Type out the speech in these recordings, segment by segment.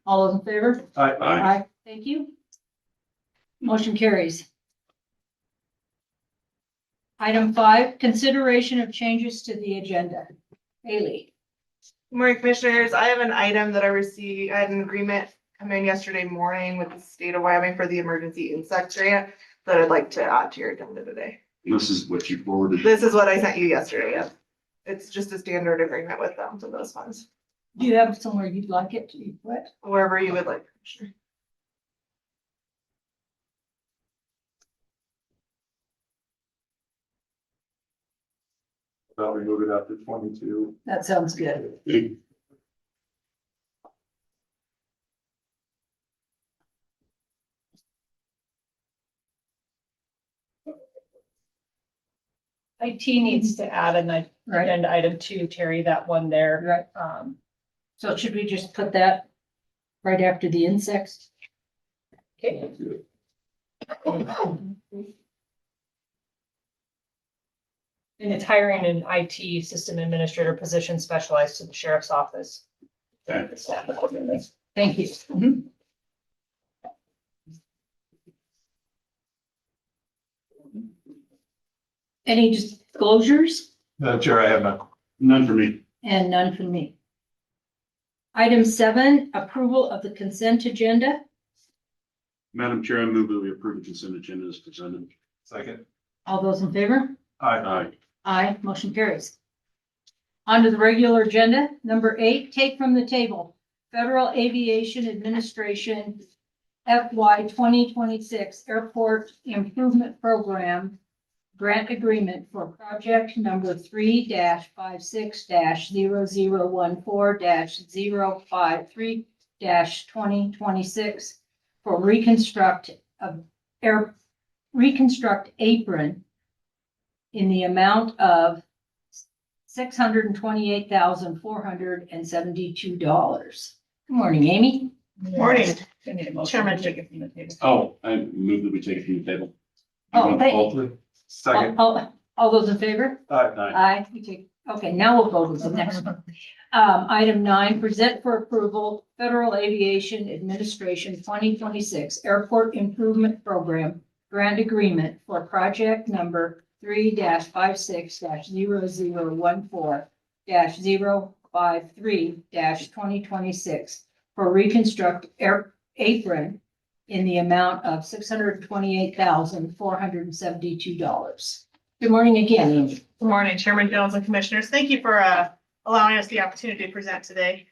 All those in favor? Aye. Thank you. Motion carries. Item 5, consideration of changes to the agenda. Haley. Good morning, Commissioners. I have an item that I received. I had an agreement come in yesterday morning with the state of Wyoming for the emergency insect grant that I'd like to add to your agenda today. This is what you forwarded. This is what I sent you yesterday. Yeah. It's just a standard agreement with them for those funds, Do you have somewhere you'd like it to be put? wherever you would like. Commissioner. Thought we moved it up to 22. That sounds good. IT needs to add an Right, agenda item to Terry, that one there. right. So should we just put that right after the insects? Okay. And it's hiring an IT system administrator position specialized to the sheriff's office. Okay. Thank you. Any disclosures? Madam Chair, I have none. None for me. And none from me. Item 7, approval of the consent agenda. Madam Chair, I move that we approve the consent agenda as presented. Second. All those in favor? Aye. Aye. Aye, motion carries. On to the regular agenda. Number 8, take from the table Federal Aviation Administration FY 2026 Airport Improvement Program Grant Agreement for Project Number 3-56-0014-053-2026 for reconstruct apron in the amount of $628,472. Good morning, Amy. Morning. Chairman. Oh, I move that we take it from the table. Oh, thank you. All second. All those in favor? Aye. Aye. Aye. You take, okay, now we'll vote on the next one. Item 9, present for approval, Federal Aviation Administration 2026 Airport Improvement Program Grant Agreement for Project Number 3-56-0014-053-2026 for reconstruct apron in the amount of $628,472. Good morning again, Amy. Good morning, Chairman Jones and Commissioners. Thank you for allowing us the opportunity to present today.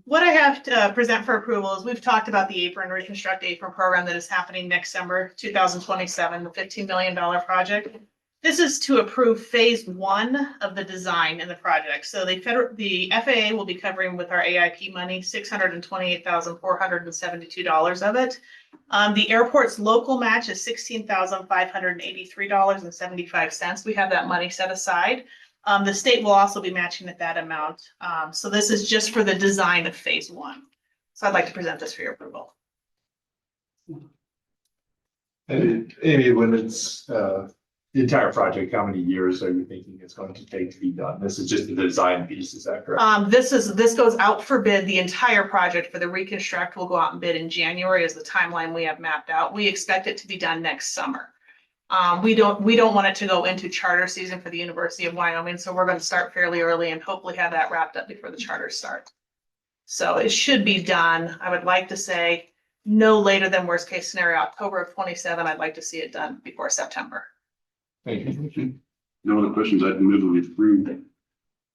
What I have to present for approval is we've talked about the Reconstruct Apron program that is happening next December 2027, the $15 million project. This is to approve phase 1 of the design in the project. So the FAA will be covering with our AIP money, $628,472 of it. The airport's local match is $16,583.75. We have that money set aside. The state will also be matching at that amount. So this is just for the design of phase 1. So I'd like to present this for your approval. And Amy, when it's the entire project, how many years are you thinking it's going to take to be done? This is just the design piece, is that correct? This goes out for bid. The entire project for the reconstruct will go out and bid in January is the timeline we have mapped out. We expect it to be done next summer. We don't want it to go into charter season for the University of Wyoming, so we're going to start fairly early and hopefully have that wrapped up before the charters start. So it should be done. I would like to say no later than worst case scenario, October of 27. I'd like to see it done before September. Thank you. No other questions? I'd move that we approve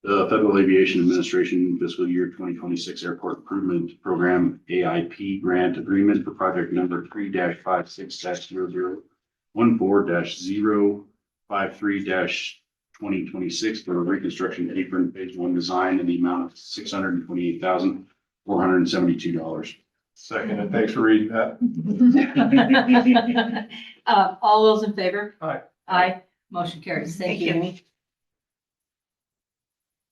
the Federal Aviation Administration fiscal year 2026 Airport Improvement Program AIP Grant Agreement for project number 3-56-0014-053-2026 for reconstruction apron phase 1 design in the amount of $628,472. Second, and thanks for reading that. All those in favor? Aye. Aye, motion carries. Thank Thank you, you. Amy.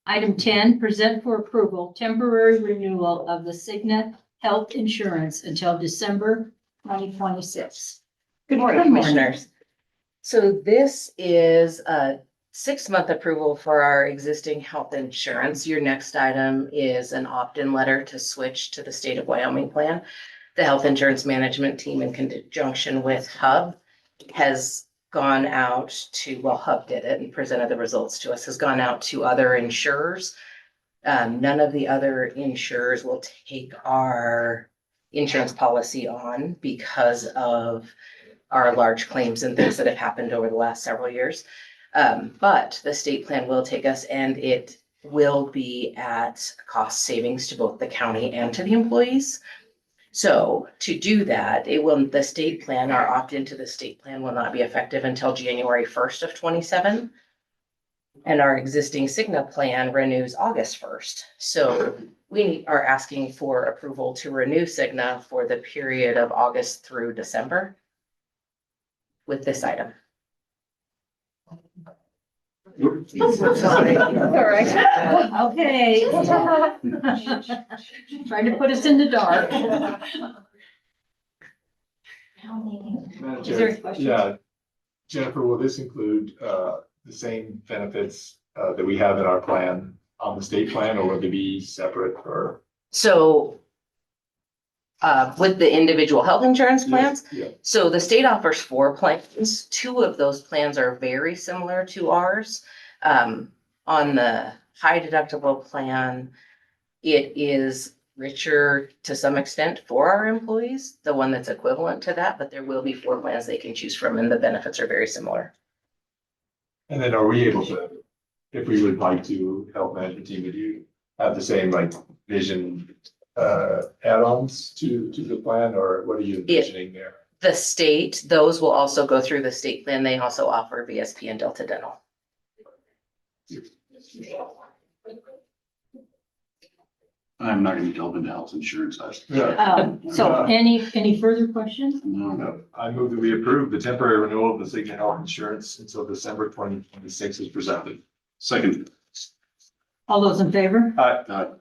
Item 10, present for approval, temporary renewal of the Cigna Health Insurance until December 2026. Good morning, Good morning. Commissioners. So this is a 6-month approval for our existing health insurance. Your next item is an opt-in letter to switch to the state of Wyoming plan. The health insurance management team, in conjunction with Hub, has gone out to, well, Hub did it and presented the results to us, has gone out to other insurers. None of the other insurers will take our insurance policy on because of our large claims and things that have happened over the last several years. But the state plan will take us, and it will be at cost savings to both the county and to the employees. So to do that, the state plan, our opt-in to the state plan will not be effective until January 1st of 27. And our existing Cigna plan renews August 1st. So we are asking for approval to renew Cigna for the period of August through December with this item. Sorry. All right. Okay. Trying to put us in the dark. Madam Is there a Chair, question? yeah. Jennifer, will this include the same benefits that we have in our plan on the state plan, or will they be separate or? So with the individual health insurance plans, Yeah, so the state offers 4 plans. 2 of those plans are very similar to ours. On the high deductible plan, it is richer to some extent for our employees, the one that's equivalent to that, but there will be 4 plans they can choose from, and the benefits are very similar. and then are we able to, if we would like to, health management team, would you have the same like vision add-ons to the plan, or what are you envisioning there? The state, those will also go through the state plan. They also offer VSP and Delta Dental. I'm not gonna delve into health insurance. So any further questions? No, No, I move that we approve the temporary renewal of the Cigna Health Insurance until December 2026 is presented. second, All those in favor? uh,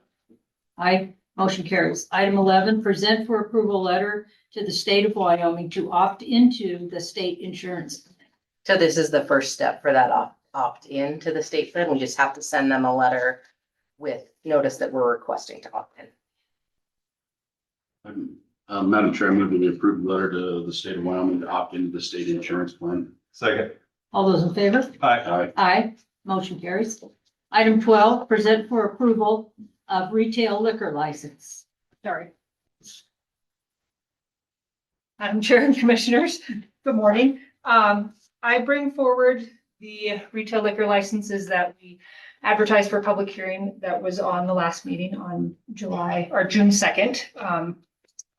Aye. Motion carries. Item 11, present for approval letter to the state of Wyoming to opt into the state insurance. So this is the first step for that opt-in to the state plan. We just have to send them a letter with notice that we're requesting to opt in. Madam Chair, I move that we approve the letter to the state of Wyoming to opt into the state insurance plan. Second. All those in favor? Aye. Aye. Motion carries. Item 12, present for approval of retail liquor license. Sorry. Madam Chair and Commissioners, good morning. I bring forward the retail liquor licenses that we advertised for public hearing that was on the last meeting on June 2nd.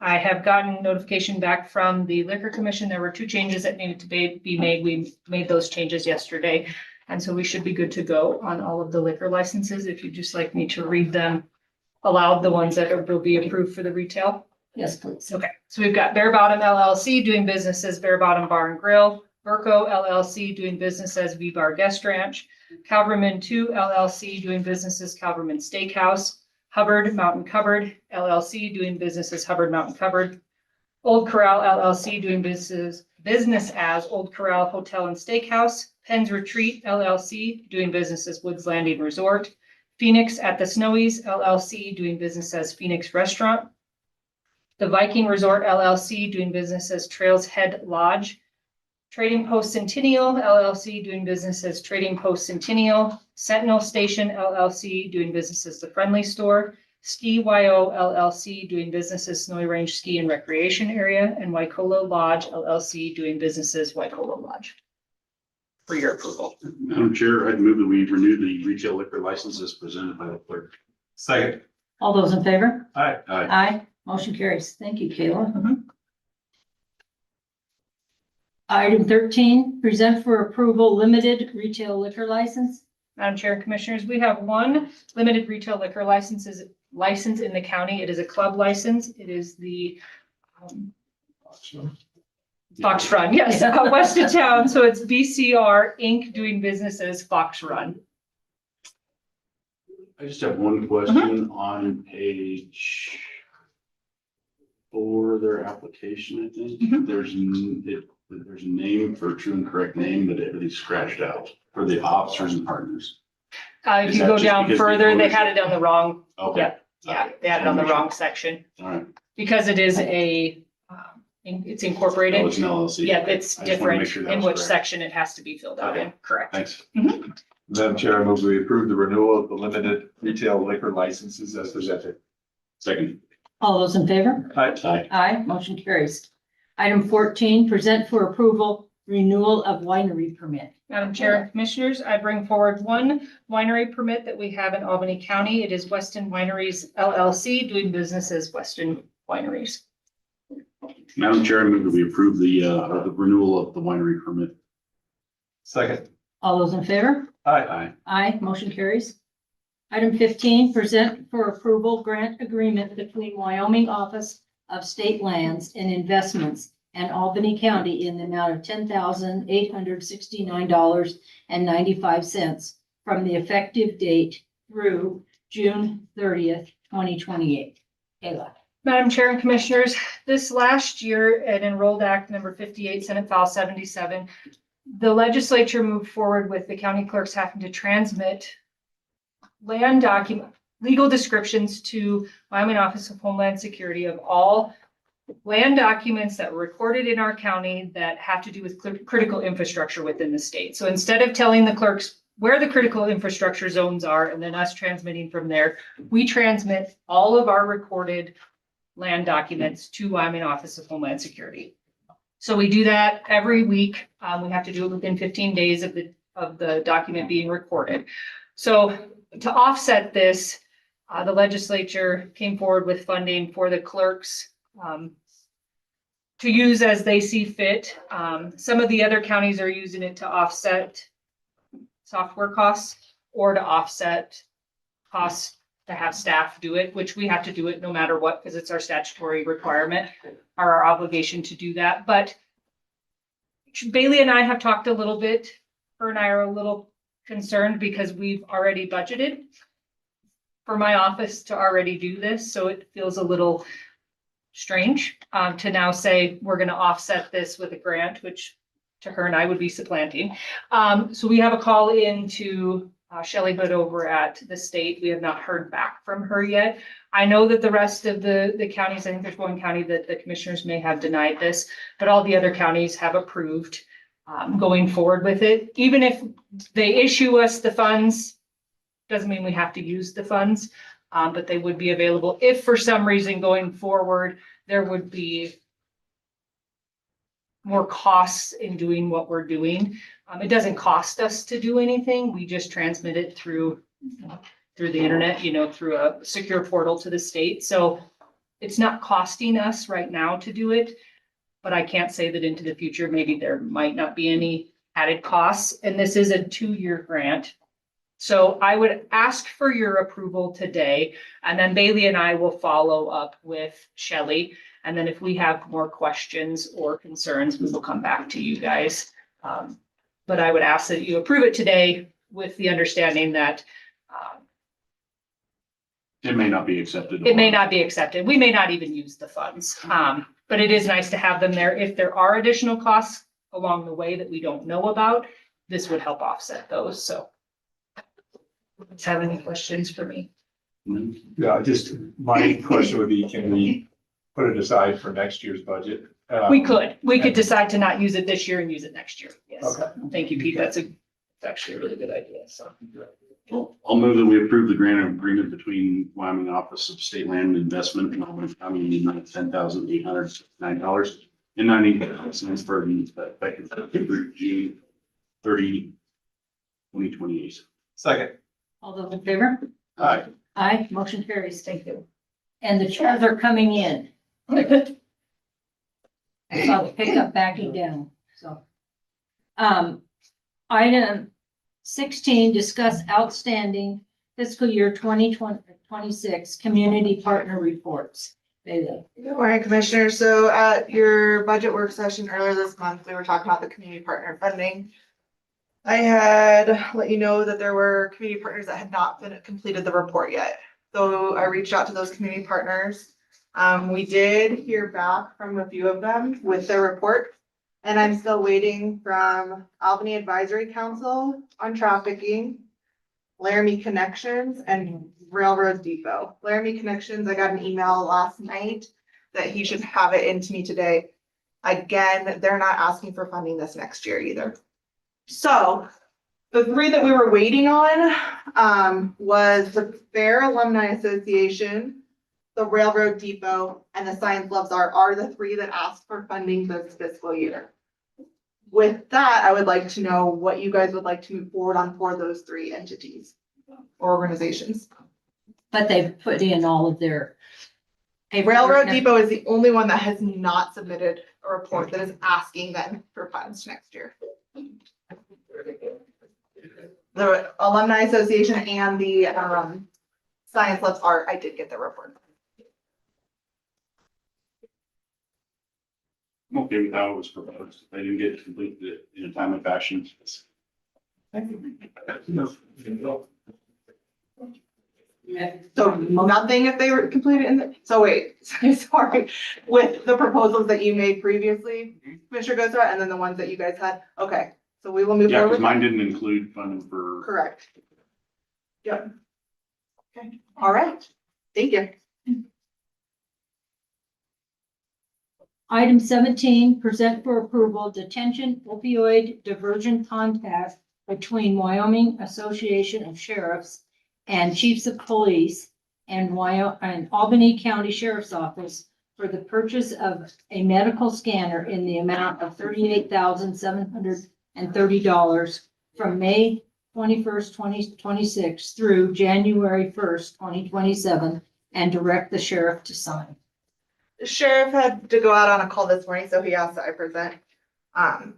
I have gotten notification back from the Liquor Commission. There were 2 changes that needed to be made. We made those changes yesterday. And so we should be good to go on all of the liquor licenses. If you'd just like me to read them aloud, the ones that will be approved for the retail. Yes, please. Okay, so we've got Bear Bottom LLC doing business as Bear Bottom Bar and Grill, Burco LLC doing business as V Bar Guest Ranch, Calverman 2 LLC doing business as Calverman Steakhouse, Hubbard Mountain Cupboard LLC doing business as Hubbard Mountain Cupboard, Old Corral LLC doing business as Old Corral Hotel and Steakhouse, Penn's Retreat LLC doing business as Woods Landing Resort, Phoenix at the Snowies LLC doing business as Phoenix Restaurant, the Viking Resort LLC doing business as Trails Head Lodge, Trading Post Centennial LLC doing business as Trading Post Centennial, Sentinel Station LLC doing business as The Friendly Store, Ski YO LLC doing business as Snowy Range Ski and Recreation Area, and Waikolo Lodge LLC doing business as Waikolo Lodge. For your approval. Madam Chair, I'd move that we renew the retail liquor licenses presented by the clerk. Second. All those in favor? Aye. Aye. Aye. Motion carries. Thank you, Kayla. Mhm. Item 13, present for approval limited retail liquor license. Madam Chair and Commissioners, we have 1 limited retail liquor license in the county. It is a club license. It is the Fox Run, yes, west of town. So it's BCR Inc. doing business as Fox Run. I just have one question on page 4 for their application, I think. Mhm. There's a name for true and correct name, but everything's scratched out for the officers and partners. If Is you that go just down because the further, they ownership- had it on the wrong, Okay, yeah, they had it on the wrong section. all right. Because it is it's incorporated. Oh, it's an LLC. Yeah, it's I just wanna make different sure that in was which correct. section it has to be filled out in, correct? Thanks. Madam Chair, I move we approve the renewal of the limited retail liquor licenses as presented. Second. All those in favor? Aye. Aye, motion carries. Item 14, present for approval, renewal of winery permit. Madam Chair and Commissioners, I bring forward one winery permit that we have in Albany County. It is Weston Wineries LLC, doing business as Weston Wineries. Madam Chair, I move that we approve the renewal of the winery permit. Second. All those in favor? Aye. Aye. Aye, motion carries. Item 15, present for approval grant agreement between Wyoming Office of State Lands and Investments and Albany County in the amount of $10,869.95 from the effective date through June 30th, 2028. Kayla. Madam Chair and Commissioners, this last year, an enrolled act number 58, Senate File 77, the legislature moved forward with the county clerks having to transmit land document, legal descriptions to Wyoming Office of Homeland Security of all land documents that were recorded in our county that have to do with critical infrastructure within the state. So instead of telling the clerks where the critical infrastructure zones are and then us transmitting from there, we transmit all of our recorded land documents to Wyoming Office of Homeland Security. So we do that every week. We have to do it within 15 days of the document being recorded. So to offset this, the legislature came forward with funding for the clerks to use as they see fit. Some of the other counties are using it to offset software costs or to offset costs to have staff do it, which we have to do it no matter what, because it's our statutory requirement or our obligation to do that. But Bailey and I have talked a little bit. Her and I are a little concerned because we've already budgeted for my office to already do this. So it feels a little strange to now say we're going to offset this with a grant, which to her and I would be supplanting. So we have a call in to Shelley Hood over at the state. We have not heard back from her yet. I know that the rest of the counties, I think there's one county that the commissioners may have denied this, but all the other counties have approved going forward with it. Even if they issue us the funds, doesn't mean we have to use the funds, but they would be available if for some reason going forward, there would be more costs in doing what we're doing. It doesn't cost us to do anything. We just transmit it through the internet, through a secure portal to the state. So it's not costing us right now to do it, but I can't say that into the future, maybe there might not be any added costs. And this is a 2-year grant. So I would ask for your approval today, and then Bailey and I will follow up with Shelley. And then if we have more questions or concerns, we will come back to you guys. But I would ask that you approve it today with the understanding that It may not be accepted. it may not be accepted. We may not even use the funds. But it is nice to have them there. If there are additional costs along the way that we don't know about, this would help offset those. So. Do you have any questions for me? Mhm. Yeah, just my question would be, can we put it aside for next year's budget? We could decide to not use it this year and use it next year. Yes. Okay. Thank you, Pete. That's actually a really good idea. So. I'll move that we approve the grant agreement between Wyoming Office of State Land Investment and Albany County in the amount of $10,809.90 for the effective through June 30, 2028. Second. All those in favor? Aye. Aye, motion carries. Thank you. And the chairs are coming in. I saw the pickup backing down, so. Item 16, discuss outstanding fiscal year 2026 community partner reports. Bailey. Good morning, Commissioners. So at your budget work session earlier this month, we were talking about the community partner funding. I had let you know that there were community partners that had not completed the report yet. So I reached out to those community partners. We did hear back from a few of them with their report. And I'm still waiting from Albany Advisory Council on trafficking, Laramie Connections, and Railroad Depot. Laramie Connections, I got an email last night that he should have it into me today. Again, they're not asking for funding this next year either. So the three that we were waiting on was the Fair Alumni Association, the Railroad Depot, and the Science Loves Art are the three that asked for funding this fiscal year. With that, I would like to know what you guys would like to move forward on for those three entities or organizations. But they've put in all of their. Railroad Depot is the only one that has not submitted a report that is asking them for funds next year. The Alumni Association and the Science Loves Art, I did get the report. I'm okay with how it was proposed. If they didn't get it completed in a timely fashion. So nothing if they were completed in the, so wait, sorry, with the proposals that you made previously, Commissioner Gosar, and then the ones that you guys had, okay, so we will move Yeah, because forward. mine didn't include funding for. Correct. Yep. Okay, all right, thank you. Item 17, present for approval detention opioid diversion contract between Wyoming Association of Sheriffs and Chiefs of Police and Albany County Sheriff's Office for the purchase of a medical scanner in the amount of $38,730 from May 21st, 2026 through January 1st, 2027, and direct the sheriff to sign. The sheriff had to go out on a call this morning, so he asked that I present.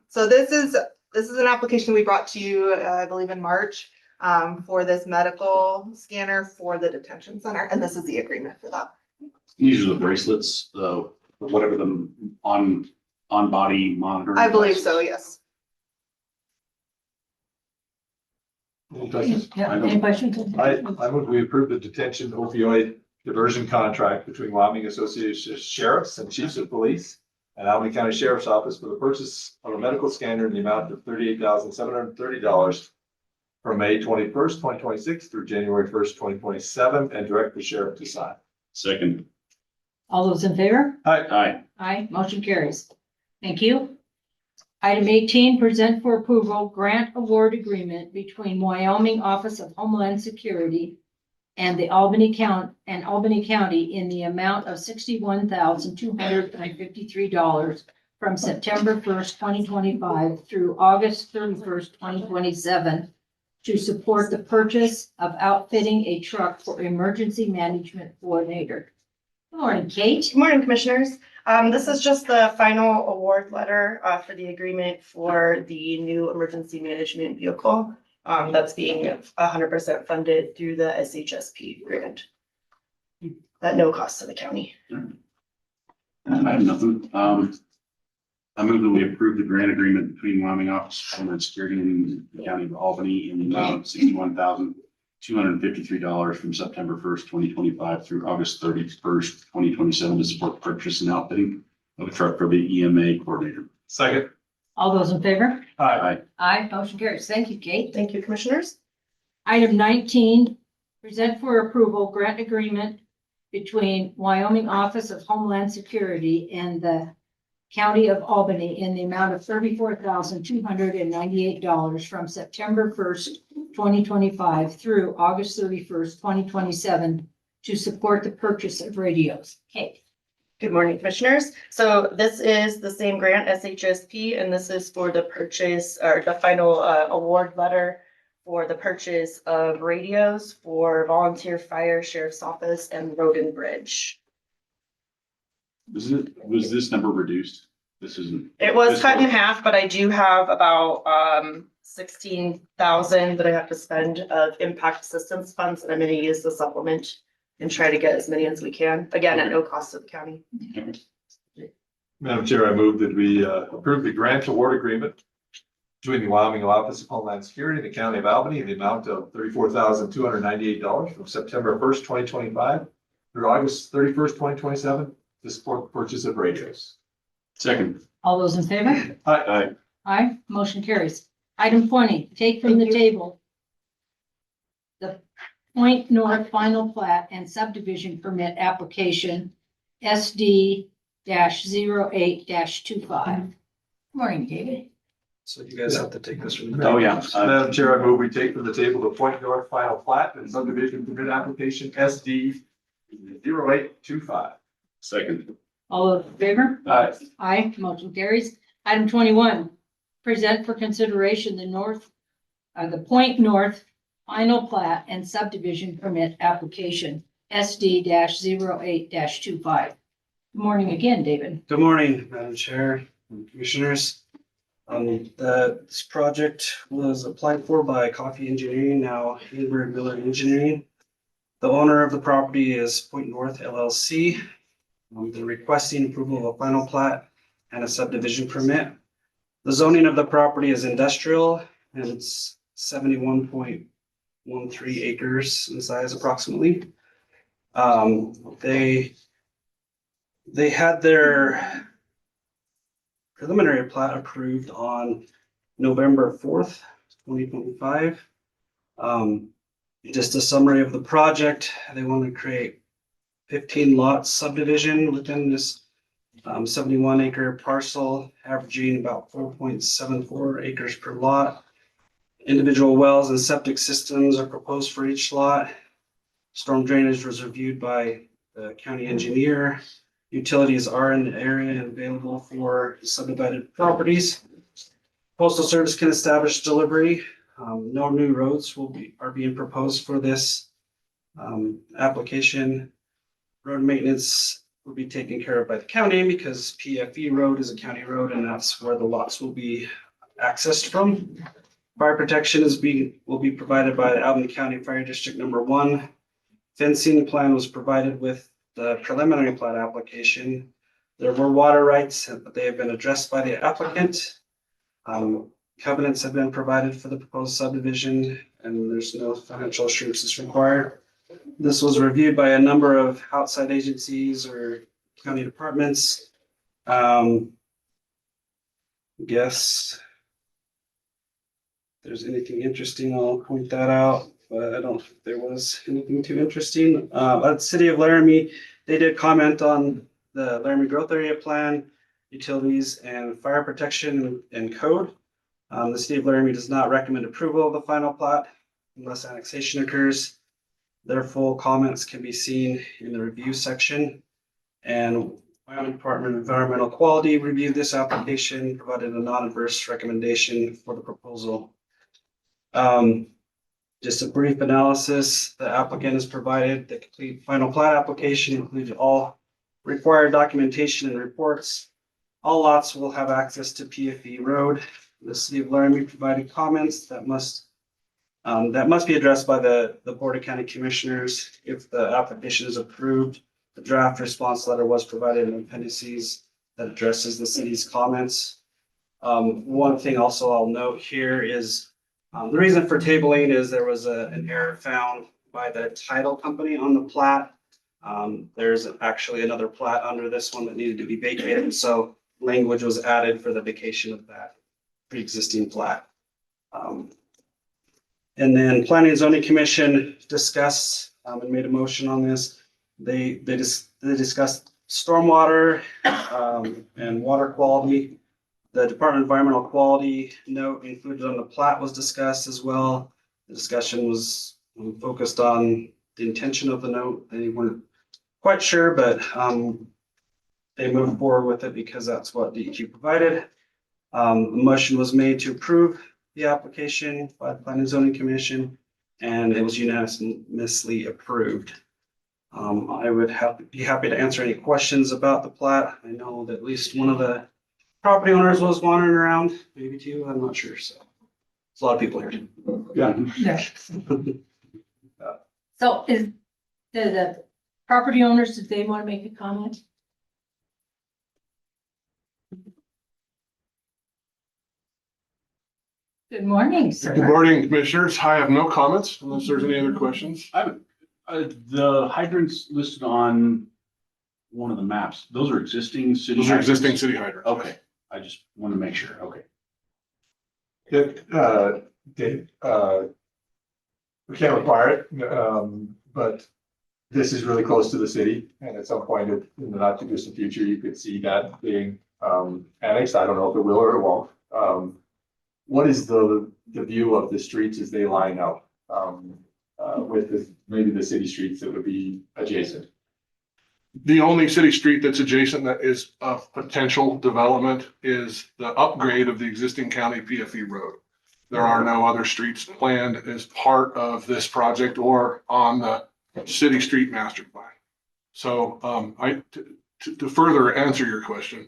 So this is an application we brought to you, I believe in March, for this medical scanner for the detention center, and this is the agreement for that. These are the bracelets, whatever the on body monitoring. I believe devices. so, yes. Any questions? Yeah, any questions? I move we approve the detention opioid diversion contract between Wyoming Association of Sheriffs and Chiefs of Police and Albany County Sheriff's Office for the purchase of a medical scanner in the amount of $38,730 from May 21st, 2026 through January 1st, 2027, and direct the sheriff to sign. Second. All those in favor? Aye. Aye, motion carries. Thank you. Item 18, present for approval grant award agreement between Wyoming Office of Homeland Security and the Albany County in the amount of $61,253 from September 1st, 2025 through August 31st, 2027 to support the purchase of outfitting a truck for emergency management coordinator. Good morning, Kate. Good morning, Commissioners. This is just the final award letter for the agreement for the new emergency management vehicle that's being 100% funded through the SHSP grant at no cost to the county. I have nothing. I move that we approve the grant agreement between Wyoming Office of Homeland Security and the County of Albany in the amount of $61,253 from September 1st, 2025 through August 31st, 2027 to support purchase and outfitting of a truck for the EMA coordinator. Second. All those in favor? Aye. Aye, motion carries. Thank you, Kate. Thank you, Commissioners. Item 19, present for approval grant agreement between Wyoming Office of Homeland Security and the County of Albany in the amount of $34,298 from September 1st, 2025 through August 31st, 2027 to support the purchase of radios. Kate. Good morning, Commissioners. So this is the same grant, SHSP, and this is for the purchase or the final award letter for the purchase of radios for Volunteer Fire Sheriff's Office and Road and Bridge. Was this number reduced? This isn't. It was This cut in one. half, but I do have about 16,000 that I have to spend of impact assistance funds that I'm gonna use to supplement and try to get as many as we can, again, at no cost to the county. Madam Chair, I move that we approve the grant award agreement between the Wyoming Office of Homeland Security and the County of Albany in the amount of $34,298 from September 1st, 2025 through August 31st, 2027 to support the purchase of radios. Second. All those in favor? Aye. Aye, motion carries. Item 20, take from the table the Point North Final Plat and Subdivision Permit Application SD 08 Morning, David. So you guys have to take this from the. Oh, yeah. Madam Chair, I move we take from the table the Point North Final Plat and Subdivision Permit Application SD 0825. Second. All those in favor? Aye. Aye, motion carries. Item 21, present for consideration the Point North Final Plat and Subdivision Permit Application SD 08 Morning again, David. Good morning, Madam Chair and Commissioners. This project was applied for by Coffee Engineering, now Hainberg Miller Engineering. The owner of the property is Point North LLC. They're requesting approval of a final plat and a subdivision permit. The zoning of the property is industrial and it's 71.13 acres in size approximately. They had their preliminary plat approved on November 4th, 2025. Just a summary of the project. They want to create 15 lot subdivision within this 71 acre parcel, averaging about 4.74 acres per lot. Individual wells and septic systems are proposed for each lot. Storm drainage was reviewed by the county engineer. Utilities are in the area and available for subdivided properties. Postal Service can establish delivery. No new roads are being proposed for this application. Road maintenance will be taken care of by the county because PFE road is a county road and that's where the lots will be accessed from. Fire protection will be provided by Albany County Fire District Number 1. Fencing plan was provided with the preliminary plat application. There were water rights, but they have been addressed by the applicant. Covenants have been provided for the proposed subdivision and there's no financial assurances required. This was reviewed by a number of outside agencies or county departments. Guess if there's anything interesting, I'll point that out, but I don't think there was anything too interesting. At the City of Laramie, they did comment on the Laramie Growth Area Plan, utilities and fire protection and code. The City of Laramie does not recommend approval of the final plat unless annexation occurs. Their full comments can be seen in the review section. And Wyoming Department of Environmental Quality reviewed this application, provided a non-adverse recommendation for the proposal. Just a brief analysis, the applicant has provided the complete final plat application, including all required documentation and reports. All lots will have access to PFE road. The City of Laramie provided comments that must be addressed by the Board of County Commissioners if the application is approved. The draft response letter was provided in appendices that addresses the city's comments. One thing also I'll note here is the reason for tabling is there was an error found by the title company on the plat. There's actually another plat under this one that needed to be vacated, so language was added for the vacation of that pre-existing plat. And then Planning and Zoning Commission discussed and made a motion on this. They discussed stormwater and water quality. The Department of Environmental Quality note included on the plat was discussed as well. The discussion was focused on the intention of the note. They weren't quite sure, but they moved forward with it because that's what DEQ provided. The motion was made to approve the application by the Planning and Zoning Commission, and it was unanimously approved. I would be happy to answer any questions about the plat. I know that at least one of the property owners was wandering around, maybe two, I'm not sure, so. There's a lot of people here. Yeah. Yeah. So is the property owners, did they want to make a comment? Good morning, sir. Good morning, commissioners. I have no comments unless there's any other questions. I The hydrants listed on one of the maps, those are existing city. Those are existing hydrants? city hydrants. Okay, I just want to make sure, okay. Dave, we can't require it, but this is really close to the city, and at some point in the not too distant future, you could see that being annexed. I don't know if it will or it won't. What is the view of the streets as they line up with maybe the city streets that would be adjacent? The only city street that's adjacent that is of potential development is the upgrade of the existing county PFE road. There are no other streets planned as part of this project or on the city street master plan. So to further answer your question,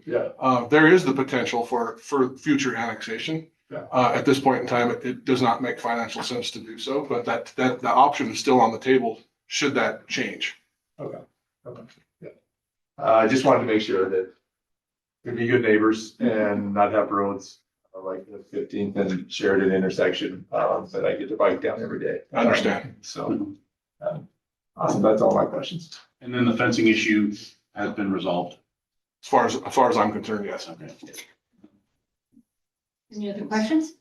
there is the potential for future annexation. At this point in time, it does not make financial sense to do so, but that the option is still on the table should that change. Okay. Yeah. I just wanted to make sure that we'd be good neighbors and not have roads like the 15th and Sheridan intersection that I get to bike down every day. I understand. So, awesome. That's all my questions. And then the fencing issue has been resolved. As far as I'm concerned, yes. Okay. Any other questions?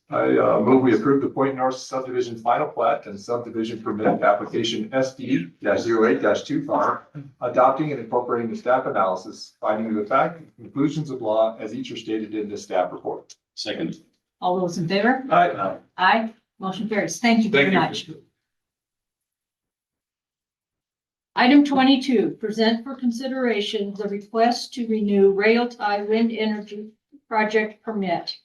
I move we approve the Point North subdivision final plat and subdivision permit application SD-08-25, adopting and incorporating the staff analysis, finding the fact and conclusions of law as each are stated in the staff report. Second. All those in favor? Aye. Aye. Motion carries. Thank you very much. Item 22, present for consideration the request to renew Rail Tie Wind Energy Project Permit.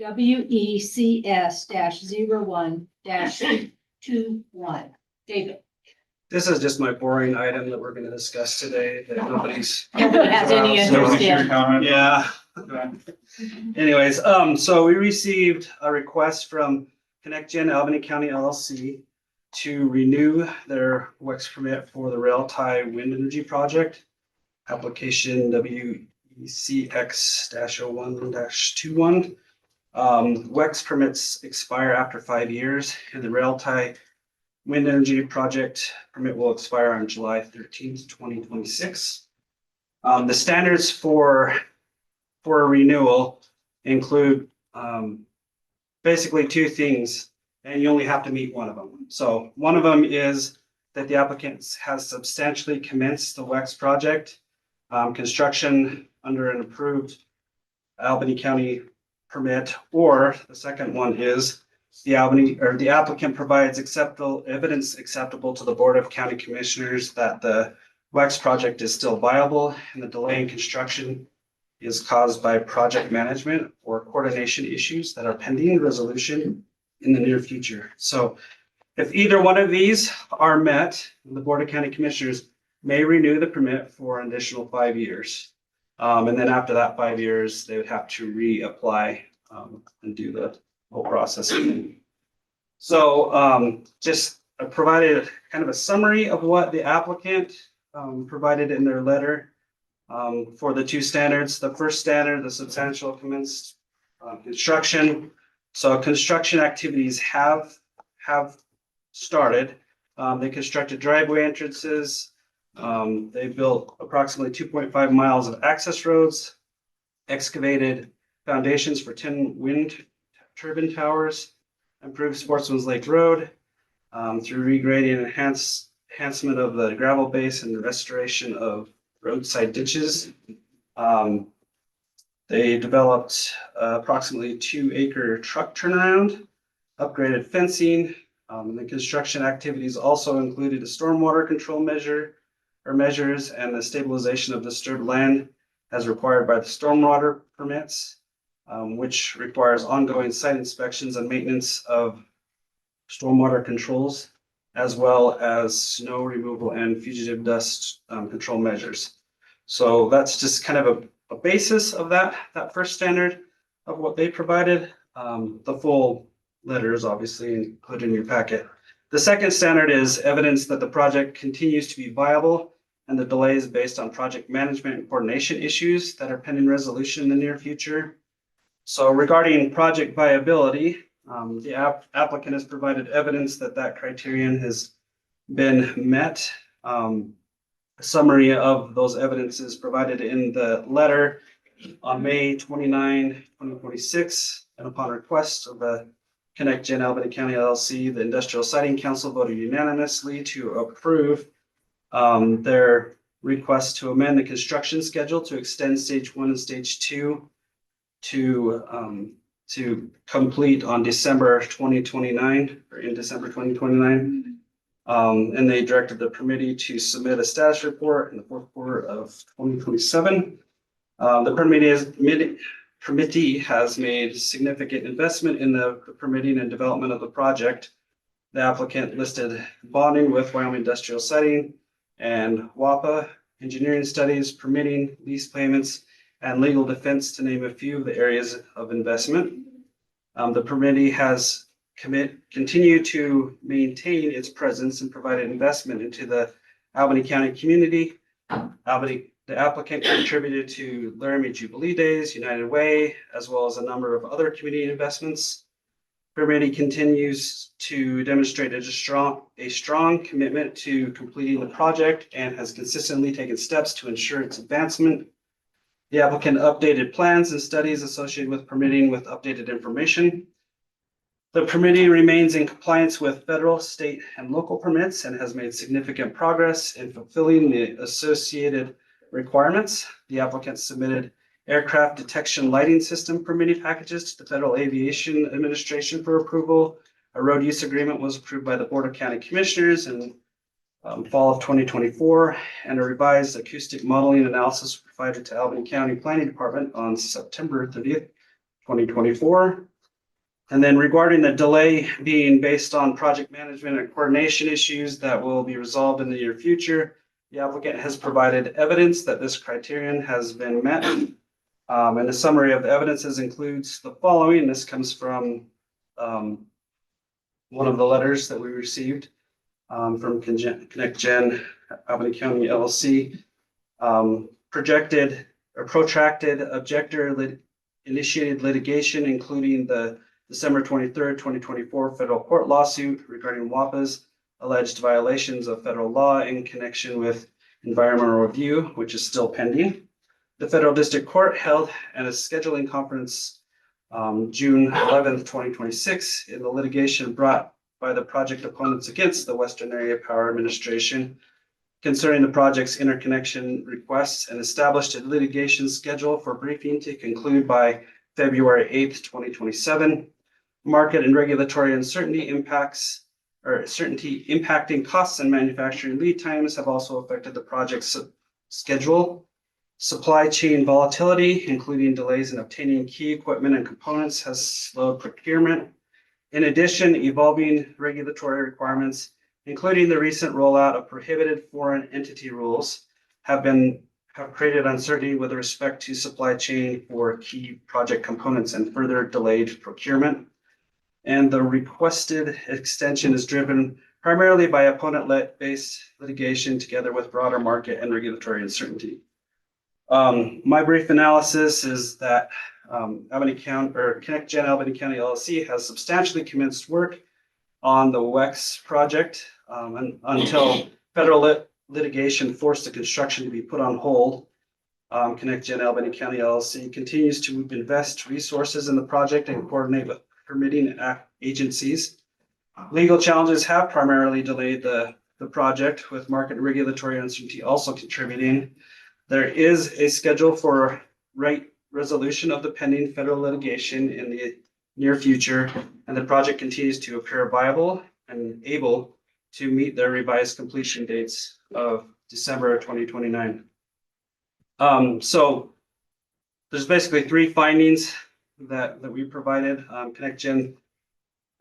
WECS-01-21. David. This is just my boring item that we're gonna discuss today that nobody's. Nobody has any interest in. Yeah. Anyways, so we received a request from ConnectGen Albany County LLC to renew their WEX permit for the Rail Tie Wind Energy Project. Application WECX-01-21. WEX permits expire after 5 years, and the Rail Tie Wind Energy Project permit will expire on July 13th, 2026. The standards for a renewal include basically two things, and you only have to meet one of them. So one of them is that the applicant has substantially commenced the WEX project, construction under an approved Albany County permit, or the second one is the applicant provides evidence acceptable to the Board of County Commissioners that the WEX project is still viable and the delay in construction is caused by project management or coordination issues that are pending resolution in the near future. So if either one of these are met, the Board of County Commissioners may renew the permit for an additional 5 years. And then after that 5 years, they would have to reapply and do the whole process again. So just provided kind of a summary of what the applicant provided in their letter for the two standards. The first standard, the substantial commenced construction. So construction activities have started. They constructed driveway entrances. They built approximately 2.5 miles of access roads, excavated foundations for 10 wind turbine towers, improved Sportsman's Lake Road through regrading and enhancement of the gravel base and the restoration of roadside ditches. They developed approximately 2-acre truck turnaround, upgraded fencing, and the construction activities also included a stormwater control measures and the stabilization of disturbed land as required by the stormwater permits, which requires ongoing site inspections and maintenance of stormwater controls, as well as snow removal and fugitive dust control measures. So that's just kind of a basis of that first standard of what they provided. The full letter is obviously included in your packet. The second standard is evidence that the project continues to be viable and the delay is based on project management and coordination issues that are pending resolution in the near future. So regarding project viability, the applicant has provided evidence that that criterion has been met. A summary of those evidences provided in the letter on May 29, 2026, and upon request of the Connect Gen Albany County LLC, the Industrial Siting Council voted unanimously to approve their request to amend the construction schedule to extend stage 1 and stage 2 to complete on December 2029 or in December 2029. And they directed the committee to submit a status report in the fourth quarter of 2027. The committee has made significant investment in the permitting and development of the project. The applicant listed bonding with Wyoming Industrial Siting and WAPA, engineering studies, permitting, lease payments, and legal defense, to name a few of the areas of investment. The committee has continued to maintain its presence and provided investment into the Albany County community. The applicant contributed to Laramie Jubilee Days, United Way, as well as a number of other community investments. Committee continues to demonstrate a strong commitment to completing the project and has consistently taken steps to ensure its advancement. The applicant updated plans and studies associated with permitting with updated information. The committee remains in compliance with federal, state, and local permits and has made significant progress in fulfilling the associated requirements. The applicant submitted aircraft detection lighting system permitting packages to the Federal Aviation Administration for approval. A road use agreement was approved by the Board of County Commissioners in fall of 2024, and a revised acoustic modeling analysis provided to Albany County Planning Department on September 30th, 2024. And then regarding the delay being based on project management and coordination issues that will be resolved in the near future, the applicant has provided evidence that this criterion has been met. And a summary of the evidences includes the following. This comes from one of the letters that we received from Connect Gen Albany County LLC. Projected or protracted objector initiated litigation, including the December 23rd, 2024 federal court lawsuit regarding WAPA's alleged violations of federal law in connection with environmental review, which is still pending. The federal district court held at a scheduling conference June 11th, 2026 in the litigation brought by the project opponents against the Western Area Power Administration concerning the project's interconnection requests, and established a litigation schedule for briefing to conclude by February 8th, 2027. Market and regulatory uncertainty impacting costs and manufacturing lead times have also affected the project's schedule. Supply chain volatility, including delays in obtaining key equipment and components, has slowed procurement. In addition, evolving regulatory requirements, including the recent rollout of prohibited foreign entity rules, have created uncertainty with respect to supply chain for key project components and further delayed procurement. And the requested extension is driven primarily by opponent-based litigation together with broader market and regulatory uncertainty. My brief analysis is that Albany County or Connect Gen Albany County LLC has substantially commenced work on the WEX project until federal litigation forced the construction to be put on hold. Connect Gen Albany County LLC continues to invest resources in the project and coordinate with permitting agencies. Legal challenges have primarily delayed the project, with market regulatory uncertainty also contributing. There is a schedule for resolution of the pending federal litigation in the near future, and the project continues to appear viable and able to meet their revised completion dates of December 2029. So there's basically three findings that we provided. Connect Gen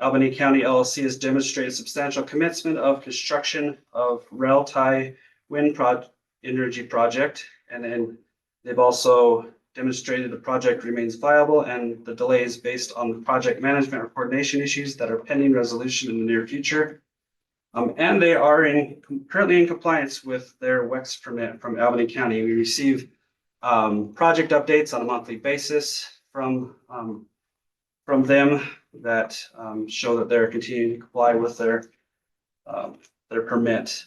Albany County LLC has demonstrated substantial commencement of construction of rail tie wind energy project, and then they've also demonstrated the project remains viable, and the delay is based on project management or coordination issues that are pending resolution in the near future. And they are currently in compliance with their WEX permit from Albany County. We receive project updates on a monthly basis from them that show that they're continuing to comply with their their permit.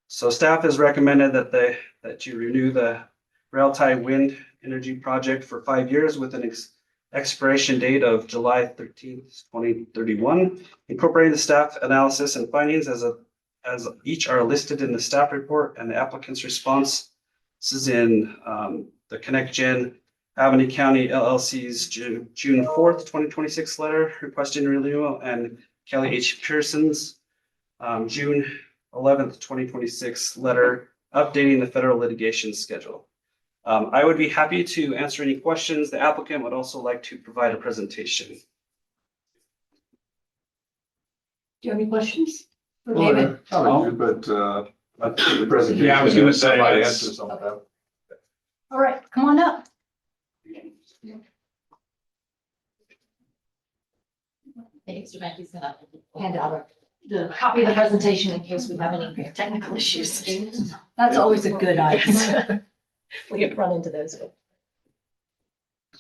So staff has recommended that you renew the rail-tie wind energy project for 5 years with an expiration date of July 13th, 2031. Incorporating the staff analysis and findings as each are listed in the staff report and the applicant's response. This is in the ConnectGen Albany County LLC's June 4th, 2026 letter requesting renewal, and Kelly H. Pearson's June 11th, 2026 letter updating the federal litigation schedule. I would be happy to answer any questions. The applicant would also like to provide a presentation. Do you have any questions for David? Probably, but, the presentation. Yeah, I was gonna say, might it's- answer some of that. All right, come on up. Mr. Mackey's gonna hand out the copy of the presentation in case we have any technical issues. That's always a good idea. We get run into those.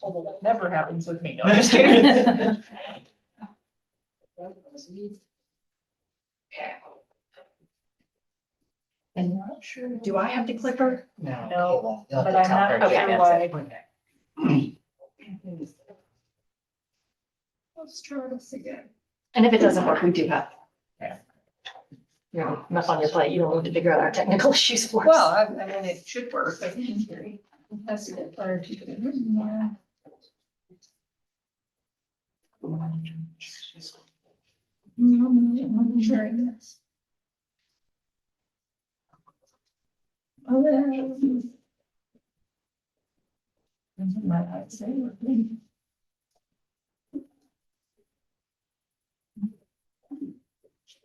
Although that never happens with me. No, I'm just kidding. And not sure, do I have the clicker? No, but I'm not sure why. Let's try this again. And if it doesn't work, we do have. You know, enough on your plate, you don't need to figure out our technical issues for us. Well, I mean, it should work, I think. That's it. Prior to the- Sharing this. Oh, there.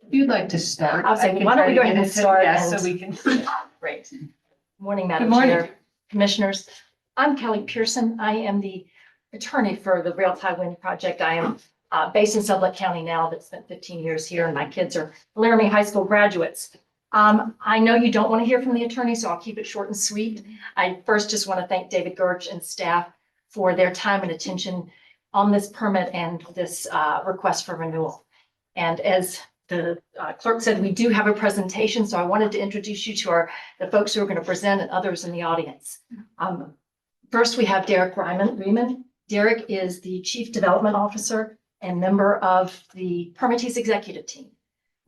If you'd like to start. I'll say, I can why don't we try go to ahead get and it to- start yes, and- so we can. Great. Morning, Madam Good morning. Chair, Commissioners. I'm Kelly Pearson. I am the attorney for the Rail Tie Wind Project. I am based in Sublette County now, but spent 15 years here, and my kids are Laramie High School graduates. I know you don't want to hear from the attorney, so I'll keep it short and sweet. I first just want to thank David Gertsch and staff for their time and attention on this permit and this request for renewal. And as the clerk said, we do have a presentation, so I wanted to introduce you to the folks who are going to present and others in the audience. First, we have Derek Riemann. Derek is the Chief Development Officer and member of the Permittees Executive Team.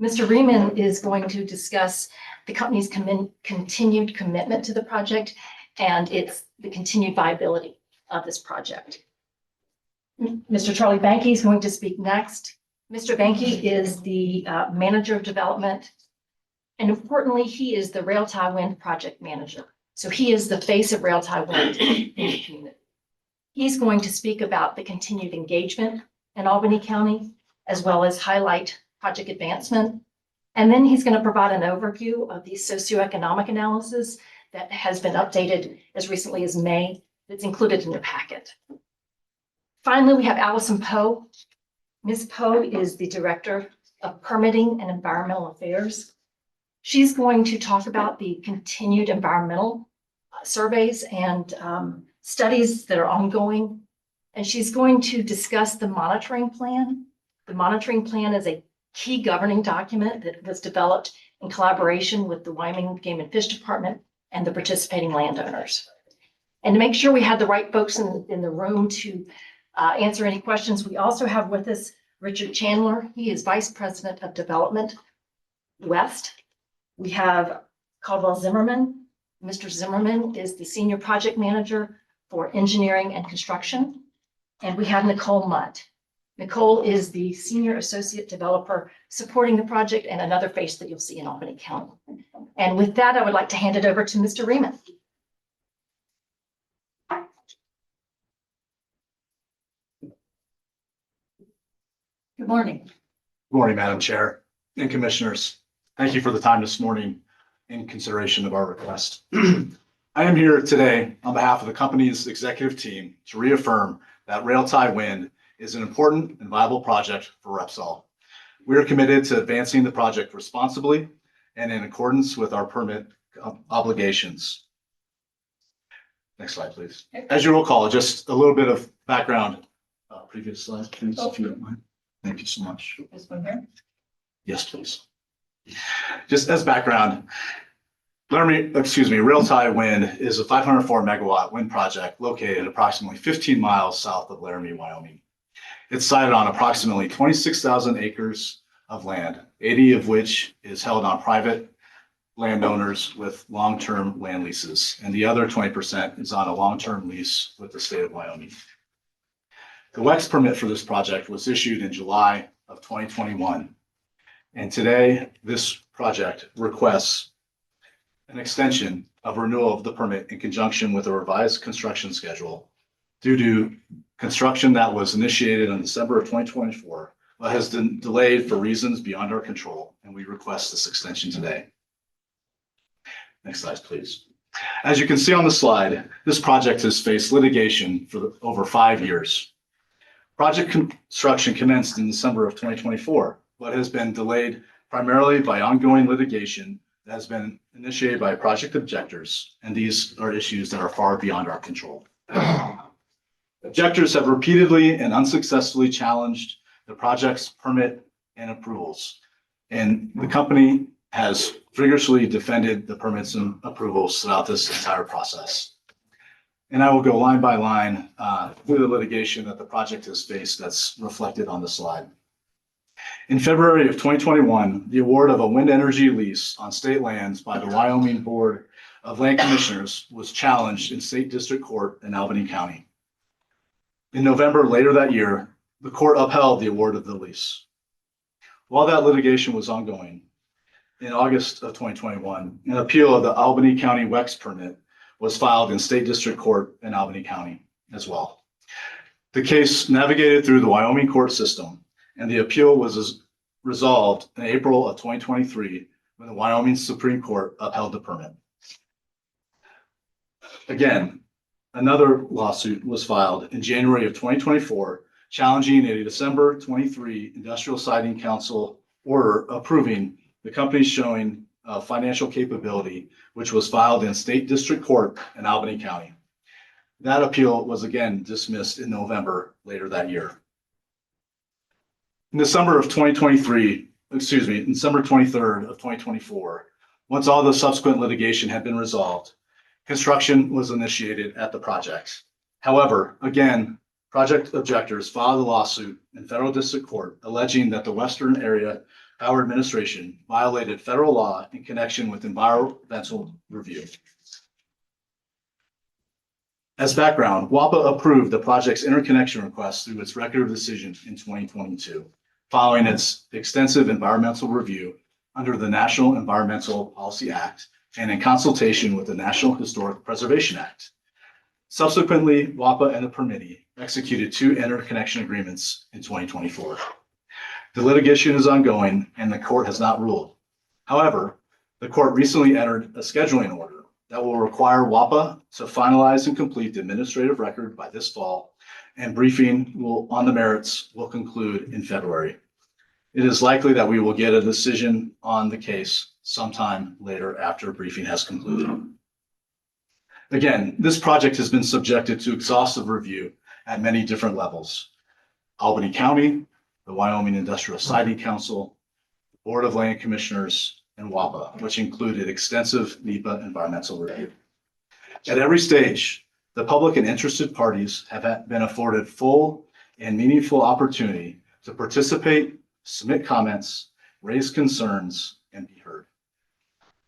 Mr. Riemann is going to discuss the company's continued commitment to the project and the continued viability of this project. Mr. Charlie Banky is going to speak next. Mr. Banky is the manager of development. And importantly, he is the Rail Tie Wind project manager. So he is the face of Rail Tie Wind in the community. He's going to speak about the continued engagement in Albany County, as well as highlight project advancement. And then he's going to provide an overview of the socioeconomic analysis that has been updated as recently as May, that's included in your packet. Finally, we have Allison Poe. Ms. Poe is the Director of Permitting and Environmental Affairs. She's going to talk about the continued environmental surveys and studies that are ongoing. And she's going to discuss the monitoring plan. The monitoring plan is a key governing document that was developed in collaboration with the Wyoming Game and Fish Department and the participating landowners. And to make sure we had the right folks in the room to answer any questions, we also have with us Richard Chandler. He is Vice President of Development West. We have Caldwell Zimmerman. Mr. Zimmerman is the Senior Project Manager for Engineering and Construction. And we have Nicole Mutt. Nicole is the Senior Associate Developer supporting the project and another face that you'll see in Albany County. And with that, I would like to hand it over to Mr. Riemann. Good morning. Good morning, Madam Chair and Commissioners. Thank you for the time this morning in consideration of our request. I am here today on behalf of the company's executive team to reaffirm that Rail Tie Wind is an important and viable project for Repsol. We are committed to advancing the project responsibly and in accordance with our permit obligations. Next slide, please. As you recall, just a little bit of background. Previous slide, please, if you don't mind. Thank you so much. This one here. Yes, please. Just as background, Railtie Wind is a 504 megawatt wind project located approximately 15 miles south of Laramie, Wyoming. It's sited on approximately 26,000 acres of land, 80 of which is held on private landowners with long-term land leases, and the other 20% is on a long-term lease with the state of Wyoming. The WEX permit for this project was issued in July of 2021. And today, this project requests an extension of renewal of the permit in conjunction with a revised construction schedule due to construction that was initiated in December of 2024, but has been delayed for reasons beyond our control, and we request this extension today. Next slide, please. As you can see on the slide, this project has faced litigation for over 5 years. Project construction commenced in December of 2024, but has been delayed primarily by ongoing litigation that has been initiated by project objectors, and these are issues that are far beyond our control. Objectors have repeatedly and unsuccessfully challenged the project's permit and approvals, and the company has vigorously defended the permits and approvals throughout this entire process. And I will go line by line through the litigation that the project has faced that's reflected on the slide. In February of 2021, the award of a wind energy lease on state lands by the Wyoming Board of Land Commissioners was challenged in State District Court in Albany County. In November later that year, the court upheld the award of the lease. While that litigation was ongoing, in August of 2021, an appeal of the Albany County WEX permit was filed in State District Court in Albany County as well. The case navigated through the Wyoming court system, and the appeal was resolved in April of 2023 when the Wyoming Supreme Court upheld the permit. Again, another lawsuit was filed in January of 2024, challenging a December 23 Industrial Siting Council order approving the company's showing of financial capability, which was filed in State District Court in Albany County. That appeal was again dismissed in November later that year. In December 23rd of 2024, once all the subsequent litigation had been resolved, construction was initiated at the project. However, again, project objectors filed a lawsuit in federal district court alleging that the Western Area Power Administration violated federal law in connection with environmental review. As background, WAPA approved the project's interconnection request through its record of decision in 2022, following its extensive environmental review under the National Environmental Policy Act and in consultation with the National Historic Preservation Act. Subsequently, WAPA and the permittee executed 2 interconnection agreements in 2024. The litigation is ongoing and the court has not ruled. However, the court recently entered a scheduling order that will require WAPA to finalize and complete the administrative record by this fall, and briefing on the merits will conclude in February. It is likely that we will get a decision on the case sometime later after briefing has concluded. Again, this project has been subjected to exhaustive review at many different levels. Albany County, the Wyoming Industrial Siting Council, the Board of Land Commissioners, and WAPA, which included extensive NEPA environmental review. At every stage, the public and interested parties have been afforded full and meaningful opportunity to participate, submit comments, raise concerns, and be heard.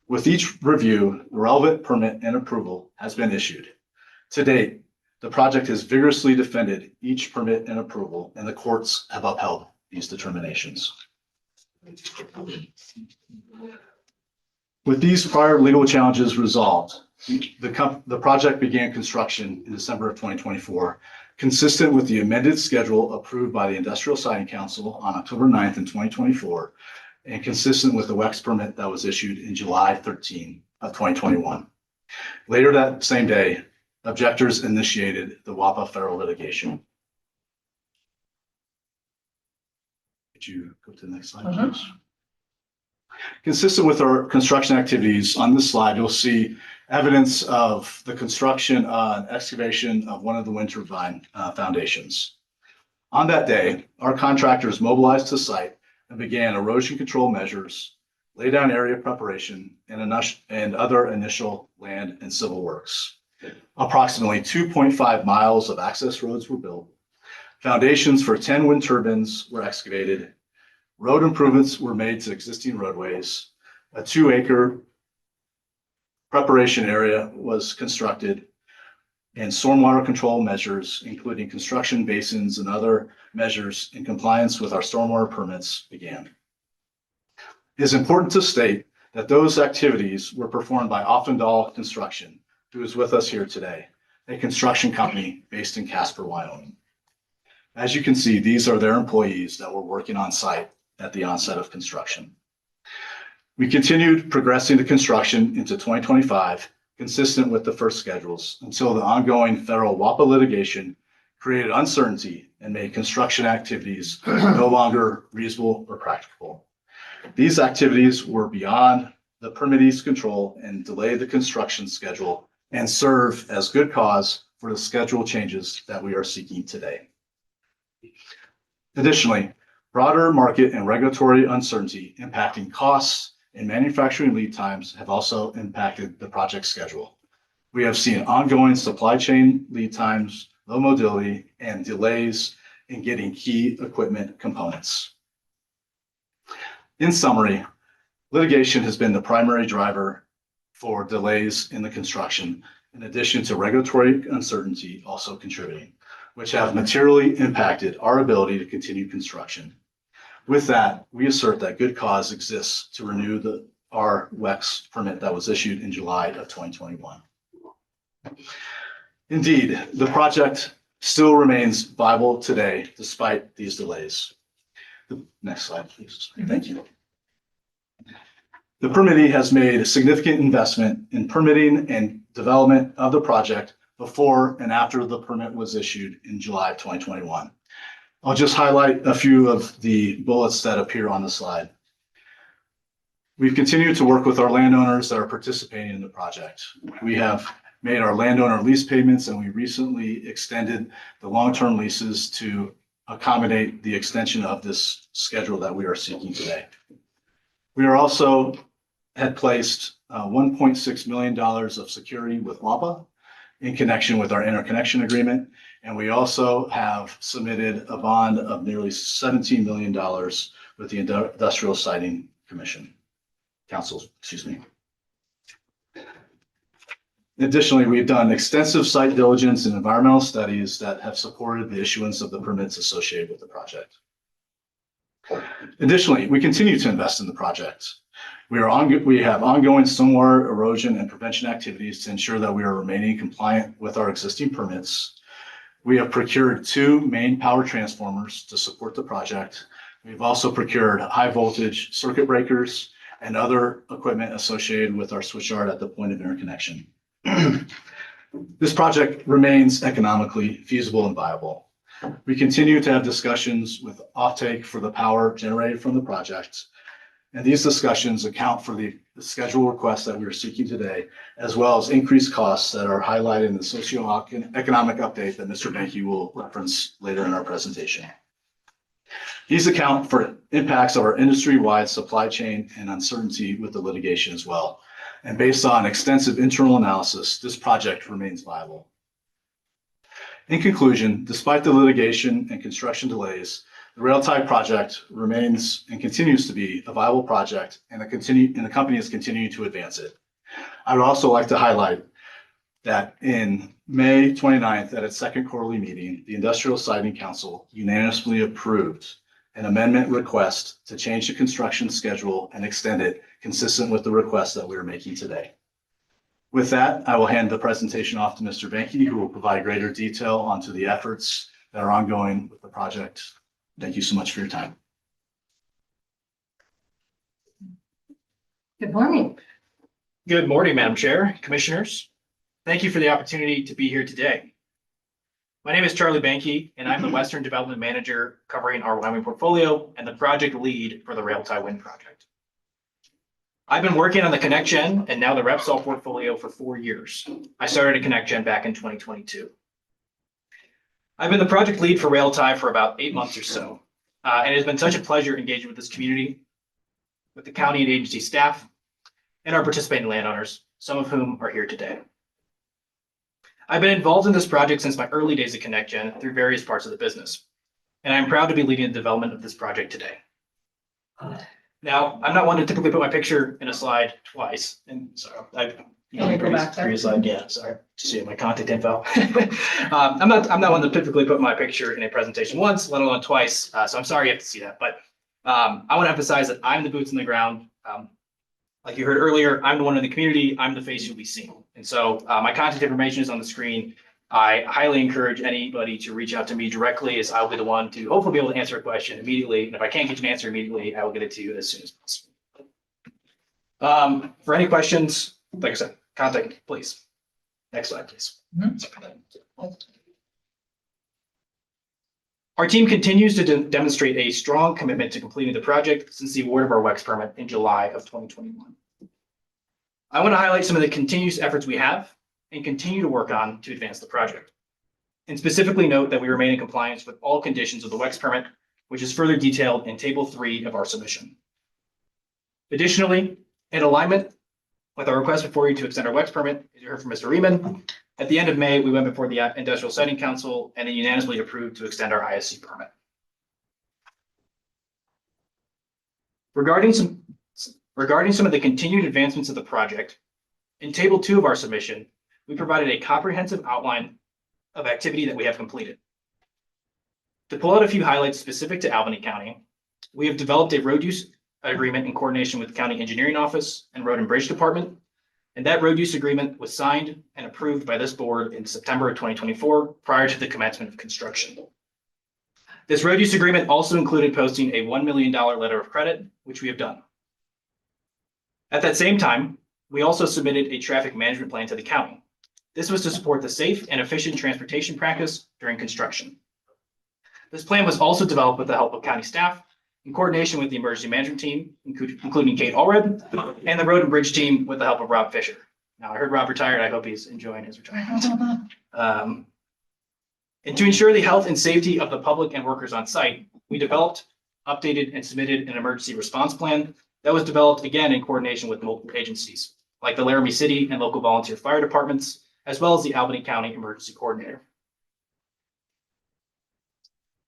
With each review, the relevant permit and approval has been issued. To date, the project has vigorously defended each permit and approval, and the courts have upheld these determinations. With these prior legal challenges resolved, the project began construction in December of 2024, consistent with the amended schedule approved by the Industrial Siting Council on October 9th in 2024, and consistent with the WEX permit that was issued in July 13 of 2021. Later that same day, objectors initiated the WAPA federal litigation. Could you go to the next slide, please? Consistent with our construction activities on this slide, you'll see evidence of the construction and excavation of one of the wind turbine foundations. On that day, our contractors mobilized to site and began erosion control measures, laydown area preparation, and other initial land and civil works. Approximately 2.5 miles of access roads were built. Foundations for 10 wind turbines were excavated. Road improvements were made to existing roadways. A 2-acre preparation area was constructed, and stormwater control measures, including construction basins and other measures in compliance with our stormwater permits, began. It is important to state that those activities were performed by Offendahl Construction, who is with us here today, a construction company based in Casper, Wyoming. As you can see, these are their employees that were working on site at the onset of construction. We continued progressing the construction into 2025, consistent with the first schedules, until the ongoing federal WAPA litigation created uncertainty and made construction activities no longer reasonable or practicable. These activities were beyond the permittee's control and delayed the construction schedule and serve as good cause for the schedule changes that we are seeking today. Additionally, broader market and regulatory uncertainty impacting costs and manufacturing lead times have also impacted the project schedule. We have seen ongoing supply chain lead times, low mobility, and delays in getting key equipment components. In summary, litigation has been the primary driver for delays in the construction, in addition to regulatory uncertainty also contributing, which have materially impacted our ability to continue construction. With that, we assert that good cause exists to renew our WEX permit that was issued in July of 2021. Indeed, the project still remains viable today despite these delays. The next slide, please. Thank you. The permittee has made a significant investment in permitting and development of the project before and after the permit was issued in July of 2021. I'll just highlight a few of the bullets that appear on the slide. We've continued to work with our landowners that are participating in the project. We have made our landowner lease payments, and we recently extended the long-term leases to accommodate the extension of this schedule that we are seeking today. We are also had placed $1.6 million of security with WAPA in connection with our interconnection agreement. And we also have submitted a bond of nearly $17 million with the Industrial Siting Council. Additionally, we've done extensive site diligence and environmental studies that have supported the issuance of the permits associated with the project. Additionally, we continue to invest in the project. We have ongoing stormwater erosion and prevention activities to ensure that we are remaining compliant with our existing permits. We have procured 2 main power transformers to support the project. We've also procured high voltage circuit breakers and other equipment associated with our switchyard at the point of interconnection. This project remains economically feasible and viable. We continue to have discussions with offtake for the power generated from the project. And these discussions account for the schedule requests that we are seeking today, as well as increased costs that are highlighted in the socioeconomic update that Mr. Benke will reference later in our presentation. These account for impacts of our industry-wide supply chain and uncertainty with the litigation as well. And based on extensive internal analysis, this project remains viable. In conclusion, despite the litigation and construction delays, the Railtie project remains and continues to be a viable project, and the company is continuing to advance it. I would also like to highlight that in May 29th, at its second quarterly meeting, the Industrial Siting Council unanimously approved an amendment request to change the construction schedule and extend it consistent with the request that we are making today. With that, I will hand the presentation off to Mr. Benke, who will provide greater detail onto the efforts that are ongoing with the project. Thank you so much for your time. Good morning. Good morning, Madam Chair, Commissioners. Thank you for the opportunity to be here today. My name is Charlie Benke, and I'm the Western Development Manager covering our Wyoming portfolio and the project lead for the Railtie Wind Project. I've been working on the ConnectGen and now the Repsol portfolio for 4 years. I started at ConnectGen back in 2022. I've been the project lead for Railtie for about 8 months or so, and it has been such a pleasure engaging with this community. with the county and agency staff, and our participating landowners, some of whom are here today. I've been involved in this project since my early days at ConnectGen through various parts of the business, and I'm proud to be leading the development of this project today. Now, I'm not one to typically put my picture in a slide twice, and so Can we go back there? previous slide, yeah, sorry, just see my contact info. I'm not one to typically put my picture in a presentation once, let alone twice, so I'm sorry you have to see that, but I want to emphasize that I'm the boots on the ground. Like you heard earlier, I'm the one in the community, I'm the face you'll be seeing. And so my contact information is on the screen. I highly encourage anybody to reach out to me directly, as I'll be the one to hopefully be able to answer a question immediately. And if I can't get you an answer immediately, I will get it to you as soon as possible. For any questions, like I said, contact me, please. Next slide, please. Our team continues to demonstrate a strong commitment to completing the project since the award of our WEX permit in July of 2021. I want to highlight some of the continuous efforts we have and continue to work on to advance the project. And specifically note that we remain in compliance with all conditions of the WEX permit, which is further detailed in Table 3 of our submission. Additionally, in alignment with our request before you to extend our WEX permit, as you heard from Mr. Riemann, at the end of May, we went before the Industrial Siting Council and it unanimously approved to extend our ISC permit. Regarding some of the continued advancements of the project, in Table 2 of our submission, we provided a comprehensive outline of activity that we have completed. To pull out a few highlights specific to Albany County, we have developed a road use agreement in coordination with the County Engineering Office and Road and Bridge Department. And that road use agreement was signed and approved by this board in September of 2024, prior to the commencement of construction. This road use agreement also included posting a $1 million letter of credit, which we have done. At that same time, we also submitted a traffic management plan to the county. This was to support the safe and efficient transportation practice during construction. This plan was also developed with the help of county staff in coordination with the emergency management team, including Kate Allred, and the road and bridge team with the help of Rob Fisher. Now, I heard Rob retired. I hope he's enjoying his retirement. And to ensure the health and safety of the public and workers on site, we developed, updated, and submitted an emergency response plan that was developed again in coordination with multiple agencies, like the Laramie City and local volunteer fire departments, as well as the Albany County Emergency Coordinator.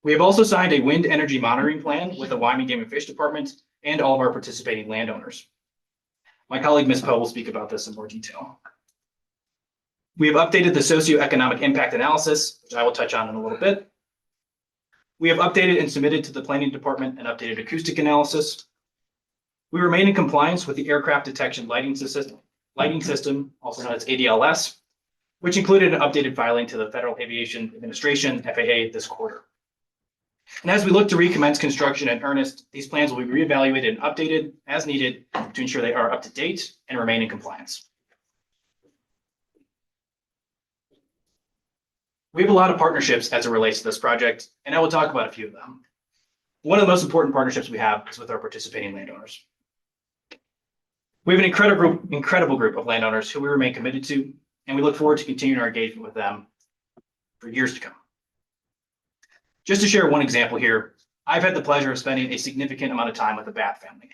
We have also signed a wind energy monitoring plan with the Wyoming Game and Fish Department and all of our participating landowners. My colleague, Ms. Poe, will speak about this in more detail. We have updated the socioeconomic impact analysis, which I will touch on in a little bit. We have updated and submitted to the planning department an updated acoustic analysis. We remain in compliance with the aircraft detection lighting system, also known as ADLS, which included an updated filing to the Federal Aviation Administration, FAA, this quarter. And as we look to recommence construction in earnest, these plans will be reevaluated and updated as needed to ensure they are up to date and remain in compliance. We have a lot of partnerships as it relates to this project, and I will talk about a few of them. One of the most important partnerships we have is with our participating landowners. We have an incredible group of landowners who we remain committed to, and we look forward to continuing our engagement with them for years to come. Just to share one example here, I've had the pleasure of spending a significant amount of time with the Bat family,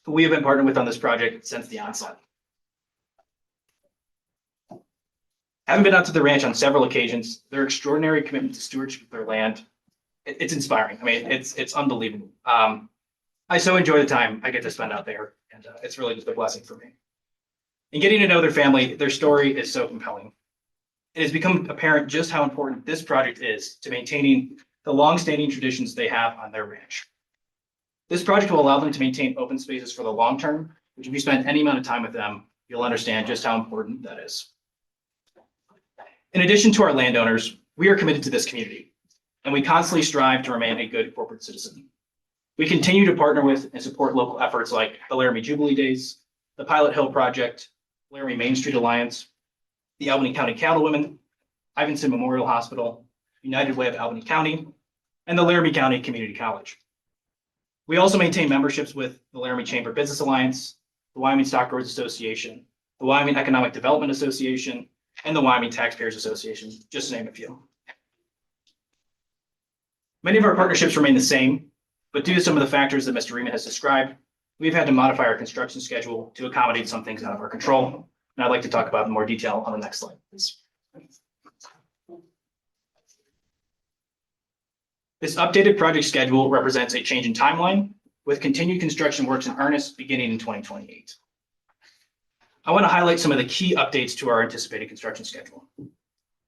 who we have been partnered with on this project since the onset. Having been out to the ranch on several occasions, their extraordinary commitment to stewardship of their land, it's inspiring. I mean, it's unbelievable. I so enjoy the time I get to spend out there, and it's really just a blessing for me. And getting to know their family, their story is so compelling. It has become apparent just how important this project is to maintaining the long-standing traditions they have on their ranch. This project will allow them to maintain open spaces for the long term, which if you spend any amount of time with them, you'll understand just how important that is. In addition to our landowners, we are committed to this community, and we constantly strive to remain a good corporate citizen. We continue to partner with and support local efforts like the Laramie Jubilee Days, the Pilot Hill Project, Laramie Main Street Alliance, the Albany County Cattlewomen, Ivinson Memorial Hospital, United Way of Albany County, and the Laramie County Community College. We also maintain memberships with the Laramie Chamber Business Alliance, the Wyoming Stockgrowers Association, the Wyoming Economic Development Association, and the Wyoming Taxpayers Association, just to name a few. Many of our partnerships remain the same, but due to some of the factors that Mr. Riemann has described, we've had to modify our construction schedule to accommodate some things out of our control. And I'd like to talk about in more detail on the next slide, please. This updated project schedule represents a change in timeline with continued construction works in earnest beginning in 2028. I want to highlight some of the key updates to our anticipated construction schedule.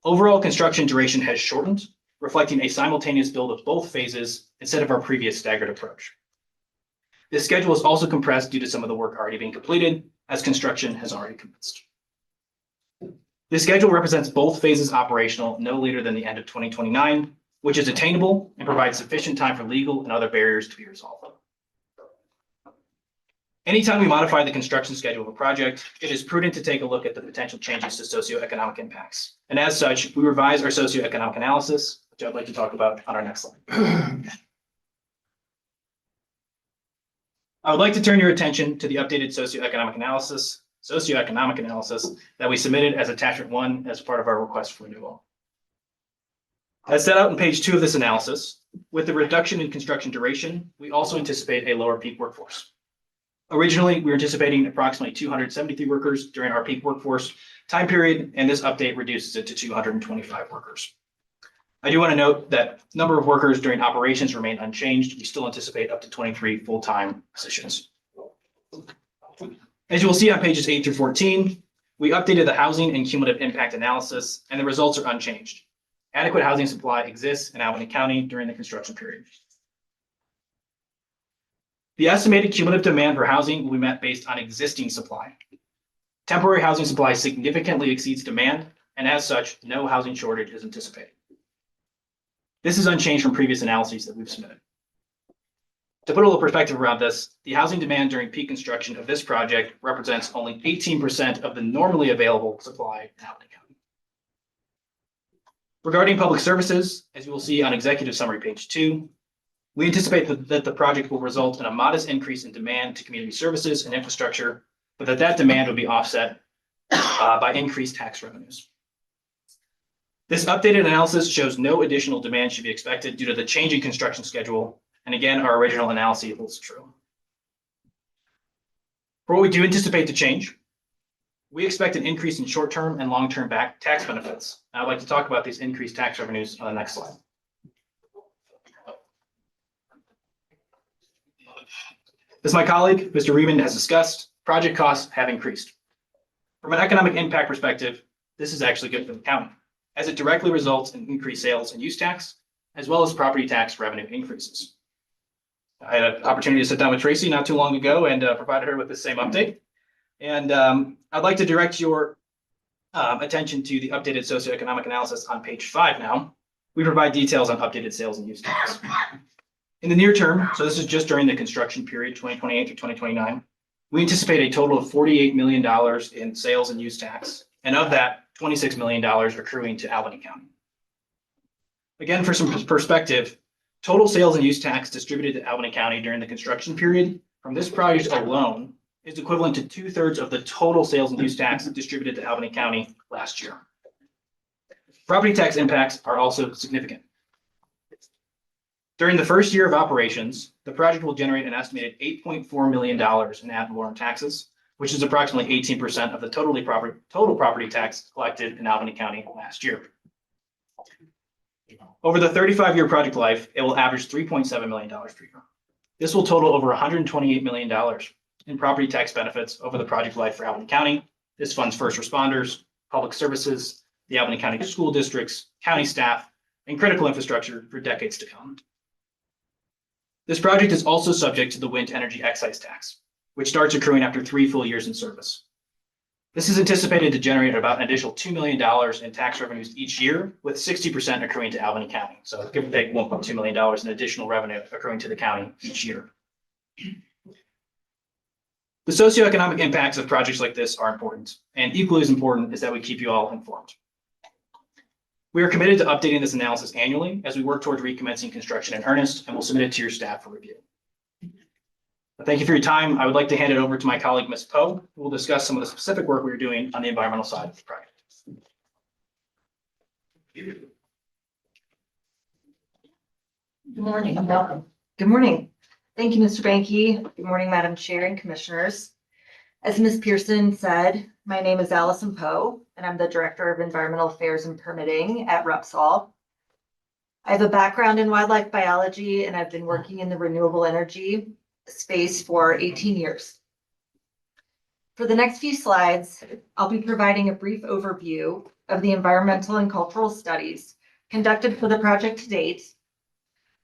Overall construction duration has shortened, reflecting a simultaneous build of both phases instead of our previous staggered approach. This schedule is also compressed due to some of the work already being completed, as construction has already commenced. This schedule represents both phases operational no later than the end of 2029, which is attainable and provides sufficient time for legal and other barriers to be resolved. Anytime we modify the construction schedule of a project, it is prudent to take a look at the potential changes to socioeconomic impacts. And as such, we revise our socioeconomic analysis, which I'd like to talk about on our next slide. I would like to turn your attention to the updated socioeconomic analysis that we submitted as attachment 1 as part of our request for renewal. As set out on page 2 of this analysis, with the reduction in construction duration, we also anticipate a lower peak workforce. Originally, we were anticipating approximately 273 workers during our peak workforce time period, and this update reduces it to 225 workers. I do want to note that number of workers during operations remain unchanged. We still anticipate up to 23 full-time positions. As you will see on pages 8 through 14, we updated the housing and cumulative impact analysis, and the results are unchanged. Adequate housing supply exists in Albany County during the construction period. The estimated cumulative demand for housing will be met based on existing supply. Temporary housing supply significantly exceeds demand, and as such, no housing shortage is anticipated. This is unchanged from previous analyses that we've submitted. To put a little perspective around this, the housing demand during peak construction of this project represents only 18% of the normally available supply in Albany County. Regarding public services, as you will see on executive summary page 2, we anticipate that the project will result in a modest increase in demand to community services and infrastructure, but that demand will be offset by increased tax revenues. This updated analysis shows no additional demand should be expected due to the changing construction schedule, and again, our original analysis holds true. For what we do anticipate to change, we expect an increase in short-term and long-term tax benefits. I'd like to talk about these increased tax revenues on the next slide. As my colleague, Mr. Riemann, has discussed, project costs have increased. From an economic impact perspective, this is actually good for the county, as it directly results in increased sales and use tax, as well as property tax revenue increases. I had an opportunity to sit down with Tracy not too long ago and provided her with the same update. And I'd like to direct your attention to the updated socioeconomic analysis on page 5 now. We provide details on updated sales and use tax. In the near term, so this is just during the construction period, 2028 to 2029, we anticipate a total of $48 million in sales and use tax, and of that, $26 million accruing to Albany County. Again, for some perspective, total sales and use tax distributed to Albany County during the construction period from this project alone is equivalent to 2/3 of the total sales and use tax distributed to Albany County last year. Property tax impacts are also significant. During the first year of operations, the project will generate an estimated $8.4 million in ad valorem taxes, which is approximately 18% of the total property tax collected in Albany County last year. Over the 35-year project life, it will average $3.7 million per year. This will total over $128 million in property tax benefits over the project life for Albany County. This funds first responders, public services, the Albany County school districts, county staff, and critical infrastructure for decades to come. This project is also subject to the wind energy excise tax, which starts accruing after 3 full years in service. This is anticipated to generate about an additional $2 million in tax revenues each year, with 60% accruing to Albany County. So give or take $1.2 million in additional revenue accruing to the county each year. The socioeconomic impacts of projects like this are important, and equally as important is that we keep you all informed. We are committed to updating this analysis annually as we work towards recommencing construction in earnest, and we'll submit it to your staff for review. Thank you for your time. I would like to hand it over to my colleague, Ms. Poe, who will discuss some of the specific work we are doing on the environmental side of the project. Good morning and welcome. Good morning. Thank you, Mr. Banky. Good morning, Madam Chair and Commissioners. As Ms. Pearson said, my name is Allison Poe, and I'm the Director of Environmental Affairs and Permitting at Repsol. I have a background in wildlife biology, and I've been working in the renewable energy space for 18 years. For the next few slides, I'll be providing a brief overview of the environmental and cultural studies conducted for the project to date,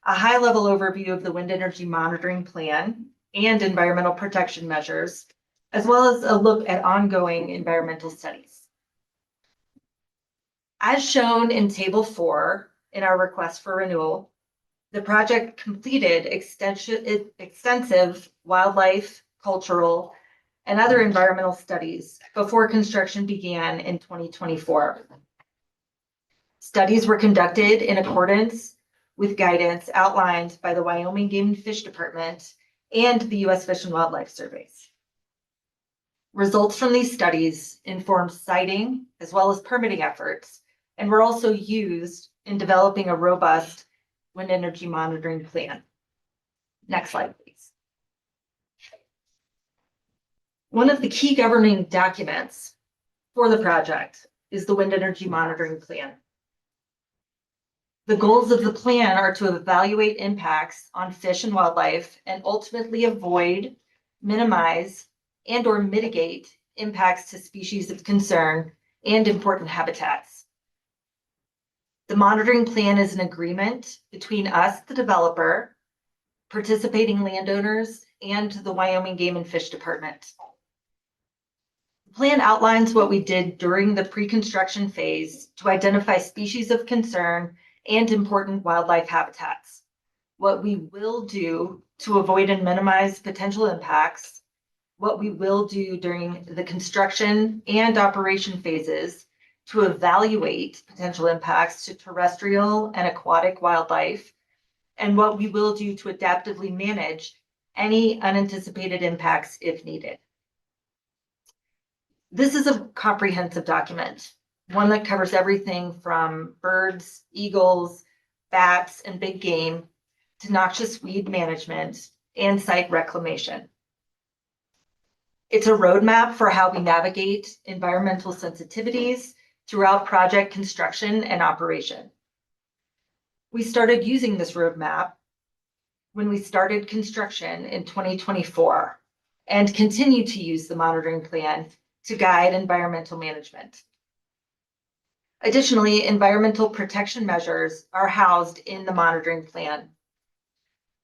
a high-level overview of the wind energy monitoring plan and environmental protection measures, as well as a look at ongoing environmental studies. As shown in Table 4 in our request for renewal, the project completed extensive wildlife, cultural, and other environmental studies before construction began in 2024. Studies were conducted in accordance with guidance outlined by the Wyoming Game and Fish Department and the U.S. Fish and Wildlife Surveys. Results from these studies informed siting as well as permitting efforts, and were also used in developing a robust wind energy monitoring plan. Next slide, please. One of the key governing documents for the project is the wind energy monitoring plan. The goals of the plan are to evaluate impacts on fish and wildlife and ultimately avoid, minimize, and/or mitigate impacts to species of concern and important habitats. The monitoring plan is an agreement between us, the developer, participating landowners, and the Wyoming Game and Fish Department. The plan outlines what we did during the pre-construction phase to identify species of concern and important wildlife habitats, what we will do to avoid and minimize potential impacts, what we will do during the construction and operation phases to evaluate potential impacts to terrestrial and aquatic wildlife, and what we will do to adaptively manage any unanticipated impacts if needed. This is a comprehensive document, one that covers everything from birds, eagles, bats, and big game to noxious weed management and site reclamation. It's a roadmap for how we navigate environmental sensitivities throughout project construction and operation. We started using this roadmap when we started construction in 2024 and continue to use the monitoring plan to guide environmental management. Additionally, environmental protection measures are housed in the monitoring plan.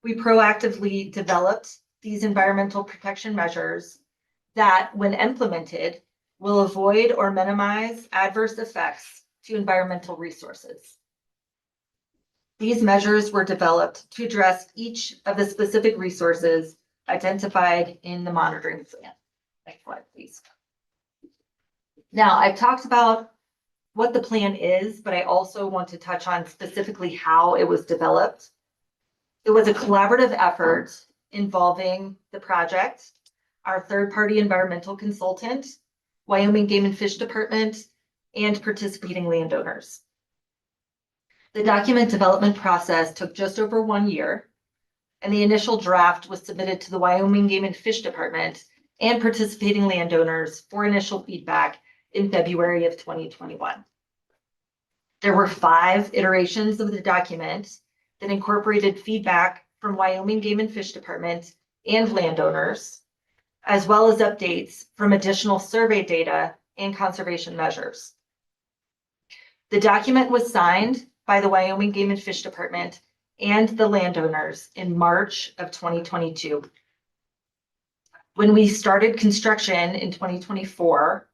We proactively developed these environmental protection measures that, when implemented, will avoid or minimize adverse effects to environmental resources. These measures were developed to address each of the specific resources identified in the monitoring plan. Next slide, please. Now, I've talked about what the plan is, but I also want to touch on specifically how it was developed. It was a collaborative effort involving the project, our third-party environmental consultant, Wyoming Game and Fish Department, and participating landowners. The document development process took just over 1 year, and the initial draft was submitted to the Wyoming Game and Fish Department and participating landowners for initial feedback in February of 2021. There were 5 iterations of the document that incorporated feedback from Wyoming Game and Fish Department and landowners, as well as updates from additional survey data and conservation measures. The document was signed by the Wyoming Game and Fish Department and the landowners in March of 2022. When we started construction in 2024,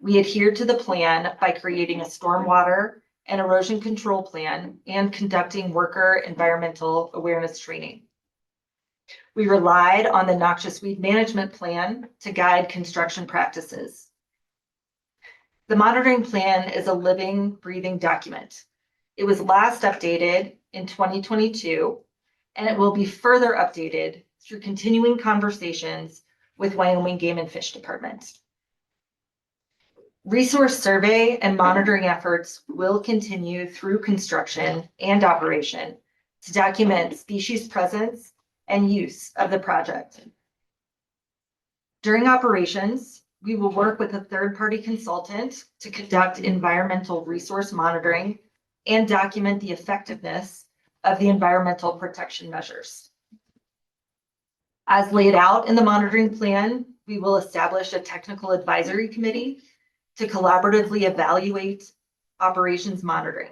we adhered to the plan by creating a stormwater and erosion control plan and conducting worker environmental awareness training. We relied on the noxious weed management plan to guide construction practices. The monitoring plan is a living, breathing document. It was last updated in 2022, and it will be further updated through continuing conversations with Wyoming Game and Fish Department. Resource survey and monitoring efforts will continue through construction and operation to document species presence and use of the project. During operations, we will work with a third-party consultant to conduct environmental resource monitoring and document the effectiveness of the environmental protection measures. As laid out in the monitoring plan, we will establish a technical advisory committee to collaboratively evaluate operations monitoring.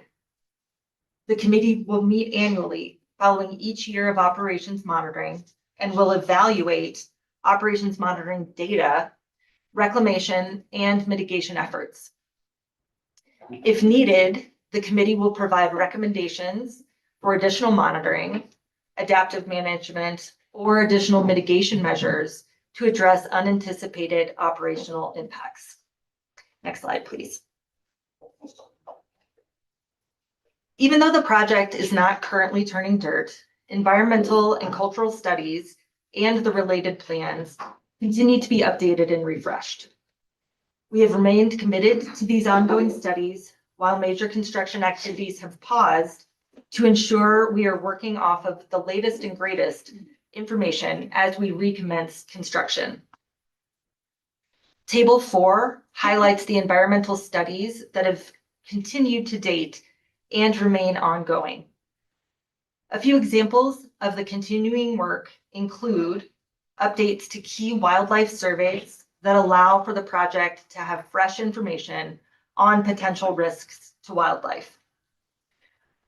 The committee will meet annually following each year of operations monitoring and will evaluate operations monitoring data, reclamation, and mitigation efforts. If needed, the committee will provide recommendations for additional monitoring, adaptive management, or additional mitigation measures to address unanticipated operational impacts. Next slide, please. Even though the project is not currently turning dirt, environmental and cultural studies and the related plans continue to be updated and refreshed. We have remained committed to these ongoing studies while major construction activities have paused to ensure we are working off of the latest and greatest information as we recommence construction. Table 4 highlights the environmental studies that have continued to date and remain ongoing. A few examples of the continuing work include updates to key wildlife surveys that allow for the project to have fresh information on potential risks to wildlife.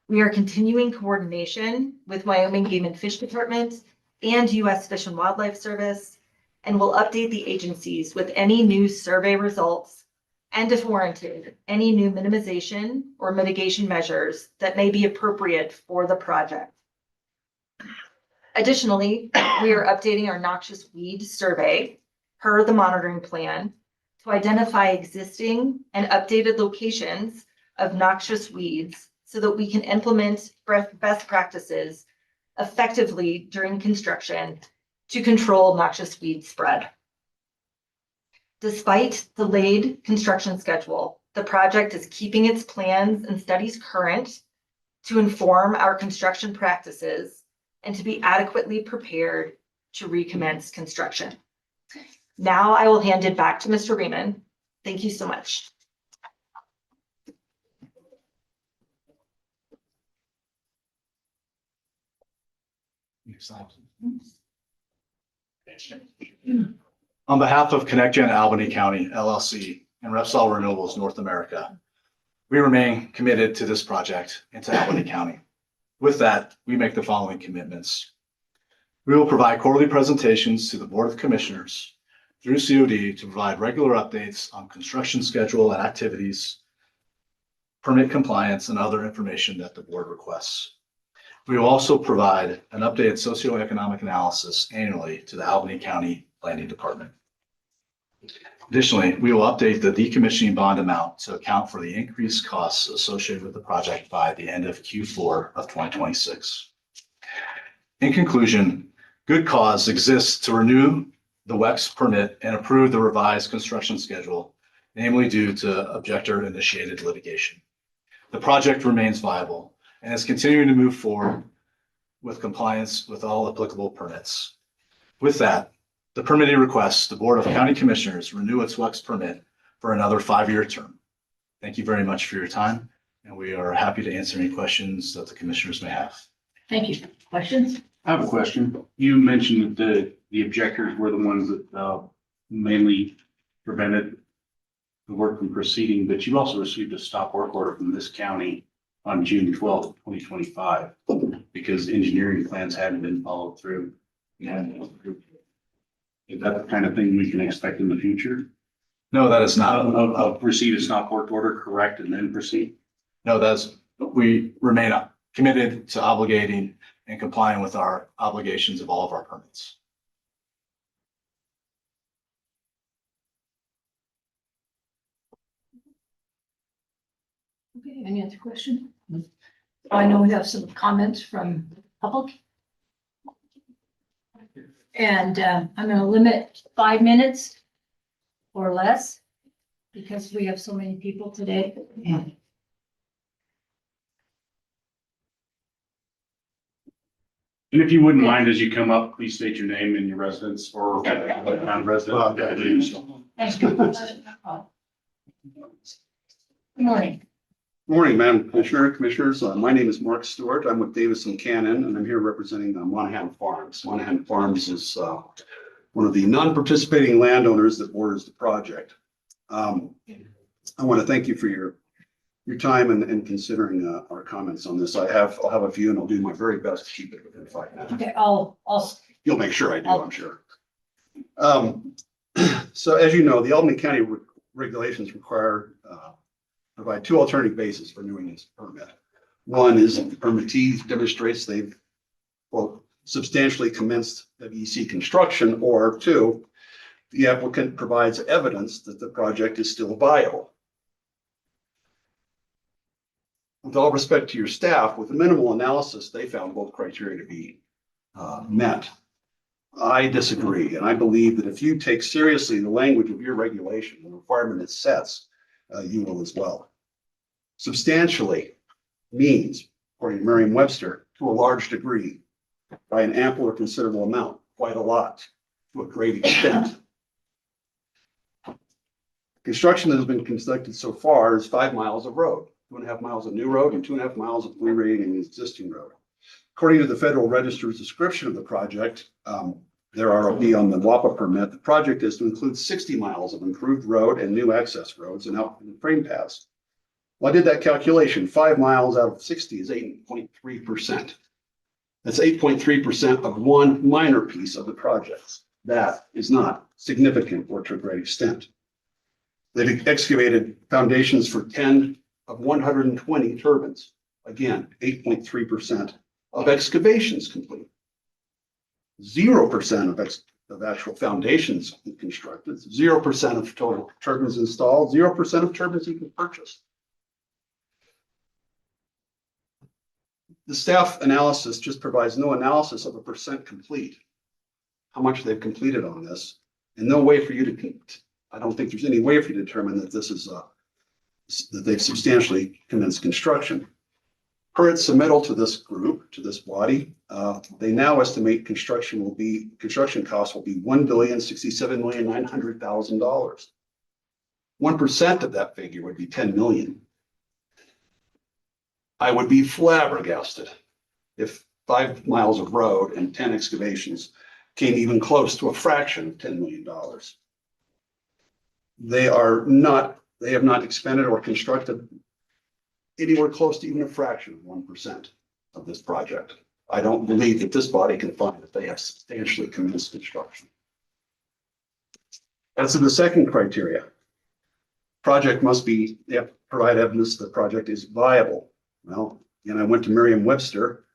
We are continuing coordination with Wyoming Game and Fish Department and U.S. Fish and Wildlife Service, and will update the agencies with any new survey results and, if warranted, any new minimization or mitigation measures that may be appropriate for the project. Additionally, we are updating our noxious weed survey per the monitoring plan to identify existing and updated locations of noxious weeds so that we can implement best practices effectively during construction to control noxious weed spread. Despite delayed construction schedule, the project is keeping its plans and studies current to inform our construction practices and to be adequately prepared to recommence construction. Now I will hand it back to Mr. Riemann. Thank you so much. On behalf of ConnectGen Albany County LLC and Repsol Renewables North America, we remain committed to this project and to Albany County. With that, we make the following commitments. We will provide quarterly presentations to the Board of Commissioners through COD to provide regular updates on construction schedule and activities, permit compliance, and other information that the board requests. We will also provide an updated socioeconomic analysis annually to the Albany County Planning Department. Additionally, we will update the decommissioning bond amount to account for the increased costs associated with the project by the end of Q4 of 2026. In conclusion, good cause exists to renew the WEX permit and approve the revised construction schedule, namely due to objector-initiated litigation. The project remains viable and is continuing to move forward with compliance with all applicable permits. With that, the permitting requests the Board of County Commissioners renew its WEX permit for another 5-year term. Thank you very much for your time, and we are happy to answer any questions that the commissioners may have. Thank you. Questions? I have a question. You mentioned that the objectors were the ones that mainly prevented the work from proceeding, but you also received a stop work order from this county on June 12th, 2025, because engineering plans hadn't been followed through. Is that the kind of thing we can expect in the future? No, that is not. Receive a stop work order, correct, and then proceed? No, we remain committed to obligating and complying with our obligations of all of our permits. Okay, any other question? I know we have some comments from the public. And I'm going to limit 5 minutes or less because we have so many people today. And if you wouldn't mind, as you come up, please state your name and your residence or non-resident. Thank you. Good morning. Morning, Madam Commissioner, Commissioners. My name is Mark Stewart. I'm with Davis and Cannon, and I'm here representing Monahan Farms. Monahan Farms is one of the non-participating landowners that borders the project. I want to thank you for your time and considering our comments on this. I'll have a few, and I'll do my very best to keep it within 5 minutes. Okay, You'll make sure I do, I'm sure. So as you know, the Albany County regulations provide two alternative bases for renewing this permit. One is if the permittee demonstrates they've, well, substantially commenced WEC construction, or two, the applicant provides evidence that the project is still viable. With all respect to your staff, with a minimal analysis, they found both criteria to be met. I disagree, and I believe that if you take seriously the language of your regulation, the requirement it sets, you will as well. Substantially means, according to Merriam-Webster, to a large degree, by an ample or considerable amount, quite a lot, to a great extent. Construction that has been conducted so far is 5 miles of road, 2.5 miles of new road and 2.5 miles of re-rating an existing road. According to the Federal Register's description of the project, their ROP on the WAPA permit, the project is to include 60 miles of improved road and new access roads and frame paths. Well, I did that calculation. 5 miles out of 60 is 8.3%. That's 8.3% of one minor piece of the project. That is not significant or to a great extent. They've excavated foundations for 10 of 120 turbines. Again, 8.3% of excavations complete. 0% of actual foundations constructed, 0% of total turbines installed, 0% of turbines even purchased. The staff analysis just provides no analysis of a percent complete, how much they've completed on this, and no way for you to, I don't think there's any way for you to determine that this is that they've substantially commenced construction. Per its submittal to this group, to this body, they now estimate construction costs will be $1,067,900,000. 1% of that figure would be 10 million. I would be flabbergasted if 5 miles of road and 10 excavations came even close to a fraction of $10 million. They have not expended or constructed anywhere close to even a fraction of 1% of this project. I don't believe that this body can find that they have substantially commenced construction. As to the second criteria, project must be, they have to provide evidence the project is viable. Well, and I went to Merriam-Webster,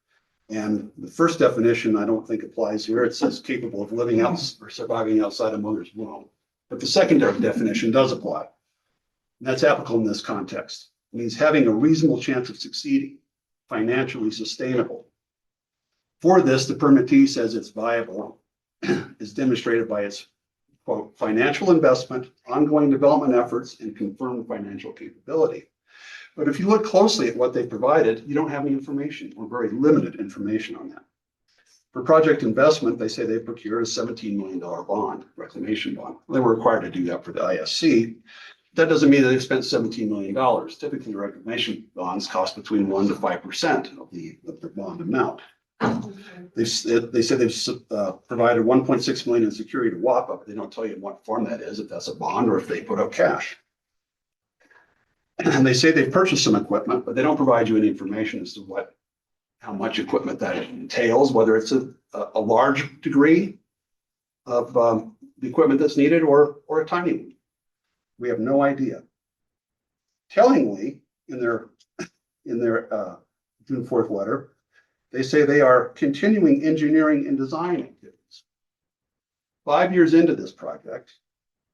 and the first definition I don't think applies here. It says capable of living out or surviving outside a mother's womb. But the secondary definition does apply. And that's applicable in this context. It means having a reasonable chance of succeeding, financially sustainable. For this, the permittee says it's viable is demonstrated by its, quote, financial investment, ongoing development efforts, and confirmed financial capability. But if you look closely at what they provided, you don't have any information or very limited information on that. For project investment, they say they procured a $17 million bond, reclamation bond. They were required to do that for the ISC. That doesn't mean that they've spent $17 million. Typically, reclamation bonds cost between 1% to 5% of the bond amount. They said they've provided $1.6 million in security to WAPA, but they don't tell you in what form that is, if that's a bond or if they put up cash. And they say they've purchased some equipment, but they don't provide you any information as to how much equipment that entails, whether it's a large degree of the equipment that's needed or a tiny one. We have no idea. Tellingly, in their June 4th letter, they say they are continuing engineering and design activities. 5 years into this project,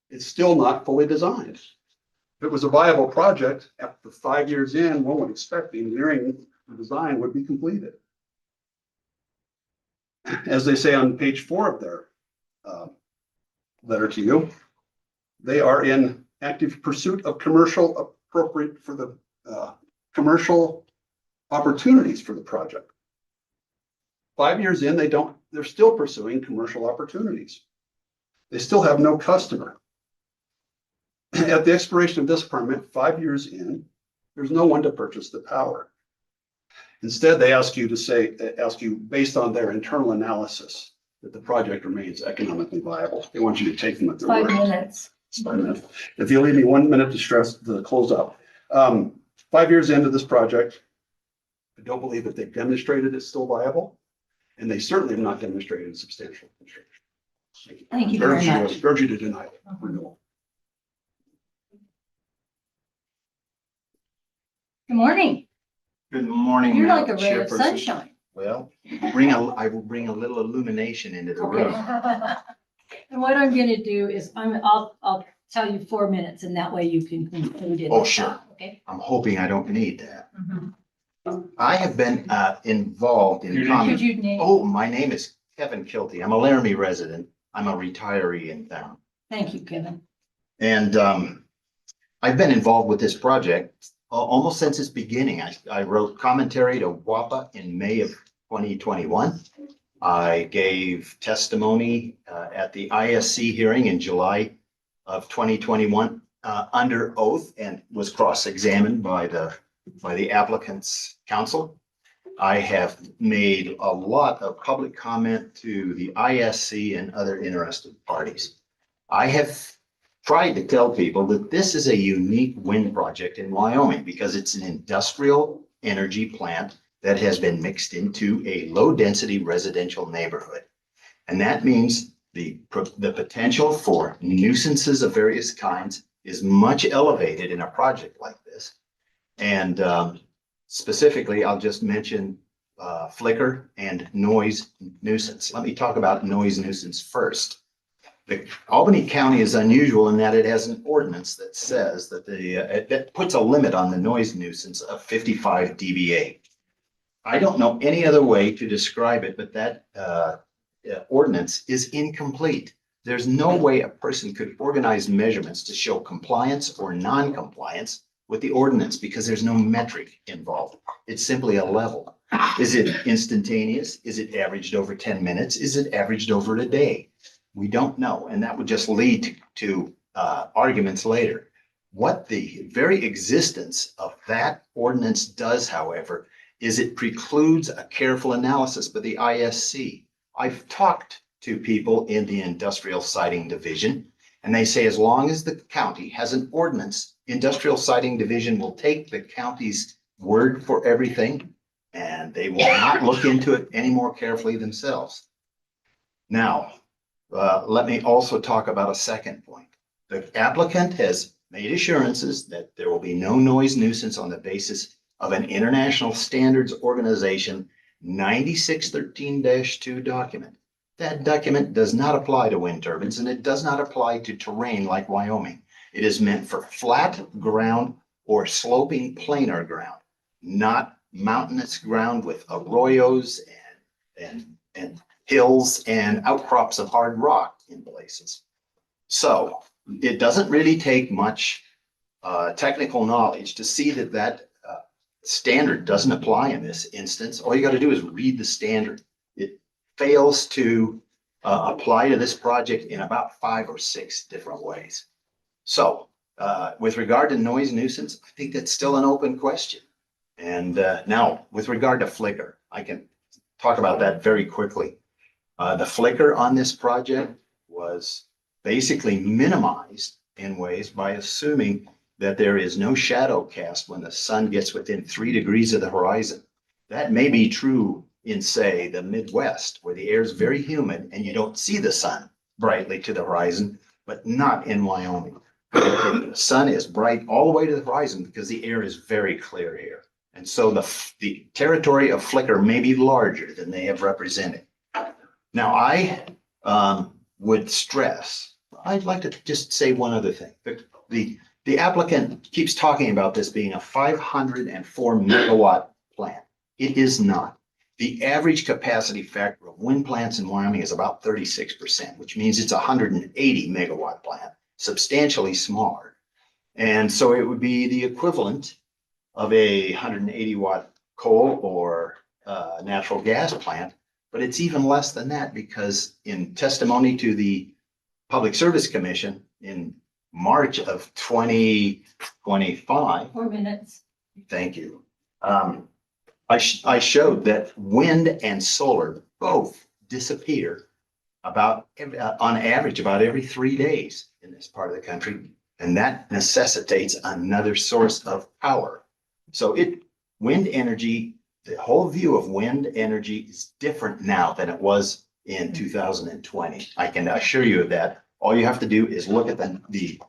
it's still not fully designed. If it was a viable project, after 5 years in, one would expect the engineering and design would be completed. As they say on page 4 of their letter to you, they are in active pursuit of commercial opportunities for the project. 5 years in, they're still pursuing commercial opportunities. They still have no customer. At the expiration of this permit, 5 years in, there's no one to purchase the power. Instead, they ask you based on their internal analysis that the project remains economically viable. They want you to take them at their word. 5 minutes. It's 5 minutes. If you'll leave me 1 minute to close up. 5 years into this project, I don't believe that they've demonstrated it's still viable, and they certainly have not demonstrated substantial construction. Thank you very much. Urge you to deny renewal. Good morning. Good morning. You're like a Madam ray of Chairperson. sunshine. Well, I will bring a little illumination into the Okay. room. And what I'm gonna do is I'll tell you 4 minutes and that way you can conclude it. Oh, sure. Okay. I'm hoping I don't need that. Mhm. I have been involved in Could common. you name? Oh, my name is Kevin Kilty. I'm a Laramie resident. I'm a retiree in town. Thank you, Kevin. And I've been involved with this project almost since its beginning. I wrote commentary to WAPA in May of 2021. I gave testimony at the ISC hearing in July of 2021 under oath and was cross-examined by the applicant's counsel. I have made a lot of public comment to the ISC and other interested parties. I have tried to tell people that this is a unique wind project in Wyoming because it's an industrial energy plant that has been mixed into a low-density residential neighborhood. And that means the potential for nuisances of various kinds is much elevated in a project like this. And specifically, I'll just mention flicker and noise nuisance. Let me talk about noise nuisance first. Albany County is unusual in that it has an ordinance that says that that puts a limit on the noise nuisance of 55 dBA. I don't know any other way to describe it, but that ordinance is incomplete. There's no way a person could organize measurements to show compliance or non-compliance with the ordinance because there's no metric involved. It's simply a level. Is it instantaneous? Is it averaged over 10 minutes? Is it averaged over a day? We don't know, and that would just lead to arguments later. What the very existence of that ordinance does, however, is it precludes a careful analysis by the ISC. I've talked to people in the industrial siting division, and they say as long as the county has an ordinance, industrial siting division will take the county's word for everything, and they will not look into it any more carefully themselves. Now, let me also talk about a second point. The applicant has made assurances that there will be no noise nuisance on the basis of an International Standards Organization 9613-2 document. That document does not apply to wind turbines and it does not apply to terrain like Wyoming. It is meant for flat ground or sloping planar ground, not mountainous ground with arroyos and hills and outcrops of hard rock in places. So it doesn't really take much technical knowledge to see that standard doesn't apply in this instance. All you got to do is read the standard. It fails to apply to this project in about 5 or 6 different ways. So with regard to noise nuisance, I think that's still an open question. And now with regard to flicker, I can talk about that very quickly. The flicker on this project was basically minimized in ways by assuming that there is no shadow cast when the sun gets within 3 degrees of the horizon. That may be true in, say, the Midwest, where the air is very humid and you don't see the sun brightly to the horizon, but not in Wyoming. The sun is bright all the way to the horizon because the air is very clear here. And so the territory of flicker may be larger than they have represented. Now, I would stress, I'd like to just say one other thing. The applicant keeps talking about this being a 504 megawatt plant. It is not. The average capacity factor of wind plants in Wyoming is about 36%, which means it's a 180 megawatt plant, substantially smaller. And so it would be the equivalent of a 180 watt coal or natural gas plant. but it's even less than that because in testimony to the Public Service Commission in March of 2025, 4 minutes. thank you. I showed that wind and solar both disappear about, on average, about every 3 days in this part of the country. And that necessitates another source of power. So wind energy, the whole view of wind energy is different now than it was in 2020. I can assure you of that. All you have to do is look at the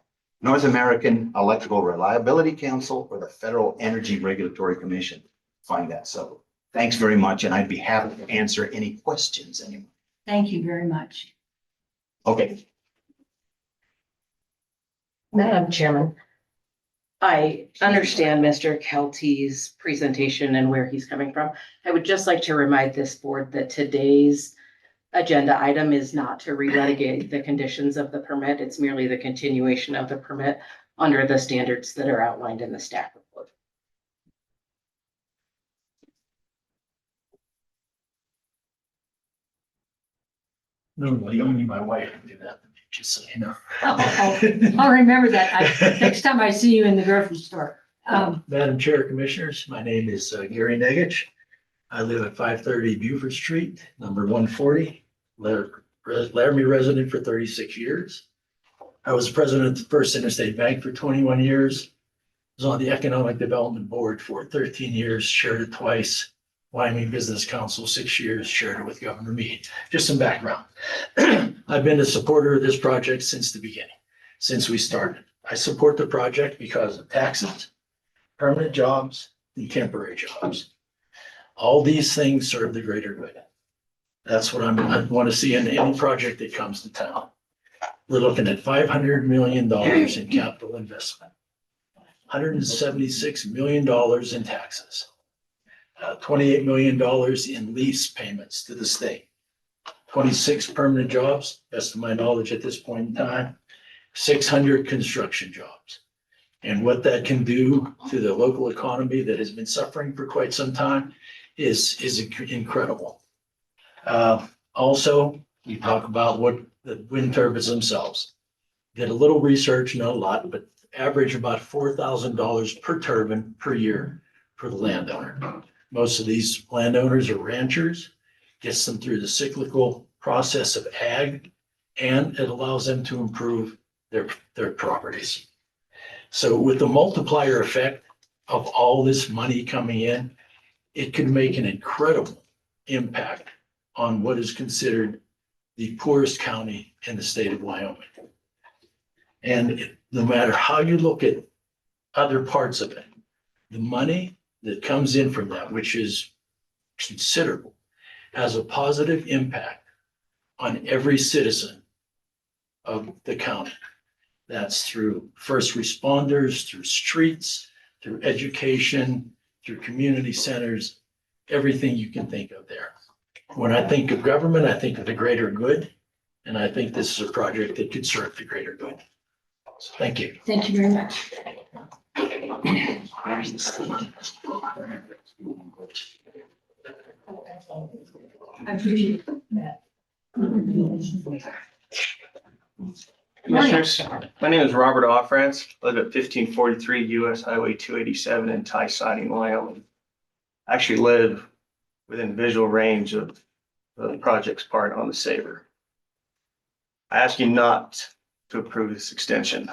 North American Electrical Reliability Council or the Federal Energy Regulatory Commission. Find that. So thanks very much. And I'd be happy to answer any questions anymore. Thank you very much. Okay. Madam Chairman, I understand Mr. Kelty's presentation and where he's coming from. I would just like to remind this board that today's agenda item is not to relitigate the conditions of the permit. It's merely the continuation of the permit under the standards that are outlined in the staff report. Normally only my wife can do that, just so you know. I'll remember that next time I see you in the grocery store. Madam Chair, Commissioners, my name is Gary Negich. I live at 530 Buford Street, number 140, Laramie resident for 36 years. I was president of the First Interstate Bank for 21 years. Was on the Economic Development Board for 13 years, chaired it twice. Wyoming Business Council, 6 years, shared it with Governor Meade. Just some background. I've been a supporter of this project since the beginning, since we started. I support the project because of taxes, permanent jobs, and temporary jobs. All these things serve the greater good. That's what I want to see in any project that comes to town. We're looking at $500 million in capital investment, $176 million in taxes. $28 million in lease payments to the state, 26 permanent jobs, best of my knowledge at this point in time, 600 construction jobs. And what that can do to the local economy that has been suffering for quite some time is incredible. Also, you talk about what the wind turbines themselves. Did a little research, not a lot, but average about $4,000 per turbine per year for the landowner. Most of these landowners are ranchers, gets them through the cyclical process of ag, and it allows them to improve their properties. So with the multiplier effect of all this money coming in, it can make an incredible impact on what is considered the poorest county in the state of Wyoming. And no matter how you look at other parts of it, the money that comes in from that, which is considerable, has a positive impact on every citizen of the county. That's through first responders, through streets, through education, through community centers, everything you can think of there. When I think of government, I think of the greater good, and I think this is a project that could serve the greater good. So thank you. Thank you very much. I appreciate that. Commissioners, my name is Robert Offrance, live at 1543 US Highway 287 in Tie Siding, Wyoming. I actually live within visual range of the project's part on the Saber. I ask you not to approve this extension.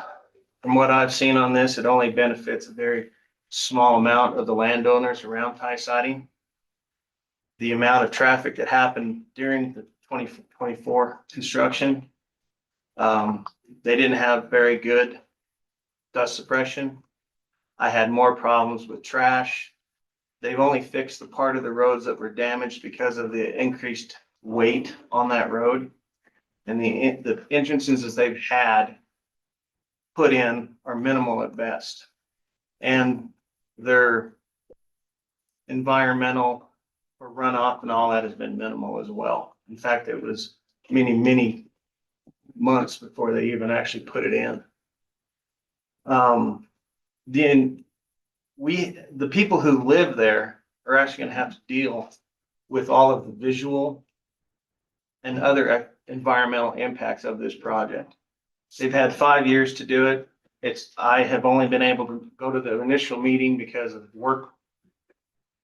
From what I've seen on this, it only benefits a very small amount of the landowners around Tie Siding. The amount of traffic that happened during the 2024 construction, they didn't have very good dust suppression. I had more problems with trash. They've only fixed the part of the roads that were damaged because of the increased weight on that road. And the entrances that they've had put in are minimal at best. And their environmental or runoff and all that has been minimal as well. In fact, it was many months before they even actually put it in. The people who live there are actually gonna have to deal with all of the visual and other environmental impacts of this project. They've had 5 years to do it. I have only been able to go to the initial meeting because of work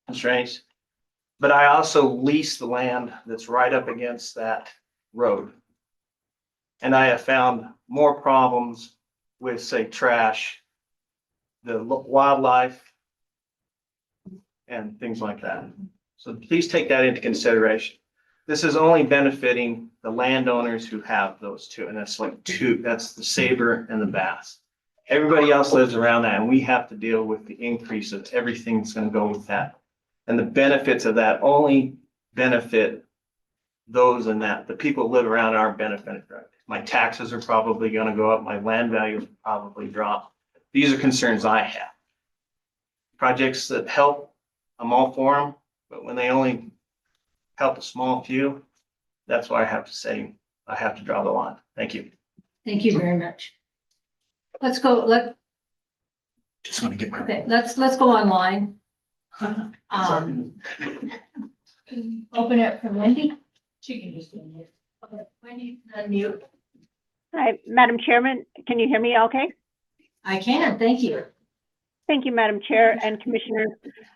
constraints. But I also lease the land that's right up against that road. And I have found more problems with, say, trash, the wildlife, and things like that. So please take that into consideration. This is only benefiting the landowners who have those two, and that's like two, that's the saber and the bass. Everybody else lives around that, and we have to deal with the increase of everything that's gonna go with that. And the benefits of that only benefit those in that, the people who live around aren't benefiting from it. My taxes are probably gonna go up, my land values will probably drop. These are concerns I have. Projects that help, I'm all for them, but when they only help a small few, that's why I have to say, I have to draw the line. Thank you. Thank you very much. Let's go, Just want to get my. okay, let's go online. Open it for Wendy. She can just unmute. Okay, Wendy, unmute. Hi, Madam Chairman, can you hear me okay? I can, thank you. Thank you, Madam Chair and Commissioners,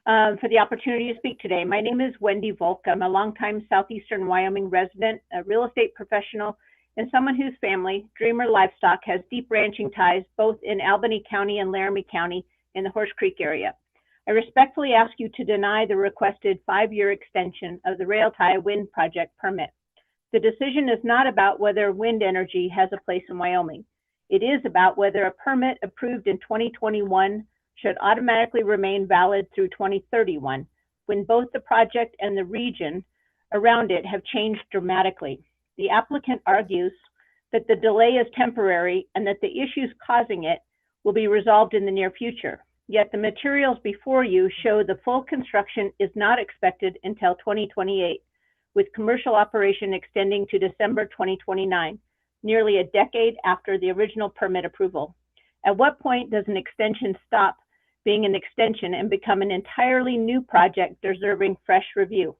for the opportunity to speak today. My name is Wendy Volk. I'm a longtime Southeastern Wyoming resident, a real estate professional, and someone whose family, Dreamer Livestock, has deep ranching ties both in Albany County and Laramie County in the Horse Creek area. I respectfully ask you to deny the requested 5-year extension of the Rail Tie Wind Project permit. The decision is not about whether wind energy has a place in Wyoming. It is about whether a permit approved in 2021 should automatically remain valid through 2031, when both the project and the region around it have changed dramatically. The applicant argues that the delay is temporary and that the issues causing it will be resolved in the near future. Yet the materials before you show the full construction is not expected until 2028, with commercial operation extending to December 2029, nearly a decade after the original permit approval. At what point does an extension stop being an extension and become an entirely new project deserving fresh review?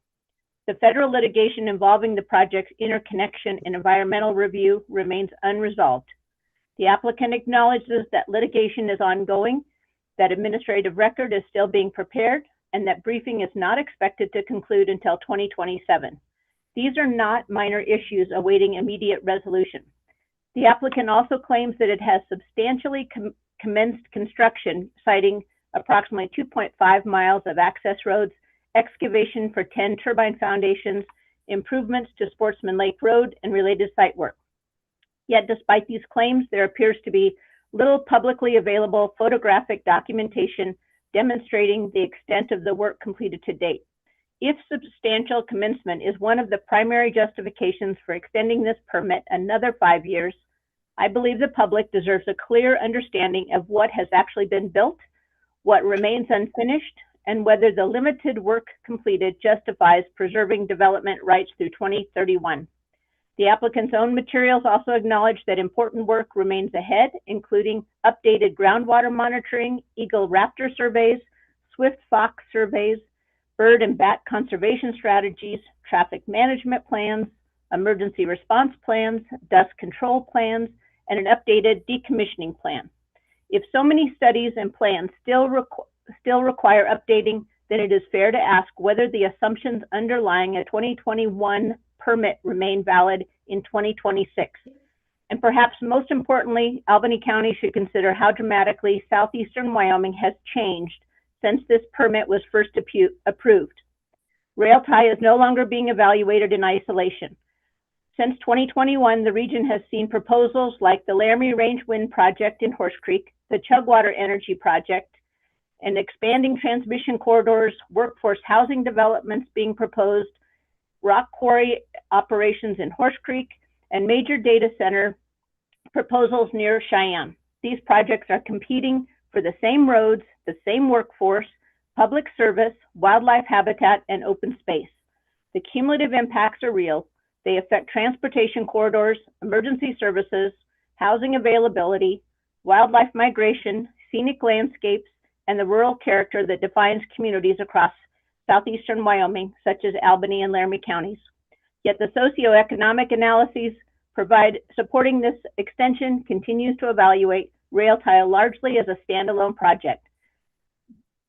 The federal litigation involving the project's interconnection and environmental review remains unresolved. The applicant acknowledges that litigation is ongoing, that administrative record is still being prepared, and that briefing is not expected to conclude until 2027. These are not minor issues awaiting immediate resolution. The applicant also claims that it has substantially commenced construction, citing approximately 2.5 miles of access roads, excavation for 10 turbine foundations, improvements to Sportsman Lake Road, and related site work. Yet despite these claims, there appears to be little publicly available photographic documentation demonstrating the extent of the work completed to date. If substantial commencement is one of the primary justifications for extending this permit another 5 years, I believe the public deserves a clear understanding of what has actually been built, what remains unfinished, and whether the limited work completed justifies preserving development rights through 2031. The applicant's own materials also acknowledge that important work remains ahead, including updated groundwater monitoring, eagle raptor surveys, swift fox surveys, bird and bat conservation strategies, traffic management plans, emergency response plans, dust control plans, and an updated decommissioning plan. If so many studies and plans still require updating, then it is fair to ask whether the assumptions underlying a 2021 permit remain valid in 2026. And perhaps most importantly, Albany County should consider how dramatically southeastern Wyoming has changed since this permit was first approved. Rail tie is no longer being evaluated in isolation. Since 2021, the region has seen proposals like the Laramie Range Wind Project in Horse Creek, the Chugwater Energy Project, and expanding transmission corridors, workforce housing developments being proposed, rock quarry operations in Horse Creek, and major data center proposals near Cheyenne. These projects are competing for the same roads, the same workforce, public service, wildlife habitat, and open space. The cumulative impacts are real. They affect transportation corridors, emergency services, housing availability, wildlife migration, scenic landscapes, and the rural character that defines communities across southeastern Wyoming, such as Albany and Laramie counties. Yet the socioeconomic analyses provide supporting this extension continues to evaluate rail tie largely as a standalone project.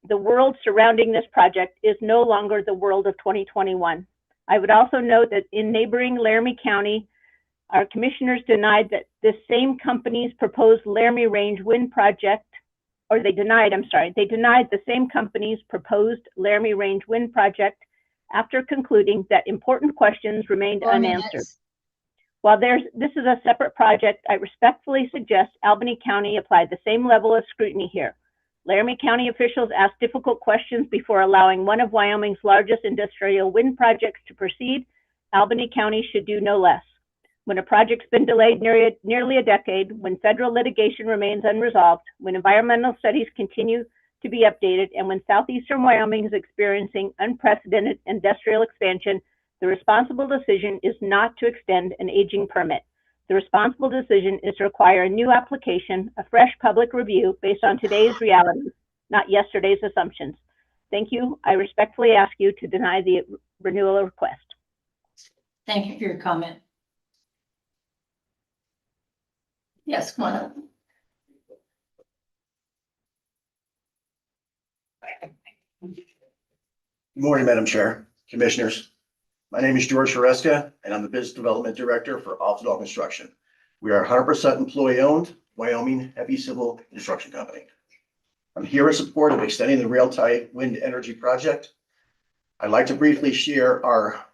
The world surrounding this project is no longer the world of 2021. I would also note that in neighboring Laramie County, our commissioners denied that this same company's proposed Laramie Range wind project, or they denied the same company's proposed Laramie Range wind project after concluding that important questions remained unanswered. While this is a separate project, I respectfully suggest Albany County apply the same level of scrutiny here. Laramie County officials asked difficult questions before allowing one of Wyoming's largest industrial wind projects to proceed. Albany County should do no less. When a project's been delayed nearly a decade, when federal litigation remains unresolved, when environmental studies continue to be updated, and when southeastern Wyoming is experiencing unprecedented industrial expansion, the responsible decision is not to extend an aging permit. The responsible decision is to require a new application, a fresh public review based on today's realities, not yesterday's assumptions. Thank you. I respectfully ask you to deny the renewal request. Thank you for your comment. Yes, come on up. Good morning, Madam Chair, Commissioners. My name is George Hareska, and I'm the Business Development Director for Altadal Construction. We are a 100% employee-owned Wyoming heavy civil construction company. I'm here in support of extending the rail tie wind energy project. I'd like to briefly share our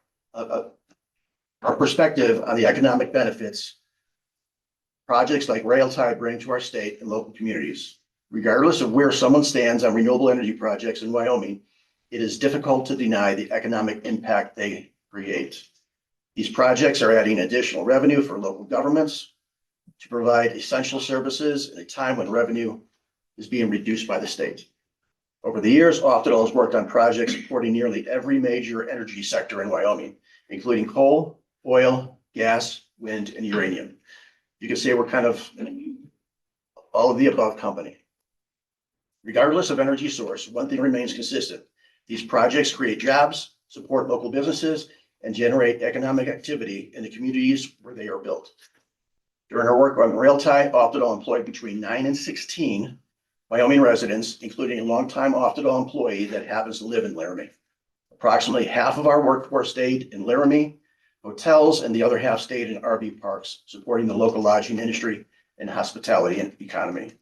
perspective on the economic benefits projects like rail tie bring to our state and local communities. Regardless of where someone stands on renewable energy projects in Wyoming, it is difficult to deny the economic impact they create. These projects are adding additional revenue for local governments to provide essential services at a time when revenue is being reduced by the state. Over the years, Altadal has worked on projects supporting nearly every major energy sector in Wyoming, including coal, oil, gas, wind, and uranium. You can say we're kind of all of the above company. Regardless of energy source, one thing remains consistent. These projects create jobs, support local businesses, and generate economic activity in the communities where they are built. During our work on rail tie, Altadal employed between 9 and 16 Wyoming residents, including a longtime Altadal employee that happens to live in Laramie. Approximately half of our workforce stayed in Laramie hotels, and the other half stayed in RV parks, supporting the local lodging industry and hospitality and economy.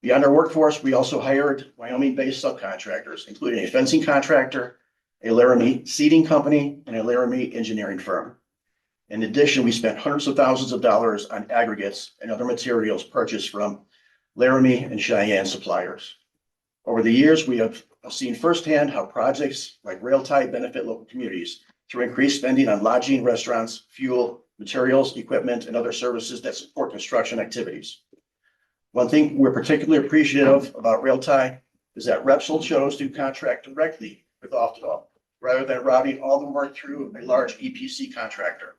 Beyond our workforce, we also hired Wyoming-based subcontractors, including a fencing contractor, a Laramie seeding company, and a Laramie engineering firm. In addition, we spent hundreds of thousands of dollars on aggregates and other materials purchased from Laramie and Cheyenne suppliers. Over the years, we have seen firsthand how projects like rail tie benefit local communities through increased spending on lodging, restaurants, fuel, materials, equipment, and other services that support construction activities. One thing we're particularly appreciative about rail tie is that Repsol chose to contract directly with Altadal rather than routing all the work through a large EPC contractor.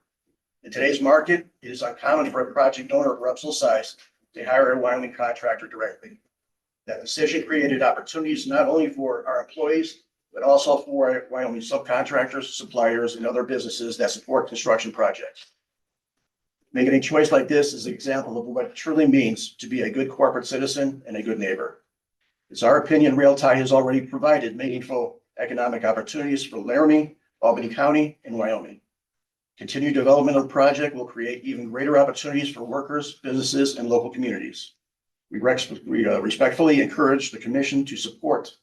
In today's market, it is uncommon for a project owner of Repsol's size to hire a Wyoming contractor directly. That decision created opportunities not only for our employees, but also for Wyoming subcontractors, suppliers, and other businesses that support construction projects. Making a choice like this is an example of what it truly means to be a good corporate citizen and a good neighbor. It's our opinion rail tie has already provided meaningful economic opportunities for Laramie, Albany County, and Wyoming. Continued development of the project will create even greater opportunities for workers, businesses, and local communities. We respectfully encourage the commission to support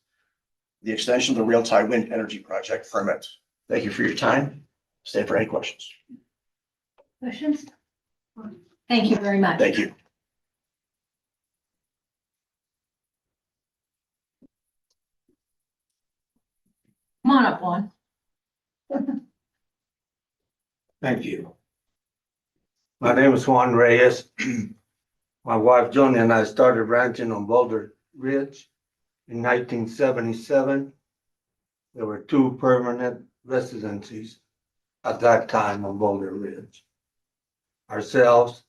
the extension of the rail tie wind energy project permit. Thank you for your time. Stay for any questions. Questions? Thank you very much. Thank you. Come on up, Juan. Thank you. My name is Juan Reyes. My wife Joni and I started ranching on Boulder Ridge in 1977. There were 2 permanent residencies at that time on Boulder Ridge. Ourselves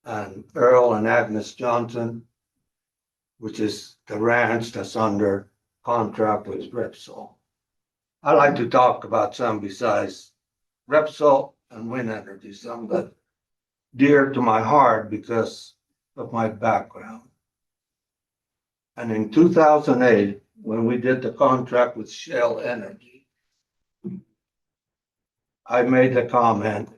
and Earl and Agnes Johnson, which is the ranch that's under contract with Repsol. I like to talk about some besides Repsol and wind energy, something that dear to my heart because of my background. And in 2008, when we did the contract with Shell Energy, I made the comment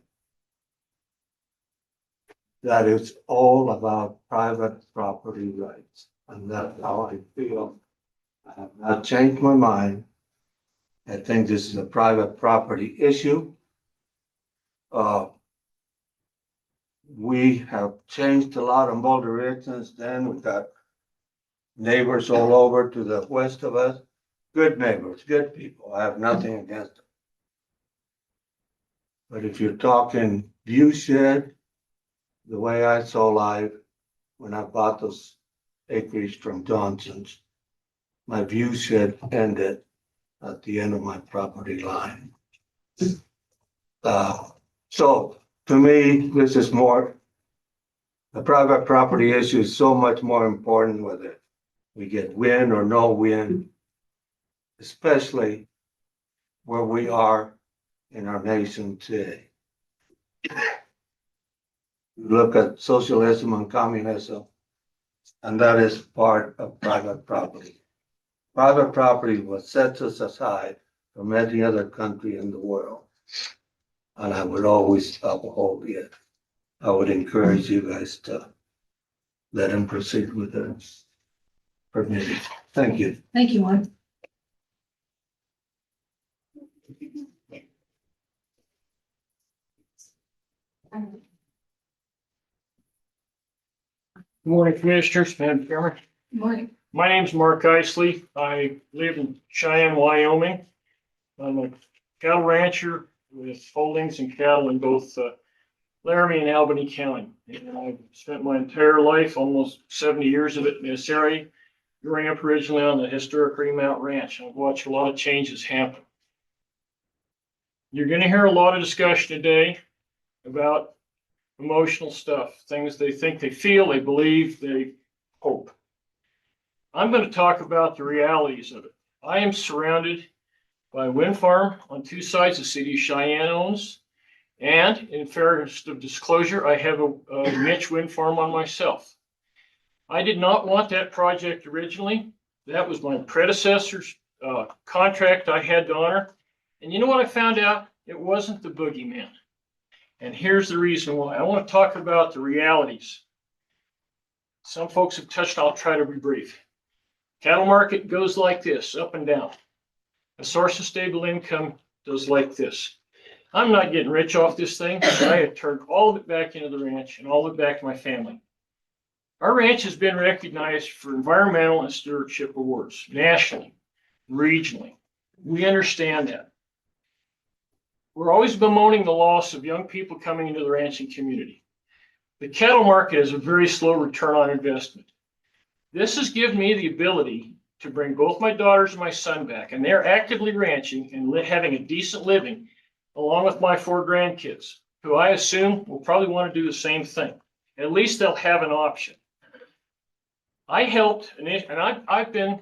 that it's all about private property rights. And that's how I feel. I have not changed my mind. I think this is a private property issue. We have changed a lot on Boulder Ridge since then. We've got neighbors all over to the west of us. Good neighbors, good people. I have nothing against them. But if you're talking view shed, the way I saw life when I bought those acreage from Johnson's, my view shed ended at the end of my property line. So to me, this is more, the private property issue is so much more important whether we get wind or no wind, especially where we are in our nation today. Look at socialism and communism, and that is part of private property. Private property is what sets us aside from any other country in the world. And I would always uphold it. I would encourage you guys to let him proceed with the permitting. Thank you. Thank you, Juan. Good morning, Commissioners, Madam Chairman. Good morning. My name's Mark Isley. I live in Cheyenne, Wyoming. I'm a cattle rancher with holdings and cattle in both Laramie and Albany County. And I've spent my entire life, almost 70 years of it in this area, growing up originally on the historic Remount Ranch. I've watched a lot of changes happen. You're going to hear a lot of discussion today about emotional stuff, things they think, they feel, they believe, they hope. I'm going to talk about the realities of it. I am surrounded by a wind farm on two sides the city of Cheyenne owns. And in fairness of disclosure, I have a niche wind farm on myself. I did not want that project originally. That was my predecessor's contract I had to honor. And you know what I found out? It wasn't the boogeyman. And here's the reason why. I want to talk about the realities. Some folks have touched, I'll try to be brief. Cattle market goes like this, up and down. A source of stable income does like this. I'm not getting rich off this thing, but I had turned all of it back into the ranch and all of it back to my family. Our ranch has been recognized for environmental and stewardship awards, nationally, regionally. We understand that. We're always bemoaning the loss of young people coming into the ranching community. The cattle market is a very slow return on investment. This has given me the ability to bring both my daughters and my son back, and they're actively ranching and having a decent living, along with my 4 grandkids, who I assume will probably want to do the same thing. At least they'll have an option. I helped, and I've been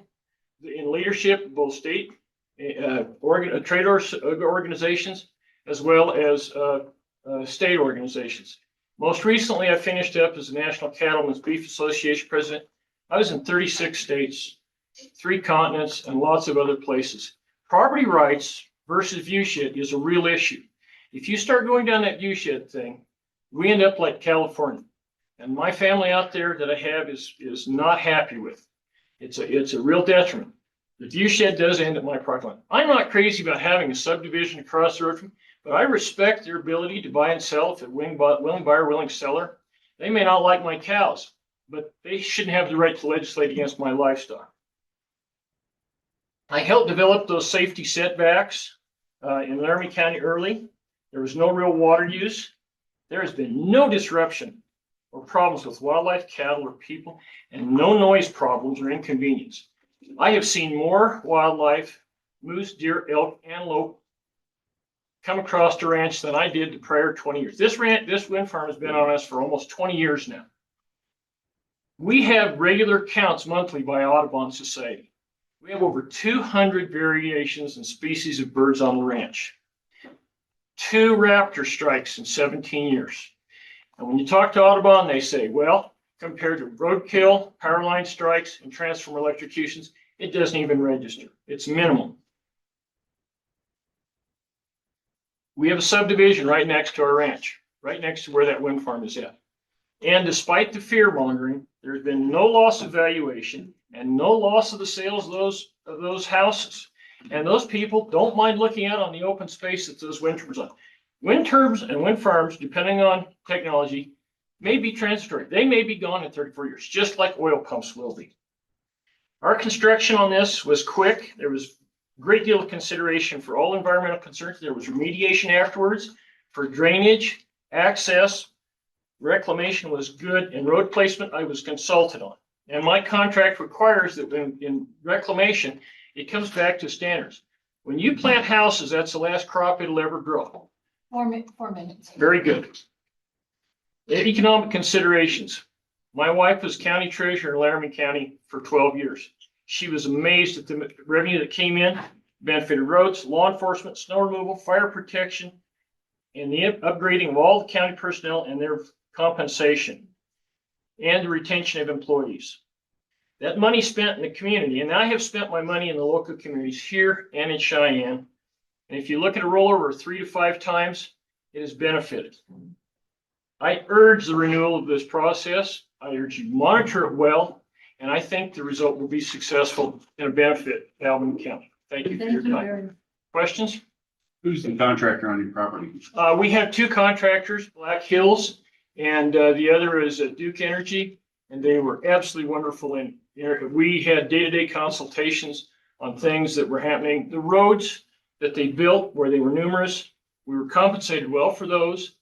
in leadership of both state trade organizations, as well as state organizations. Most recently, I finished up as the National Cattlemen's Beef Association president. I was in 36 states, 3 continents, and lots of other places. Property rights versus viewshed is a real issue. If you start going down that viewshed thing, we end up like California. And my family out there that I have is not happy with. It's a real detriment. The viewshed does end at my property line. I'm not crazy about having a subdivision across the road from me, but I respect their ability to buy and sell if they're willing buyer, willing seller. They may not like my cows, but they shouldn't have the right to legislate against my livestock. I helped develop those safety setbacks in Laramie County early. There was no real water use. There has been no disruption or problems with wildlife, cattle, or people, and no noise problems or inconvenience. I have seen more wildlife, moose, deer, elk, antelope, come across the ranch than I did the prior 20 years. This wind farm has been on us for almost 20 years now. We have regular counts monthly by Audubon Society. We have over 200 variations and species of birds on the ranch. 2 raptor strikes in 17 years. And when you talk to Audubon, they say, well, compared to roadkill, power line strikes, and transformer electrocutions, it doesn't even register. It's minimal. We have a subdivision right next to our ranch, right next to where that wind farm is at. And despite the fear mongering, there's been no loss of valuation and no loss of the sales of those houses. And those people don't mind looking out on the open space that those wind turbines on. Wind turbines and wind farms, depending on technology, may be transitory. They may be gone in 34 years, just like oil pumps will be. Our construction on this was quick. There was a great deal of consideration for all environmental concerns. There was remediation afterwards for drainage, access, reclamation was good, and road placement I was consulted on. And my contract requires that in reclamation, it comes back to standards. When you plant houses, that's the last crop it'll ever grow. 4 minutes. Very good. Economic considerations. My wife was county treasurer in Laramie County for 12 years. She was amazed at the revenue that came in, benefited roads, law enforcement, snow removal, fire protection, and the upgrading of all the county personnel and their compensation, and the retention of employees. That money spent in the community, and I have spent my money in the local communities here and in Cheyenne. And if you look at a rollover 3 to 5 times, it has benefited. I urge the renewal of this process. I urge you to monitor it well, and I think the result will be successful and a benefit to Albany County. Thank you for your time. Questions? Who's the contractor on your property? We have 2 contractors, Black Hills, and the other is Duke Energy, and they were absolutely wonderful. And we had day-to-day consultations on things that were happening. The roads that they built, where they were numerous, we were compensated well for those.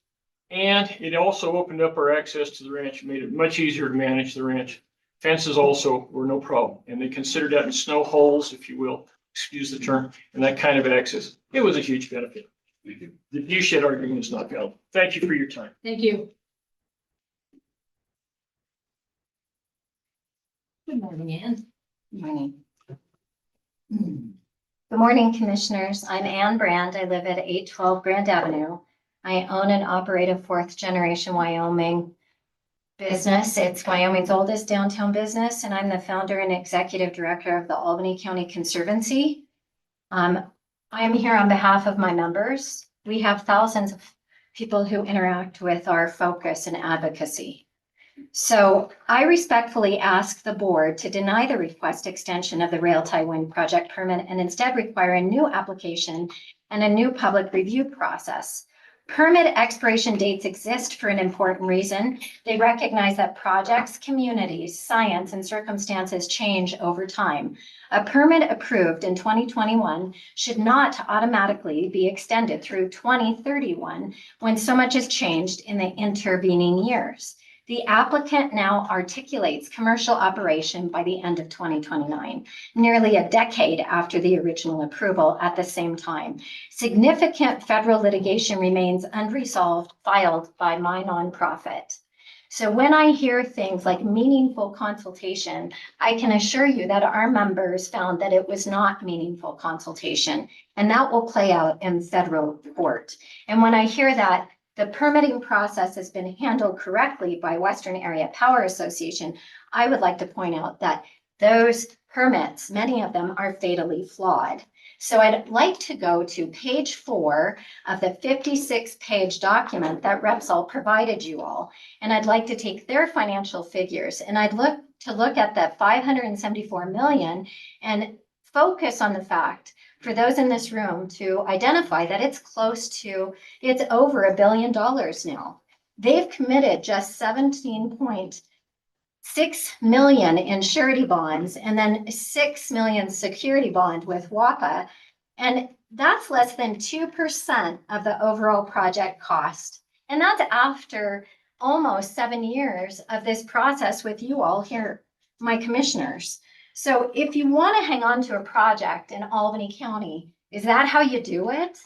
And it also opened up our access to the ranch, made it much easier to manage the ranch. Fences also were no problem, and they considered that in snow holes, if you will, excuse the term, and that kind of access. It was a huge benefit. Thank you. The viewshed argument is not valid. Thank you for your time. Thank you. Good morning, Ann. Good morning. Good morning, Commissioners. I'm Ann Brand. I live at 812 Grand Avenue. I own and operate a 4th-generation Wyoming business. It's Wyoming's oldest downtown business, and I'm the founder and executive director of the Albany County Conservancy. I am here on behalf of my members. We have thousands of people who interact with our focus and advocacy. So I respectfully ask the board to deny the request extension of the Rail Tie Wind project permit and instead require a new application and a new public review process. Permit expiration dates exist for an important reason. They recognize that projects, communities, science, and circumstances change over time. A permit approved in 2021 should not automatically be extended through 2031 when so much has changed in the intervening years. The applicant now articulates commercial operation by the end of 2029, nearly a decade after the original approval. At the same time, significant federal litigation remains unresolved, filed by my nonprofit. So when I hear things like meaningful consultation, I can assure you that our members found that it was not meaningful consultation, and that will play out in federal court. And when I hear that the permitting process has been handled correctly by Western Area Power Association, I would like to point out that those permits, many of them are fatally flawed. So I'd like to go to page 4 of the 56-page document that Repsol provided you all. And I'd like to take their financial figures, and I'd look at that $574 million and focus on the fact for those in this room to identify that it's over $1 billion now. They've committed just 17.6 million in surety bonds and then 6 million security bond with WAPA. And that's less than 2% of the overall project cost. And that's after almost 7 years of this process with you all here, my commissioners. So if you want to hang on to a project in Albany County, is that how you do it?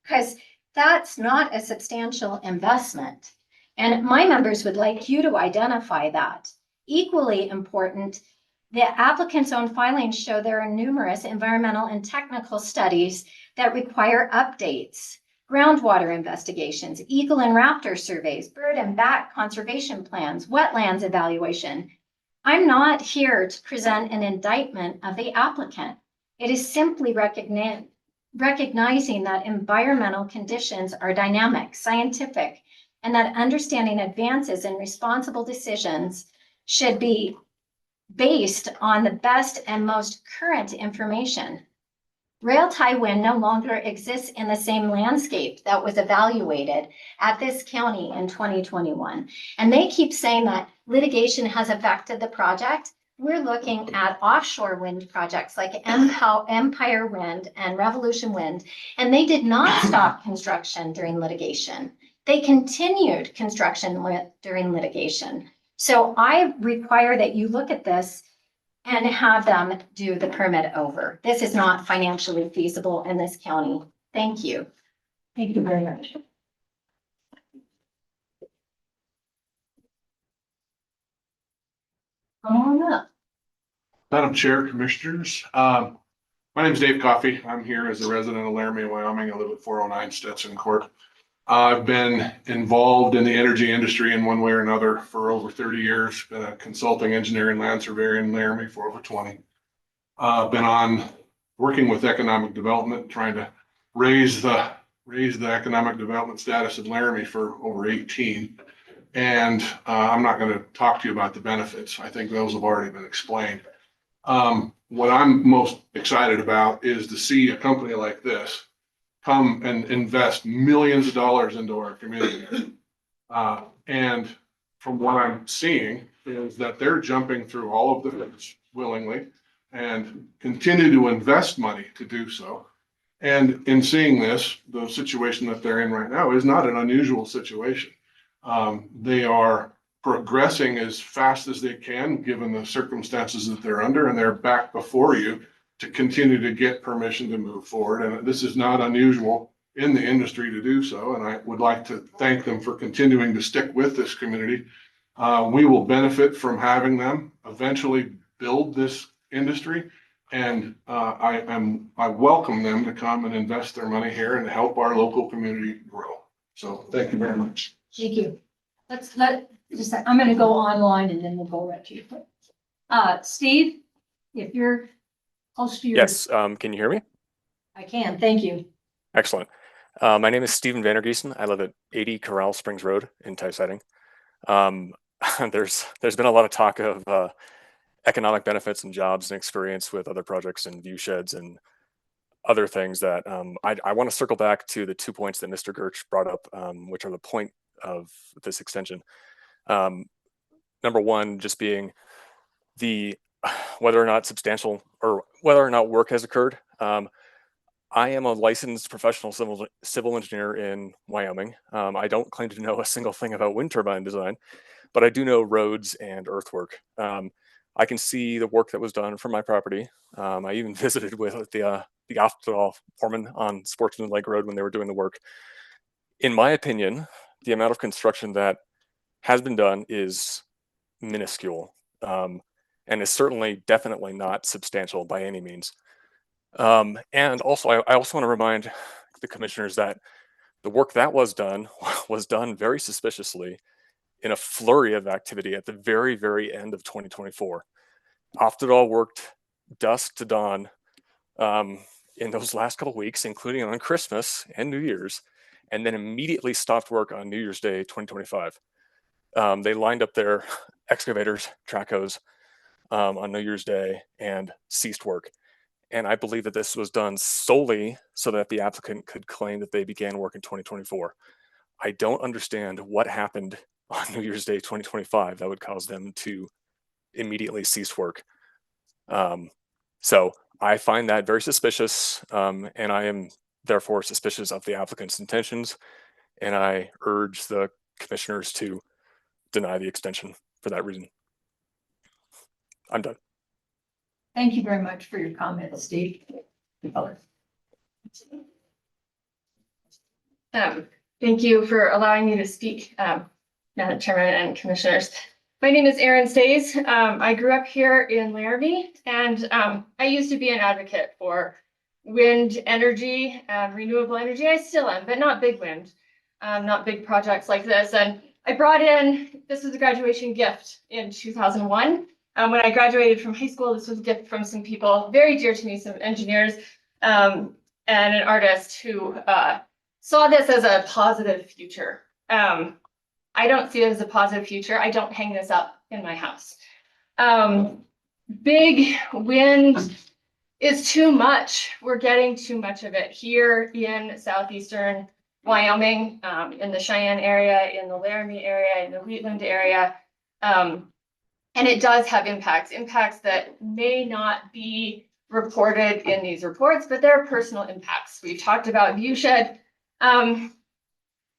Because that's not a substantial investment. And my members would like you to identify that. Equally important, the applicant's own filings show there are numerous environmental and technical studies that require updates. groundwater investigations, eagle and raptor surveys, bird and bat conservation plans, wetlands evaluation. I'm not here to present an indictment of the applicant. It is simply recognizing that environmental conditions are dynamic, scientific, and that understanding advances in responsible decisions should be based on the best and most current information. Rail tie wind no longer exists in the same landscape that was evaluated at this county in 2021. And they keep saying that litigation has affected the project. We're looking at offshore wind projects like Empire Wind and Revolution Wind, and they did not stop construction during litigation. They continued construction during litigation. So I require that you look at this and have them do the permit over. This is not financially feasible in this county. Thank you. Thank you very much. Come on up. Madam Chair, Commissioners, my name is Dave Coffey. I'm here as a resident of Laramie, Wyoming. I live at 409 Stetson Court. I've been involved in the energy industry in one way or another for over 30 years. Been a consulting engineer and land surveyor in Laramie for over 20. Been working with economic development, trying to raise the economic development status of Laramie for over 18. And I'm not going to talk to you about the benefits. I think those have already been explained. What I'm most excited about is to see a company like this come and invest millions of dollars into our community. And from what I'm seeing is that they're jumping through all of the hoops willingly and continue to invest money to do so. And in seeing this, the situation that they're in right now is not an unusual situation. They are progressing as fast as they can, given the circumstances that they're under, and they're back before you to continue to get permission to move forward. And this is not unusual in the industry to do so. And I would like to thank them for continuing to stick with this community. We will benefit from having them eventually build this industry. And I welcome them to come and invest their money here and help our local community grow. So thank you very much. Thank you. I'm gonna go online and then we'll go right to you. Steve, if you're close to your. Yes, can you hear me? I can, thank you. Excellent. My name is Stephen Vandergiesen. I live at 80 Corral Springs Road in Tie Siding. There's been a lot of talk of economic benefits and jobs and experience with other projects and view sheds and other things that I want to circle back to the 2 points that Mr. Gertz brought up, which are the point of this extension. Number one, just being whether or not substantial or whether or not work has occurred. I am a licensed professional civil engineer in Wyoming. I don't claim to know a single thing about wind turbine design, but I do know roads and earthwork. I can see the work that was done from my property. I even visited with the hospital foreman on Sportsman Lake Road when they were doing the work. In my opinion, the amount of construction that has been done is minuscule, and is certainly definitely not substantial by any means. And also, I also want to remind the commissioners that the work that was done very suspiciously in a flurry of activity at the very, very end of 2024. Oftedal worked dusk to dawn in those last couple of weeks, including on Christmas and New Year's, and then immediately stopped work on New Year's Day 2025. They lined up their excavators, trackhoes on New Year's Day and ceased work. And I believe that this was done solely so that the applicant could claim that they began work in 2024. I don't understand what happened on New Year's Day 2025 that would cause them to immediately cease work. So I find that very suspicious, and I am therefore suspicious of the applicant's intentions, and I urge the commissioners to deny the extension for that reason. I'm done. Thank you very much for your comments, Steve. Thank you for allowing me to speak, Madam Chairman and Commissioners. My name is Erin Stays. I grew up here in Laramie, and I used to be an advocate for wind energy, renewable energy. I still am, but not big wind, not big projects like this. And I brought in, this was a graduation gift in 2001. When I graduated from high school, this was a gift from some people very dear to me, some engineers and an artist who saw this as a positive future. I don't see it as a positive future. I don't hang this up in my house. Big wind is too much. We're getting too much of it here in southeastern Wyoming, in the Cheyenne area, in the Laramie area, in the Wheatland area. And it does have impacts that may not be reported in these reports, but they're personal impacts. We've talked about viewshed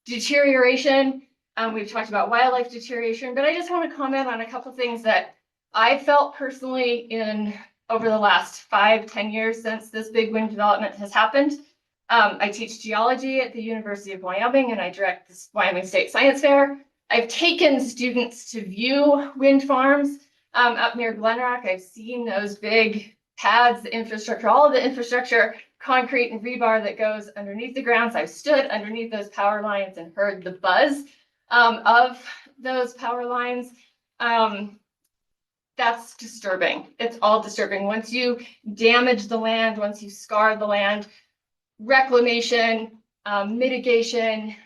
deterioration. We've talked about wildlife deterioration, but I just want to comment on a couple things that I felt personally over the last 5-10 years since this big wind development has happened. I teach geology at the University of Wyoming, and I direct this Wyoming State Science Fair. I've taken students to view wind farms up near Glen Rock. I've seen those big pads, the infrastructure, all of the infrastructure, concrete and rebar that goes underneath the grounds. I've stood underneath those power lines and heard the buzz of those power lines. That's disturbing. It's all disturbing. Once you damage the land, once you scar the land, reclamation, mitigation,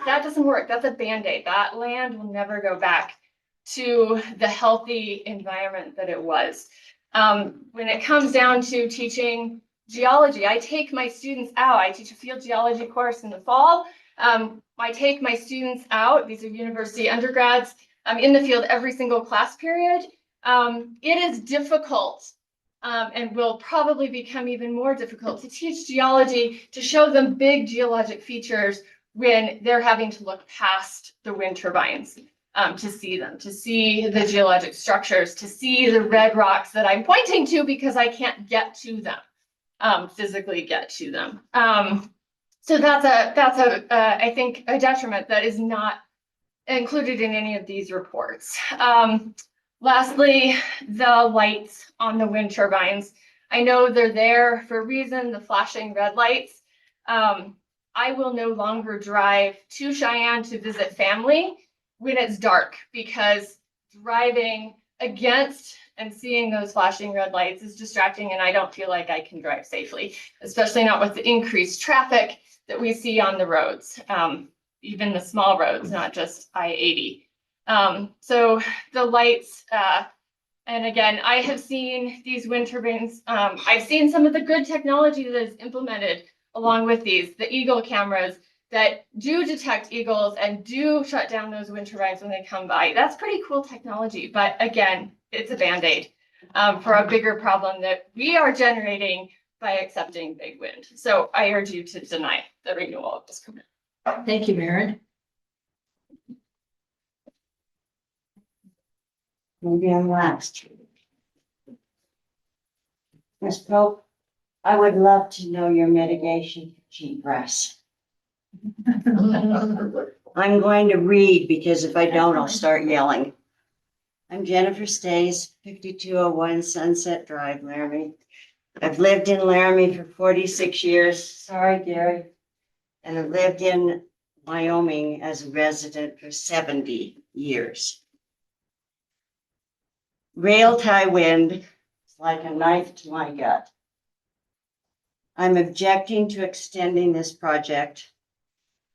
that doesn't work. That's a Band-Aid. That land will never go back to the healthy environment that it was. When it comes down to teaching geology, I take my students out. I teach a field geology course in the fall. I take my students out. These are university undergrads in the field every single class period. It is difficult and will probably become even more difficult to teach geology, to show them big geologic features when they're having to look past the wind turbines to see them, to see the geologic structures, to see the red rocks that I'm pointing to because I can't get to them, physically get to them. So that's I think a detriment that is not included in any of these reports. Lastly, the lights on the wind turbines. I know they're there for a reason, the flashing red lights. I will no longer drive to Cheyenne to visit family when it's dark, because driving against and seeing those flashing red lights is distracting, and I don't feel like I can drive safely, especially not with the increased traffic that we see on the roads, even the small roads, not just I-80. So the lights, and again, I have seen these wind turbines. I've seen some of the good technology that is implemented along with these, the Eagle cameras that do detect eagles and do shut down those wind turbines when they come by. That's pretty cool technology, but again, it's a Band-Aid for a bigger problem that we are generating by accepting big wind. So I urge you to deny the renewal of this permit. Thank you, Maren. Maybe I'm last. Ms. Pope, I would love to know your mitigation for cheatgrass. I'm going to read because if I don't, I'll start yelling. I'm Jennifer Stays, 5201 Sunset Drive, Laramie. I've lived in Laramie for 46 years. Sorry, Gary. And I've lived in Wyoming as a resident for 70 years. Rail tie wind is like a knife to my gut. I'm objecting to extending this project.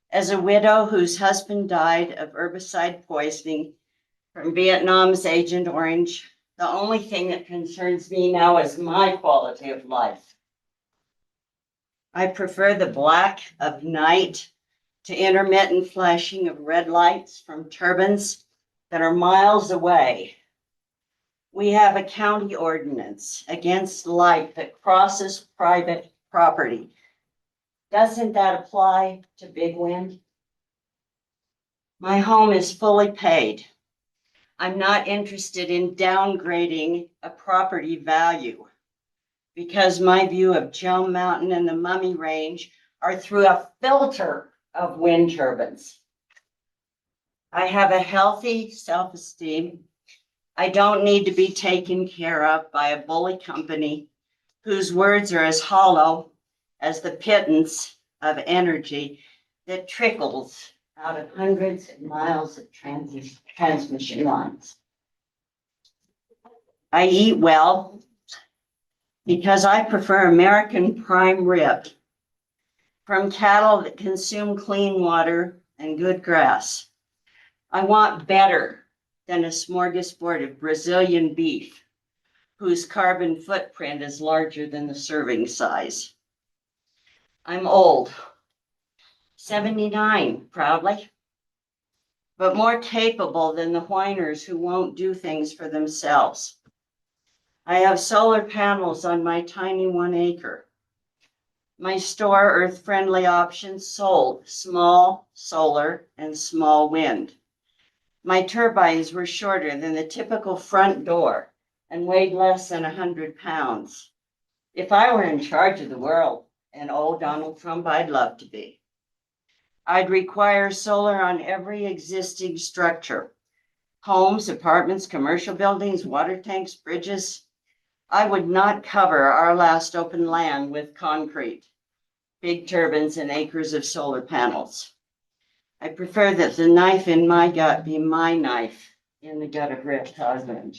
As a widow whose husband died of herbicide poisoning from Vietnam's Agent Orange, the only thing that concerns me now is my quality of life. I prefer the black of night to intermittent flashing of red lights from turbines that are miles away. We have a county ordinance against light that crosses private property. Doesn't that apply to big wind? My home is fully paid. I'm not interested in downgrading a property value because my view of Jome Mountain and the Mummy Range are through a filter of wind turbines. I have a healthy self-esteem. I don't need to be taken care of by a bully company whose words are as hollow as the pittance of energy that trickles out of hundreds of miles of transmission lines. I eat well because I prefer American prime rib from cattle that consume clean water and good grass. I want better than a smorgasbord of Brazilian beef whose carbon footprint is larger than the serving size. I'm old, 79 proudly, but more capable than the whiners who won't do things for themselves. I have solar panels on my tiny 1 acre. My store earth-friendly options sold small solar and small wind. My turbines were shorter than the typical front door and weighed less than 100 pounds. If I were in charge of the world, and old Donald Trump, I'd love to be, I'd require solar on every existing structure. Homes, apartments, commercial buildings, water tanks, bridges. I would not cover our last open land with concrete, big turbines, and acres of solar panels. I prefer that the knife in my gut be my knife in the gut of Rick husband.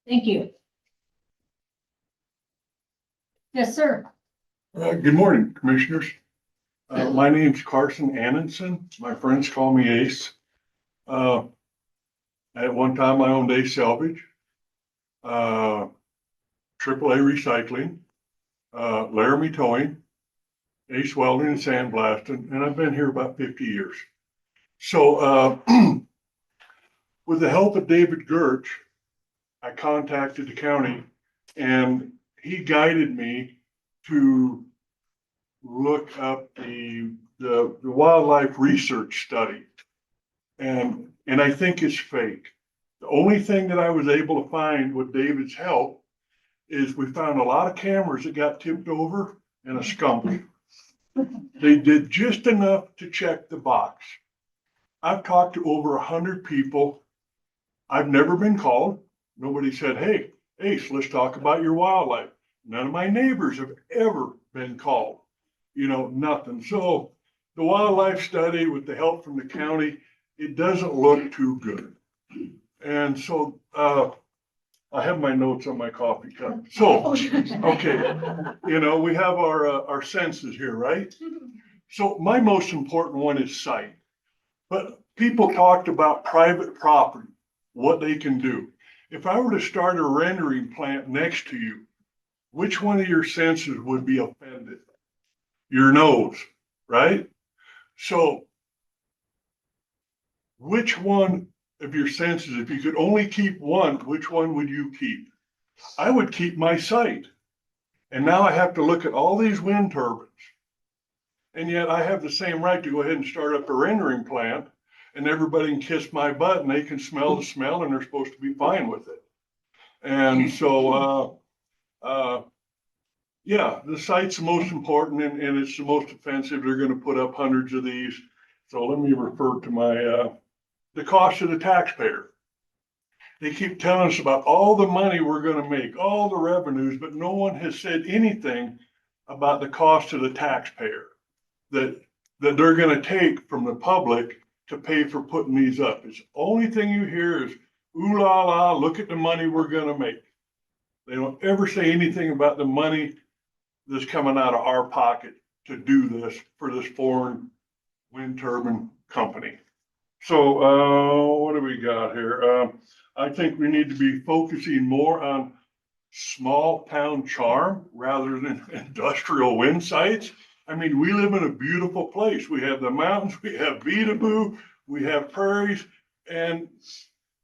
Thank you. Yes, sir. Good morning, Commissioners. My name's Carson Annenson. My friends call me Ace. At one time, I owned Ace Salvage, AAA Recycling, Laramie Towing, Ace Welding and Sandblasting, and I've been here about 50 years. So with the help of David Gertz, I contacted the county and he guided me to look up the wildlife research study. And I think it's fake. The only thing that I was able to find with David's help is we found a lot of cameras that got tipped over and a skunk. They did just enough to check the box. I've talked to over 100 people. I've never been called. Nobody said, hey, Ace, let's talk about your wildlife. None of my neighbors have ever been called. You know, nothing. So the wildlife study with the help from the county, it doesn't look too good. And so I have my notes on my coffee cup. So, okay, you know, we have our senses here, right? So my most important one is sight. But people talked about private property, what they can do. If I were to start a rendering plant next to you, which one of your senses would be offended? Your nose, right? So which one of your senses, if you could only keep one, which one would you keep? I would keep my sight. And now I have to look at all these wind turbines. And yet I have the same right to go ahead and start up a rendering plant and everybody can kiss my butt and they can smell the smell and they're supposed to be fine with it. And so, yeah, the sight's the most important and it's the most offensive. They're going to put up hundreds of these. So let me refer to my, the cost of the taxpayer. They keep telling us about all the money we're going to make, all the revenues, but no one has said anything about the cost to the taxpayer that they're going to take from the public to pay for putting these up. It's the only thing you hear is, ooh la la, look at the money we're going to make. They don't ever say anything about the money that's coming out of our pocket to do this for this foreign wind turbine company. So what do we got here? I think we need to be focusing more on small town charm rather than industrial wind sites. I mean, we live in a beautiful place. We have the mountains, we have Beatable, we have prairies. And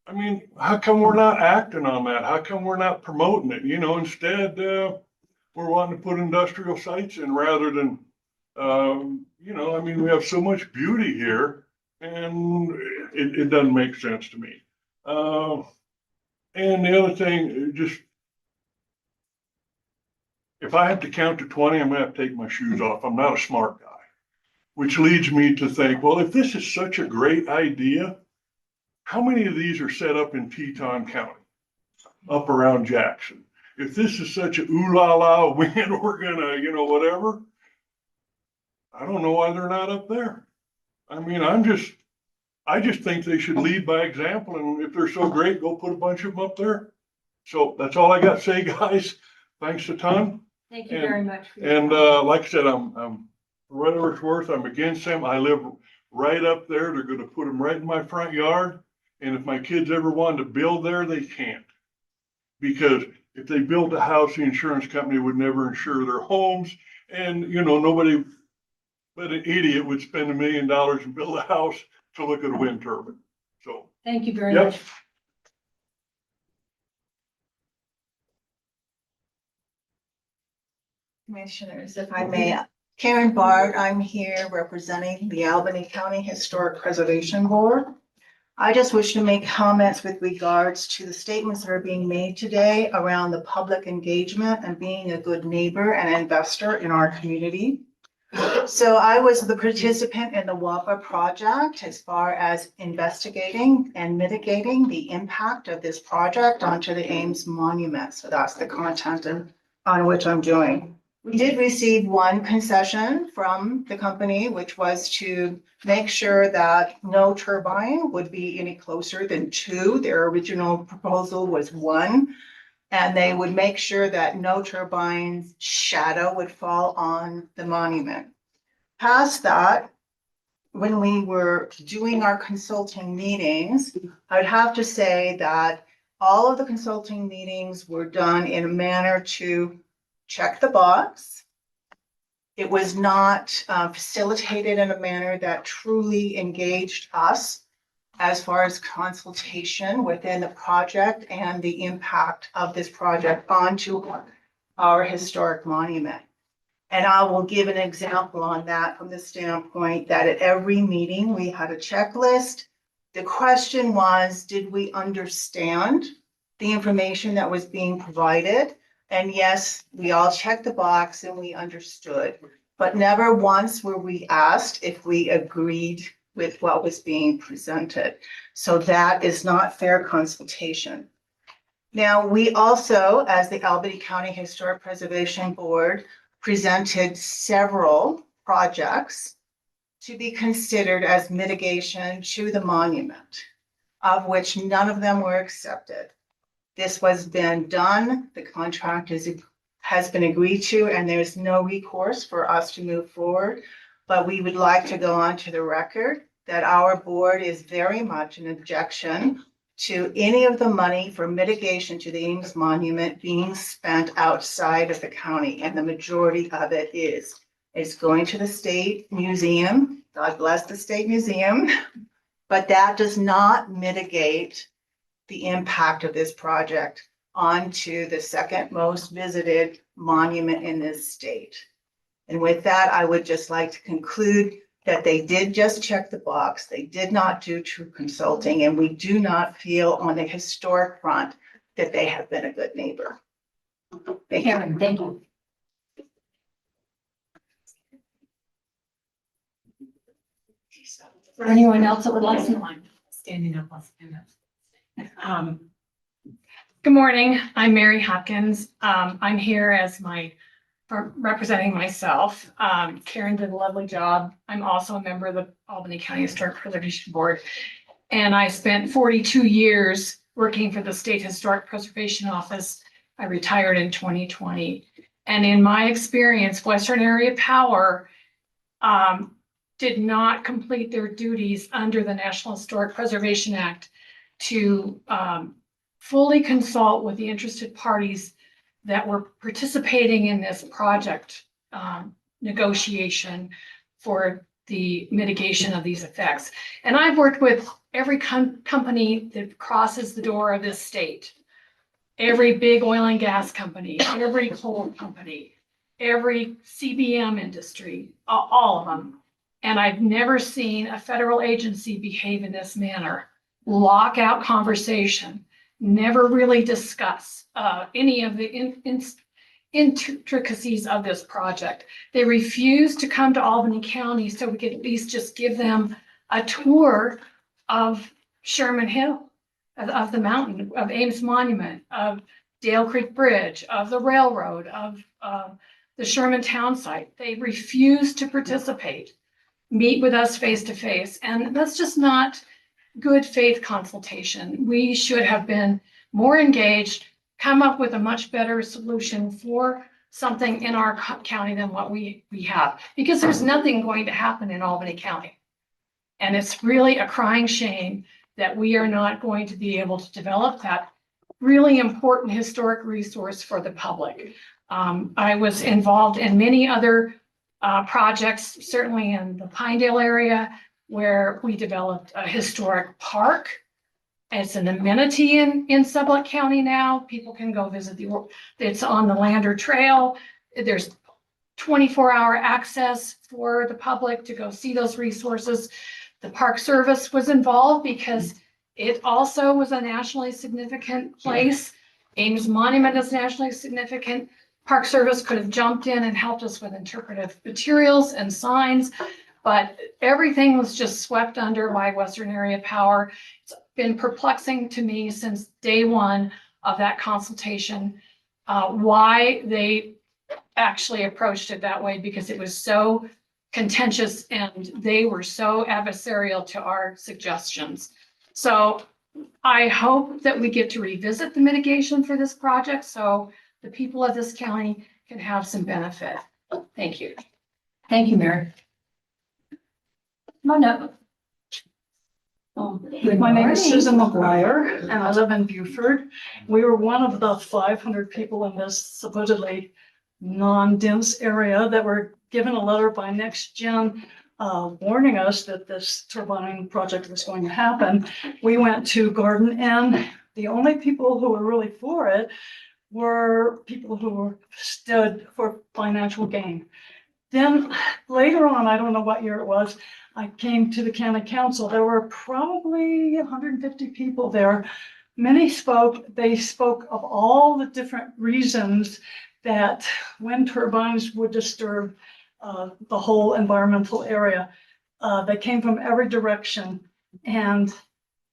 I mean, how come we're not acting on that? How come we're not promoting it? You know, instead, we're wanting to put industrial sites in rather than, you know, I mean, we have so much beauty here and it doesn't make sense to me. And the other thing, just, if I have to count to 20, I'm gonna have to take my shoes off. I'm not a smart guy, which leads me to think, well, if this is such a great idea, how many of these are set up in Teton County, up around Jackson? if this is such a ooh la la win, we're gonna, whatever. I don't know why they're not up there. I mean, I just think they should lead by example, and if they're so great, go put a bunch of them up there. So that's all I got to say, guys. Thanks a ton. Thank you very much. for your And time. like I said, I'm for whatever it's worth, I'm against them. I live right up there. They're gonna put them right in my front yard. And if my kids ever wanted to build there, they can't. Because if they built a house, the insurance company would never insure their homes. And, nobody but an idiot would spend $1 million and build a house to look at a wind turbine. So, Thank you very yep. much. Commissioners, if I may, Karen Bard, I'm here representing the Albany County Historic Preservation Board. I just wish to make comments with regards to the statements that are being made today around the public engagement and being a good neighbor and investor in our community. So I was the participant in the WAPA project as far as investigating and mitigating the impact of this project onto the Ames Monument. So that's the content on which I'm doing. We did receive one concession from the company, which was to make sure that no turbine would be any closer than 2. Their original proposal was 1. And they would make sure that no turbine's shadow would fall on the monument. Past that, when we were doing our consulting meetings, I'd have to say that all of the consulting meetings were done in a manner to check the box. It was not facilitated in a manner that truly engaged us as far as consultation within the project and the impact of this project onto our historic monument. And I will give an example on that from the standpoint that at every meeting, we had a checklist. The question was, did we understand the information that was being provided? And yes, we all checked the box and we understood, but never once were we asked if we agreed with what was being presented. So that is not fair consultation. Now, we also, as the Albany County Historic Preservation Board, presented several projects to be considered as mitigation to the monument, of which none of them were accepted. This was been done, the contract has been agreed to, and there's no recourse for us to move forward. But we would like to go on to the record that our board is very much an objection to any of the money for mitigation to the Ames Monument being spent outside of the county, and the majority of it is going to the state museum. God bless the state museum, but that does not mitigate the impact of this project onto the second most visited monument in this state. And with that, I would just like to conclude that they did just check the box. They did not do true consulting, and we do not feel on the historic front that they have been a good neighbor. Thank you. Karen, thank you. For anyone else that would like to line, standing up, let's stand up. Good morning, I'm Mary Hopkins. I'm here as representing myself. Karen did a lovely job. I'm also a member of the Albany County Historic Preservation Board. And I spent 42 years working for the State Historic Preservation Office. I retired in 2020. And in my experience, Western Area Power did not complete their duties under the National Historic Preservation Act to fully consult with the interested parties that were participating in this project negotiation for the mitigation of these effects. And I've worked with every company that crosses the door of this state, every big oil and gas company, every coal company, every CBM industry, all of them. And I've never seen a federal agency behave in this manner. Lock out conversation, never really discuss any of the intricacies of this project. They refused to come to Albany County so we could at least just give them a tour of Sherman Hill, of the mountain, of Ames Monument, of Dale Creek Bridge, of the railroad, of the Sherman Town site. They refuse to participate, meet with us face to face, and that's just not good faith consultation. We should have been more engaged, come up with a much better solution for something in our county than what we have, because there's nothing going to happen in Albany County. And it's really a crying shame that we are not going to be able to develop that really important historic resource for the public. I was involved in many other projects, certainly in the Pinedale area, where we developed a historic park. It's an amenity in Sublette County now. People can go visit it's on the Lander Trail. There's 24-hour access for the public to go see those resources. The Park Service was involved because it also was a nationally significant place. Ames Monument is nationally significant. Park Service could have jumped in and helped us with interpretive materials and signs, but everything was just swept under by Western Area Power. It's been perplexing to me since day one of that consultation, why they actually approached it that way, because it was so contentious and they were so adversarial to our suggestions. So I hope that we get to revisit the mitigation for this project so the people of this county can have some benefit. Thank you. Thank you, Mary. Come on up. My name is Susan McGuire, and I live in Beaufort. We were one of the 500 people in this supposedly non-dense area that were given a letter by NextGen warning us that this turbine project was going to happen. We went to Garden Inn. The only people who were really for it were people who stood for financial gain. Then later on, I don't know what year it was, I came to the county council. There were probably 150 people there. Many spoke. They spoke of all the different reasons that wind turbines would disturb the whole environmental area. They came from every direction. And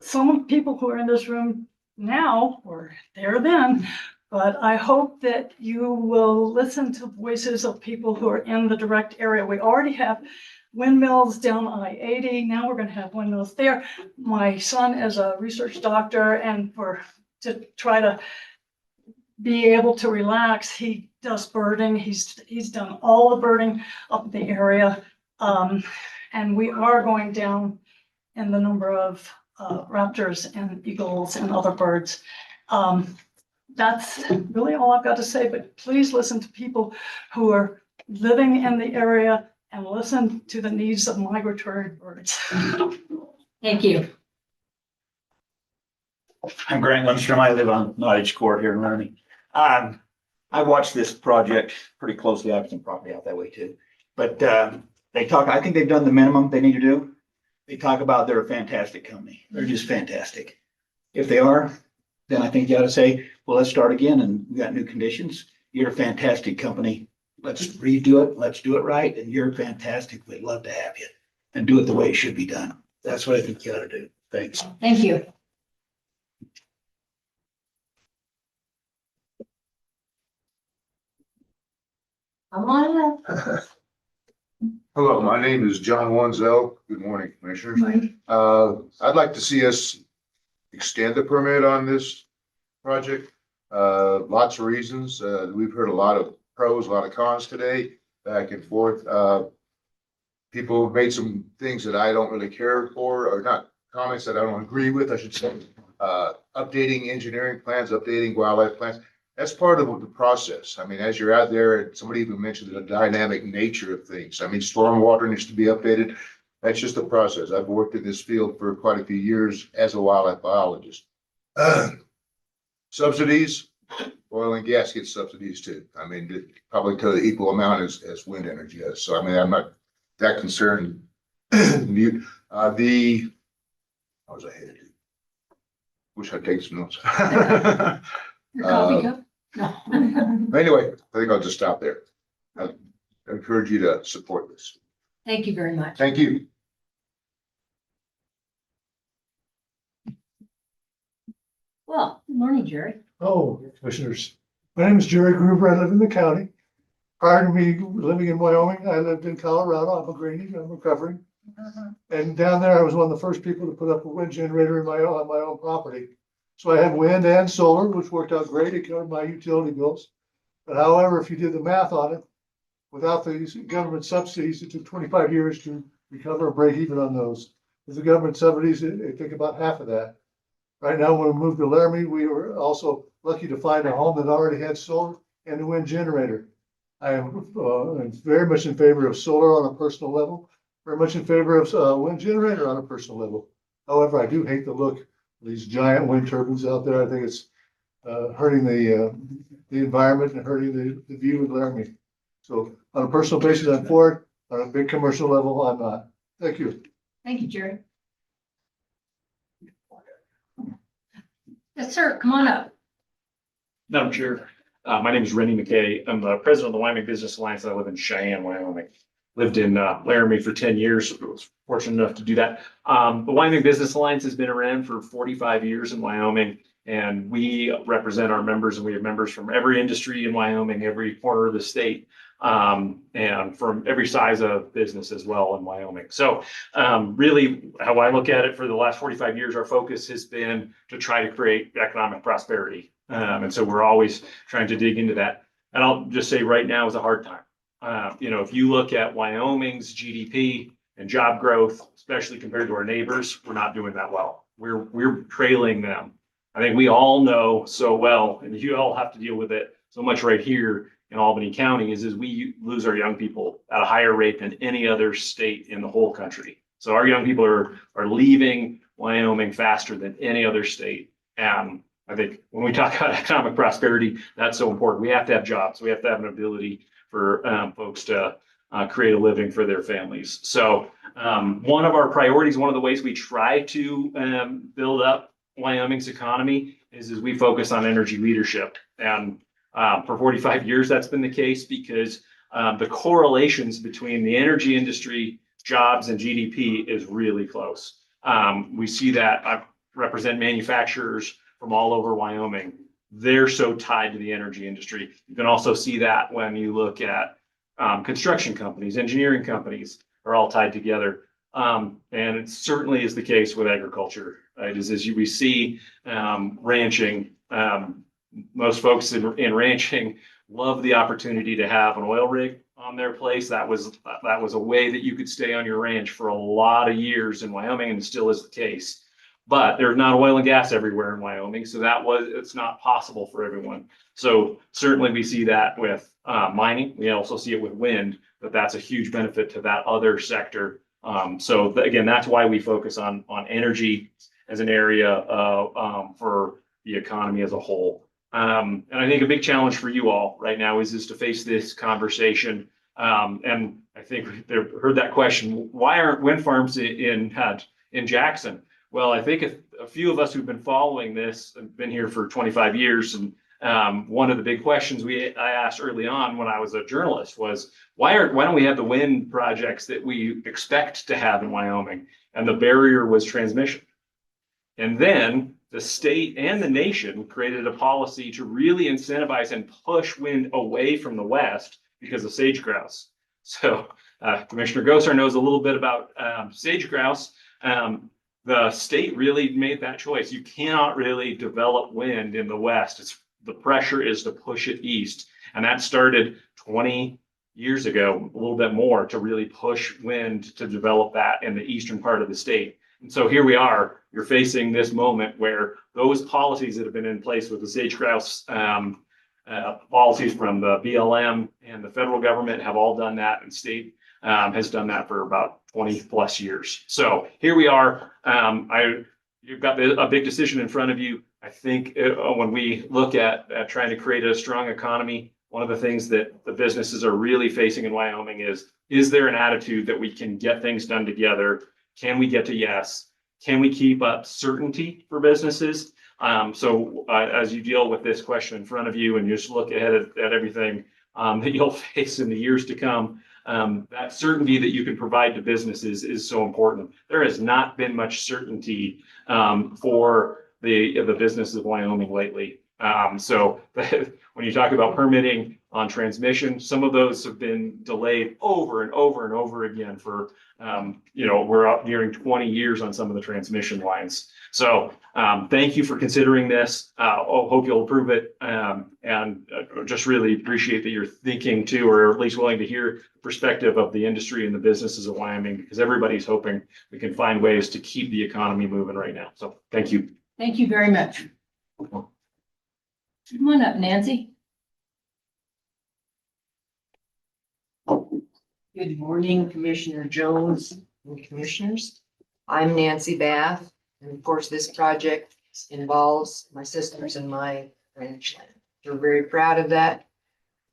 some people who are in this room now were there then, but I hope that you will listen to voices of people who are in the direct area. We already have windmills down I-80. Now we're going to have windmills there. My son is a research doctor, and to try to be able to relax, he does birding. He's done all the birding up the area. And we are going down in the number of raptors and eagles and other birds. That's really all I've got to say, but please listen to people who are living in the area and listen to the needs of migratory birds. Thank you. I'm Grant Lindstrom. I live on Nottage Court here in Laramie. I watched this project pretty closely. I have some property out that way too. But they talk, I think they've done the minimum they need to do. They talk about they're a fantastic company. They're just fantastic. If they are, then I think you ought to say, well, let's start again and we got new conditions. You're a fantastic company. Let's redo it. Let's do it right. And you're fantastic. We'd love to have you and do it the way it should be done. That's what I think you ought to do. Thanks. Thank you. Come on up. Hello, my name is John Wanzel. Good morning, Commissioners. I'd like to see us extend the permit on this project. Lots of reasons. We've heard a lot of pros, a lot of cons today, back and forth. People have made some things that I don't really care for, or not comments that I don't agree with, I should say. Updating engineering plans, updating wildlife plans. That's part of the process. I mean, as you're out there, and somebody even mentioned the dynamic nature of things. I mean, stormwater needs to be updated. That's just a process. I've worked in this field for quite a few years as a wildlife biologist. Subsidies, oil and gas gets subsidies too. I mean, probably to the equal amount as wind energy does. So, I mean, I'm not that concerned. What was I headed to? Wish I'd taken some notes. Your coffee cup? No. Anyway, I think I'll just stop there. I encourage you to support this. Thank you very much. Thank you. Well, good morning, Jerry. Oh, commissioners, my name is Jerry Gruber. I live in the county. Prior to me living in Wyoming, I lived in Colorado. I'm a greenie. I'm recovering. And down there, I was one of the first people to put up a wind generator on my own property. So I had wind and solar, which worked out great. It covered my utility bills. But however, if you did the math on it, without the government subsidies, it took 25 years to recover or break even on those. With the government subsidies, it took about half of that. Right now, when we moved to Laramie, we were also lucky to find a home that already had solar and a wind generator. I am very much in favor of solar on a personal level, very much in favor of wind generator on a personal level. However, I do hate the look of these giant wind turbines out there. I think it's hurting the environment and hurting the view of Laramie. So on a personal basis, I'm for it. On a big commercial level, I'm not. Thank you. Thank you, Jerry. Yes, sir. Come on up. Madam Chair, my name is Rennie McKay. I'm the president of the Wyoming Business Alliance. I live in Cheyenne, Wyoming. Lived in Laramie for 10 years. I was fortunate enough to do that. The Wyoming Business Alliance has been around for 45 years in Wyoming, and we represent our members, and we have members from every industry in Wyoming, every corner of the state, and from every size of business as well in Wyoming. So really, how I look at it for the last 45 years, our focus has been to try to create economic prosperity. And so we're always trying to dig into that. And I'll just say right now is a hard time. If you look at Wyoming's GDP and job growth, especially compared to our neighbors, we're not doing that well. We're trailing them. I think we all know so well, and you all have to deal with it so much right here in Albany County, is we lose our young people at a higher rate than any other state in the whole country. So our young people are leaving Wyoming faster than any other state. And I think when we talk about economic prosperity, that's so important. We have to have jobs. We have to have an ability for folks to create a living for their families. So one of our priorities, one of the ways we try to build up Wyoming's economy is we focus on energy leadership. And for 45 years, that's been the case because the correlations between the energy industry, jobs, and GDP is really close. We see that. I represent manufacturers from all over Wyoming. They're so tied to the energy industry. You can also see that when you look at construction companies, engineering companies are all tied together. And it certainly is the case with agriculture. Right? As we see ranching, most folks in ranching love the opportunity to have an oil rig on their place. That was a way that you could stay on your ranch for a lot of years in Wyoming, and it still is the case. But there's not oil and gas everywhere in Wyoming, so it's not possible for everyone. So certainly we see that with mining. We also see it with wind, but that's a huge benefit to that other sector. Again, that's why we focus on energy as an area for the economy as a whole. And I think a big challenge for you all right now is to face this conversation. And I think they've heard that question: why aren't wind farms in Jackson? Well, I think a few of us who've been following this have been here for 25 years. And one of the big questions I asked early on when I was a journalist was, why don't we have the wind projects that we expect to have in Wyoming? And the barrier was transmission. And then the state and the nation created a policy to really incentivize and push wind away from the west because of sage grouse. So Commissioner Gosar knows a little bit about sage grouse. The state really made that choice. You cannot really develop wind in the west. The pressure is to push it east. And that started 20 years ago, a little bit more, to really push wind to develop that in the eastern part of the state. And so here we are, you're facing this moment where those policies that have been in place with the sage grouse policies from the BLM and the federal government have all done that, and state has done that for about 20 plus years. So here we are. You've got a big decision in front of you. I think when we look at trying to create a strong economy, one of the things that the businesses are really facing in Wyoming is there an attitude that we can get things done together? Can we get to yes? Can we keep up certainty for businesses? As you deal with this question in front of you and you just look ahead at everything that you'll face in the years to come, that certainty that you can provide to businesses is so important. There has not been much certainty for the businesses of Wyoming lately. So when you talk about permitting on transmission, some of those have been delayed over and over and over again for, we're up nearing 20 years on some of the transmission lines. So thank you for considering this. Hope you'll approve it. And just really appreciate that you're thinking too, or at least willing to hear the perspective of the industry and the businesses of Wyoming, because everybody's hoping we can find ways to keep the economy moving right now. So thank you. Thank you very much. Come on up, Nancy. Good morning, Commissioner Jones and Commissioners. I'm Nancy Bath, and of course, this project involves my sisters and my ranch land. We're very proud of that.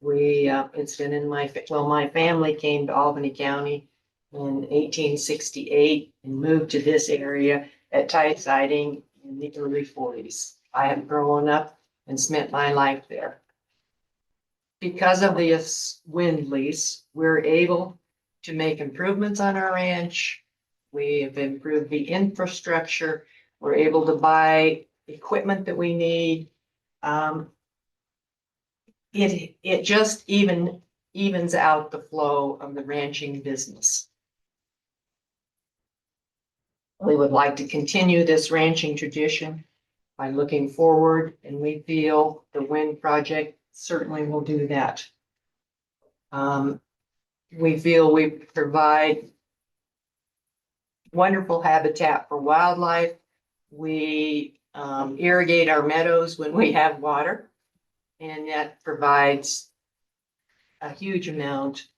It's been in my family came to Albany County in 1868 and moved to this area at tie siding in the early 40s. I have grown up and spent my life there. Because of this wind lease, we're able to make improvements on our ranch. We have improved the infrastructure. We're able to buy equipment that we need. It just evens out the flow of the ranching business. We would like to continue this ranching tradition by looking forward, and we feel the wind project certainly will do that. We feel we provide wonderful habitat for wildlife. We irrigate our meadows when we have water, and that provides a huge amount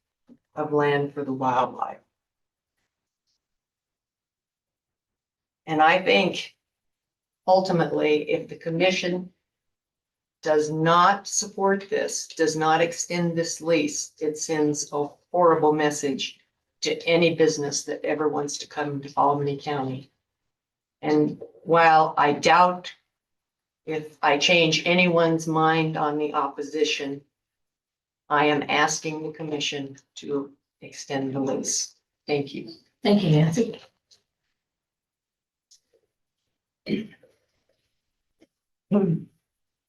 of land for the wildlife. And I think ultimately, if the commission does not support this, does not extend this lease, it sends a horrible message to any business that ever wants to come to Albany County. And while I doubt if I change anyone's mind on the opposition, I am asking the commission to extend the lease. Thank you. Thank you, Nancy.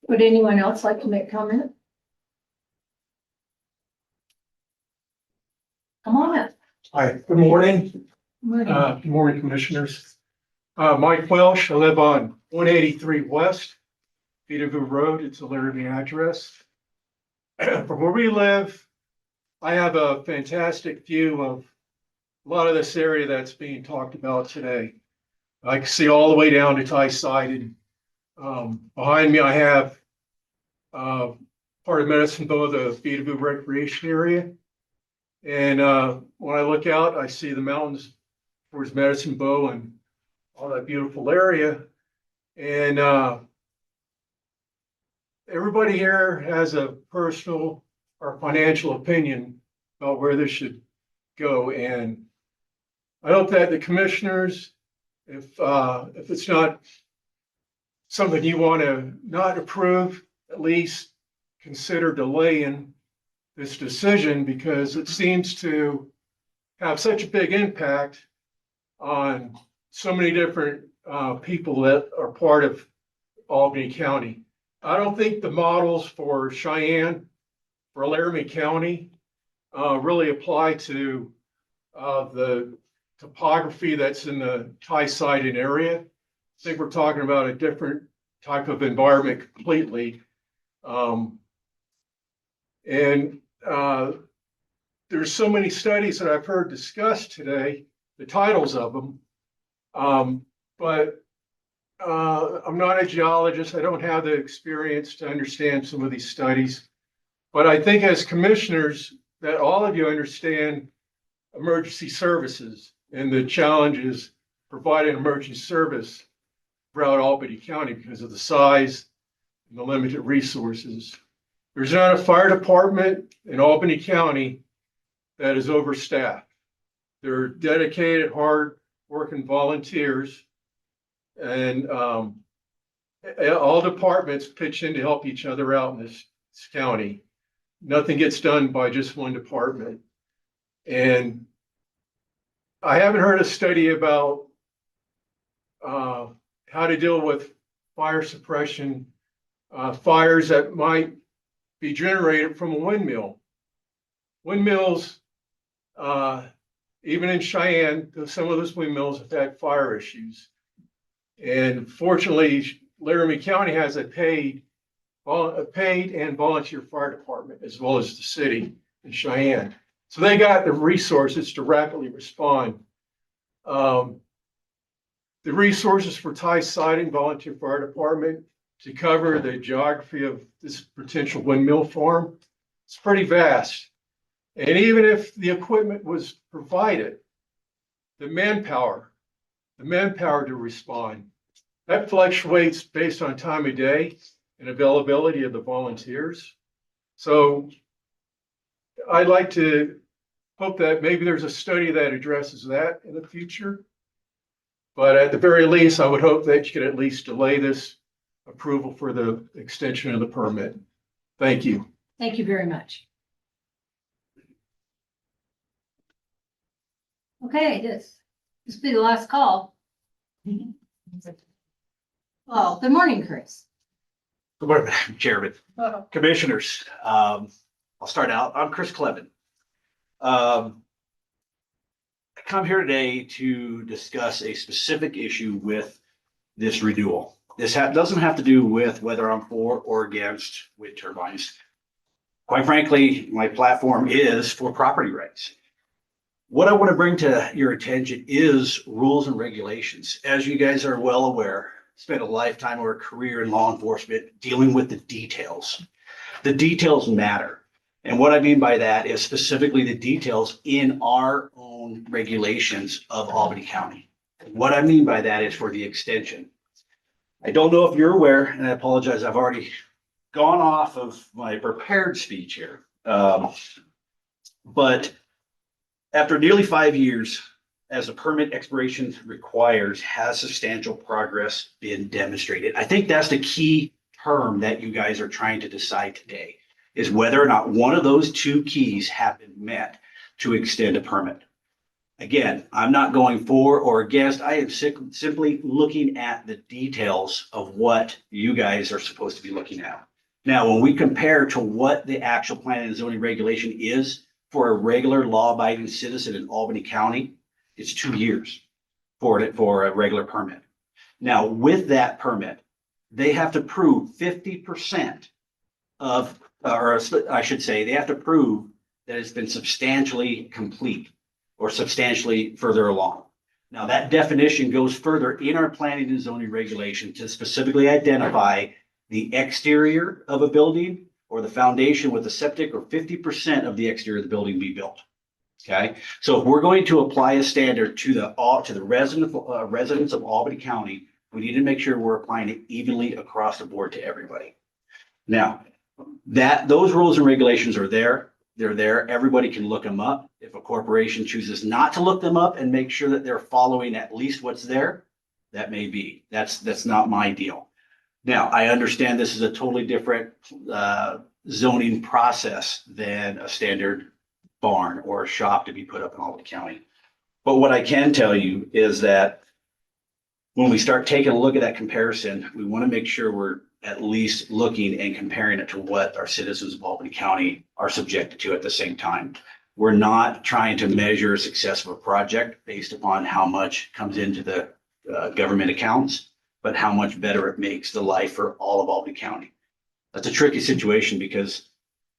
Would anyone else like to make comment? Come on up. Hi, good morning. Morning. Good morning, Commissioners. Mike Welsh, I live on 183 West, Peterview Road. It's a Laramie address. From where we live, I have a fantastic view of a lot of this area that's being talked about today. I can see all the way down to tie-sided. Behind me, I have part of Medicine Bow, the Peterview Recreation Area. And when I look out, I see the mountains towards Medicine Bow and all that beautiful area. And everybody here has a personal or financial opinion about where this should go. And I hope that the commissioners, if it's not something you want to not approve, at least consider delaying this decision, because it seems to have such a big impact on so many different people that are part of Albany County. I don't think the models for Cheyenne, for Laramie County, really apply to the topography that's in the tie-sided area. I think we're talking about a different type of environment completely. There's so many studies that I've heard discussed today, the titles of them. But I'm not a geologist. I don't have the experience to understand some of these studies. But I think as commissioners that all of you understand emergency services and the challenges providing emergency service throughout Albany County because of the size and the limited resources. There's not a fire department in Albany County that is overstaffed. They're dedicated, hard-working volunteers, and all departments pitch in to help each other out in this county. Nothing gets done by just one department. And I haven't heard a study about how to deal with fire suppression fires that might be generated from a windmill. Windmills, even in Cheyenne, some of those windmills have had fire issues. And fortunately, Laramie County has a paid and volunteer fire department, as well as the city in Cheyenne. So they got the resources to rapidly respond. The resources for Ty Siding Volunteer Fire Department to cover the geography of this potential windmill farm, it's pretty vast. And even if the equipment was provided, the manpower to respond, that fluctuates based on time of day and availability of the volunteers. So I'd like to hope that maybe there's a study that addresses that in the future. But at the very least, I would hope that you could at least delay this approval for the extension of the permit. Thank you. Thank you very much. Okay, this will be the last call. Well, good morning, Chris. Good morning, Madam Chairman, Commissioners. I'll start out. I'm Chris Clement. I come here today to discuss a specific issue with this renewal. This doesn't have to do with whether I'm for or against wind turbines. Quite frankly, my platform is for property rights. What I want to bring to your attention is rules and regulations. As you guys are well aware, spent a lifetime or a career in law enforcement dealing with the details. The details matter. And what I mean by that is specifically the details in our own regulations of Albany County. What I mean by that is for the extension. I don't know if you're aware, and I apologize, I've already gone off of my prepared speech here. But after nearly 5 years, as the permit expiration requires, has substantial progress been demonstrated? I think that's the key term that you guys are trying to decide today, is whether or not one of those two keys have been met to extend a permit. Again, I'm not going for or against. I am simply looking at the details of what you guys are supposed to be looking at. Now, when we compare to what the actual planning and zoning regulation is for a regular law-abiding citizen in Albany County, it's 2 years for a regular permit. Now, with that permit, they have to prove 50% of, or I should say, they have to prove that it's been substantially complete or substantially further along. Now, that definition goes further in our planning and zoning regulation to specifically identify the exterior of a building or the foundation with a septic, or 50% of the exterior of the building be built. Okay, so if we're going to apply a standard to the residents of Albany County, we need to make sure we're applying it evenly across the board to everybody. Now, those rules and regulations are there. They're there. Everybody can look them up. If a corporation chooses not to look them up and make sure that they're following at least what's there, that may be. That's not my deal. Now, I understand this is a totally different zoning process than a standard barn or a shop to be put up in Albany County. But what I can tell you is that when we start taking a look at that comparison, we want to make sure we're at least looking and comparing it to what our citizens of Albany County are subjected to at the same time. We're not trying to measure success of a project based upon how much comes into the government accounts, but how much better it makes the life for all of Albany County. That's a tricky situation because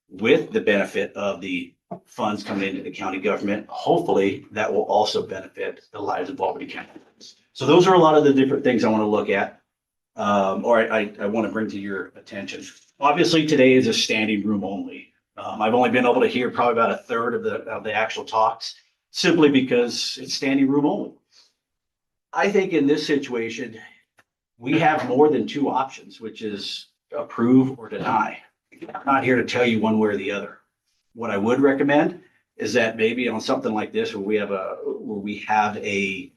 with the benefit of the funds coming into the county government, hopefully that will also benefit the lives of Albany County. So those are a lot of the different things I want to look at, or I want to bring to your attention. Obviously, today is a standing room only. I've only been able to hear probably about a third of the actual talks, simply because it's standing room only. I think in this situation, we have more than two options, which is approve or deny. I'm not here to tell you one way or the other. What I would recommend is that maybe on something like this, where we have a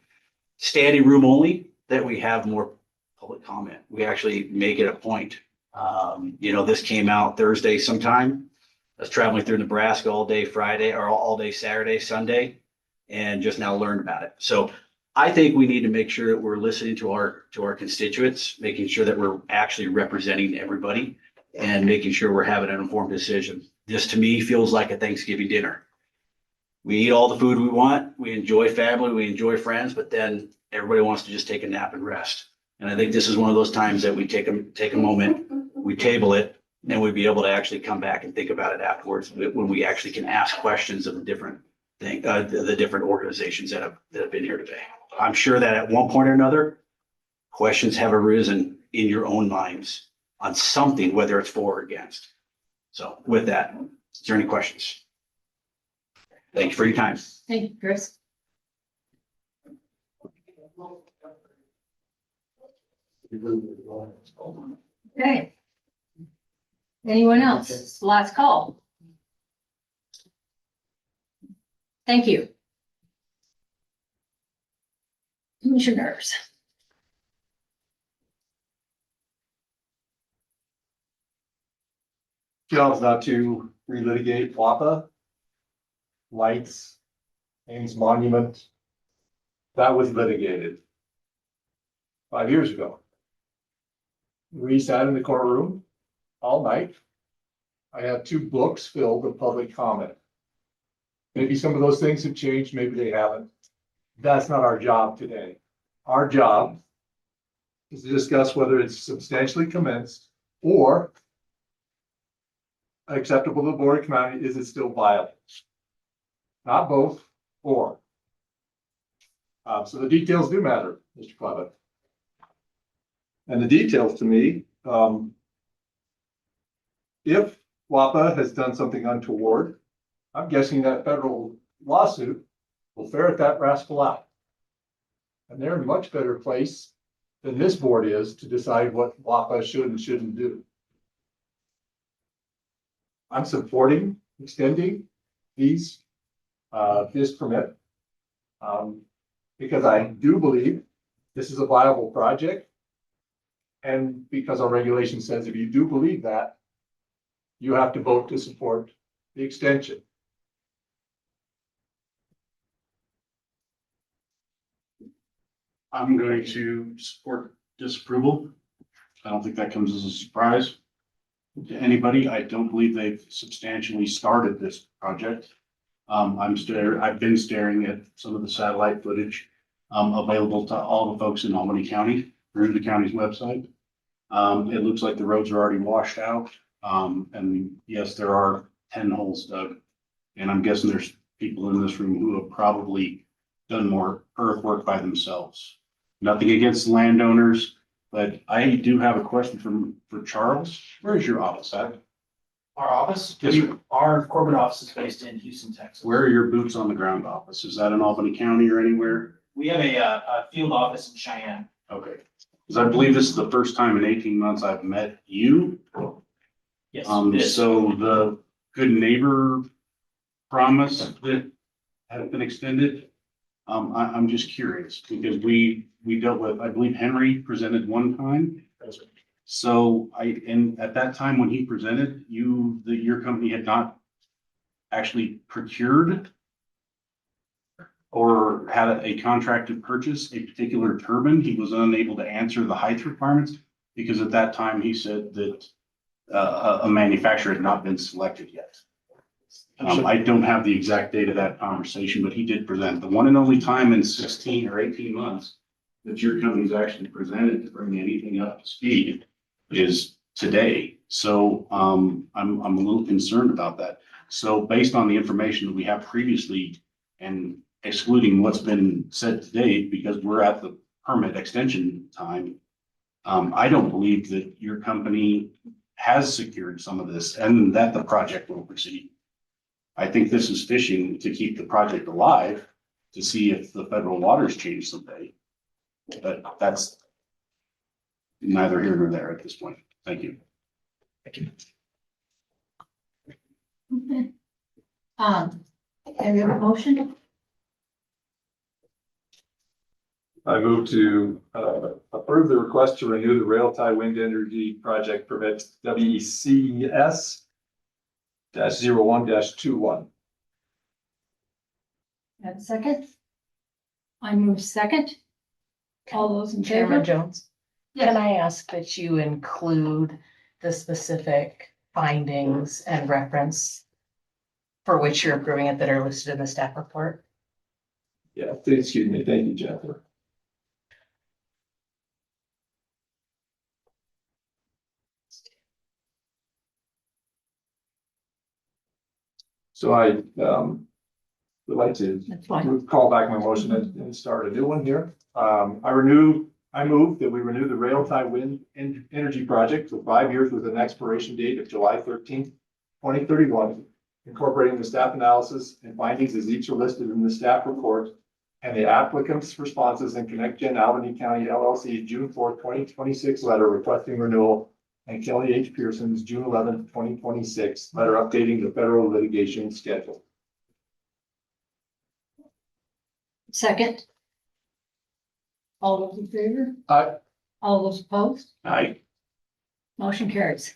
standing room only, that we have more public comment. We actually make it a point. This came out Thursday sometime. I was traveling through Nebraska all day Friday, or all day Saturday, Sunday, and just now learned about it. So I think we need to make sure that we're listening to our constituents, making sure that we're actually representing everybody and making sure we're having an informed decision. This to me feels like a Thanksgiving dinner. We eat all the food we want, we enjoy family, we enjoy friends, but then everybody wants to just take a nap and rest. And I think this is one of those times that we take a moment, we table it, and we'd be able to actually come back and think about it afterwards when we actually can ask questions of the different the different organizations that have been here today. I'm sure that at one point or another, questions have arisen in your own minds on something, whether it's for or against. So with that, is there any questions? Thank you for your time. Thank you, Chris. Okay. Anyone else? Last call. Thank you. Commissioners. Job's not to relitigate WAPA, lights, Ames Monument. That was litigated 5 years ago. We sat in the courtroom all night. I had 2 books filled with public comment. Maybe some of those things have changed, maybe they haven't. That's not our job today. Our job is to discuss whether it's substantially commenced or acceptable to the Board of County, is it still viable? Not both, or. So the details do matter, Mr. Clevitt. And the details to me, if WAPA has done something untoward, I'm guessing that federal lawsuit will ferret that rascal out. And they're in a much better place than this board is to decide what WAPA should and shouldn't do. I'm supporting extending this permit because I do believe this is a viable project. And because our regulation says if you do believe that, you have to vote to support the extension. I'm going to support disapproval. I don't think that comes as a surprise to anybody. I don't believe they've substantially started this project. I've been staring at some of the satellite footage available to all the folks in Albany County through the county's website. It looks like the roads are already washed out. And yes, there are 10 holes dug. And I'm guessing there's people in this room who have probably done more earthwork by themselves. Nothing against the landowners, but I do have a question for Charles. Where is your office at? Our office? Yes, sir. Our corporate office is based in Houston, Texas. Where are your boots on the ground office? Is that in Albany County or anywhere? We have a field office in Cheyenne. Okay. Because I believe this is the first time in 18 months I've met you. Yes, it is. So the good neighbor promise that has been extended, I'm just curious because we dealt with, I believe Henry presented one time. So and at that time when he presented, your company had not actually procured or had a contract to purchase a particular turbine. He was unable to answer the height requirements because at that time he said that a manufacturer had not been selected yet. I don't have the exact date of that conversation, but he did present. The one and only time in 16 or 18 months that your company's actually presented to bring anything up to speed is today. So I'm a little concerned about that. So based on the information that we have previously and excluding what's been said today, because we're at the permit extension time, I don't believe that your company has secured some of this and that the project will proceed. I think this is fishing to keep the project alive to see if the federal waters change someday. But that's neither here nor there at this point. Thank you. Thank you. Okay. Have you have a motion? I move to approve the request to renew the Rail Tie Wind Energy Project permit WECS -01-21. Have a second? I move second. All those in Chairman favor? Jones, Yes. can I ask that you include the specific findings and reference for which you're approving it that are listed in the staff report? Yeah, please excuse me. Thank you, Jennifer. So I would like to That's fine. call back my motion and start a new one here. I move that we renew the Rail Tie Wind Energy Project for 5 years with an expiration date of July 13th, 2031, incorporating the staff analysis and findings as each are listed in the staff report and the applicant's responses in ConnectGen Albany County LLC June 4th, 2026 letter requesting renewal, and Kelly H. Pearson's June 11th, 2026 letter updating the federal litigation schedule. Second. All those in favor? Aye. All those opposed? Aye. Motion carries.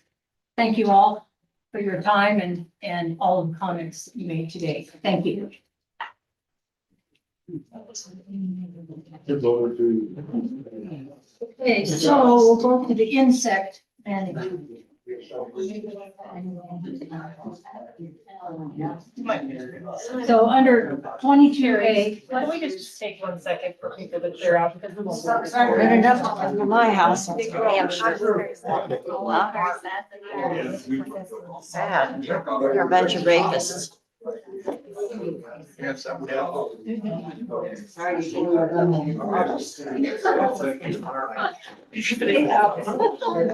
Thank you all for your time and all of the comments you made today. Thank you. Okay, so we'll go to the insect management. So under 22A. Why don't we just take 1 second for people to clear out because it's Good enough for my house in New Hampshire. Sad. You're a bunch of rapists. How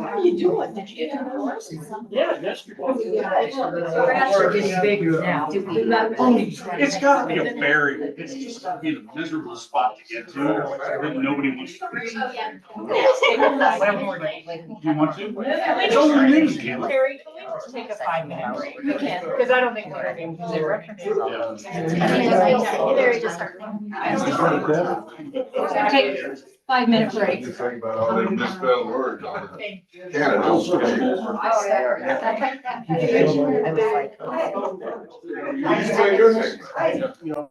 are you doing? Did you get your horse? Yeah, yes. We're getting bigger now. It's gotta be a barrier. It's just gotta be the miserable spot to get to. That nobody wants to. You want to? It's on the news, Caleb. Terry, can we just take a 5-minute break? We can, because I don't think we're going to do Take 5-minute break. Think about all them misspelled words on it. Canada. You say your name.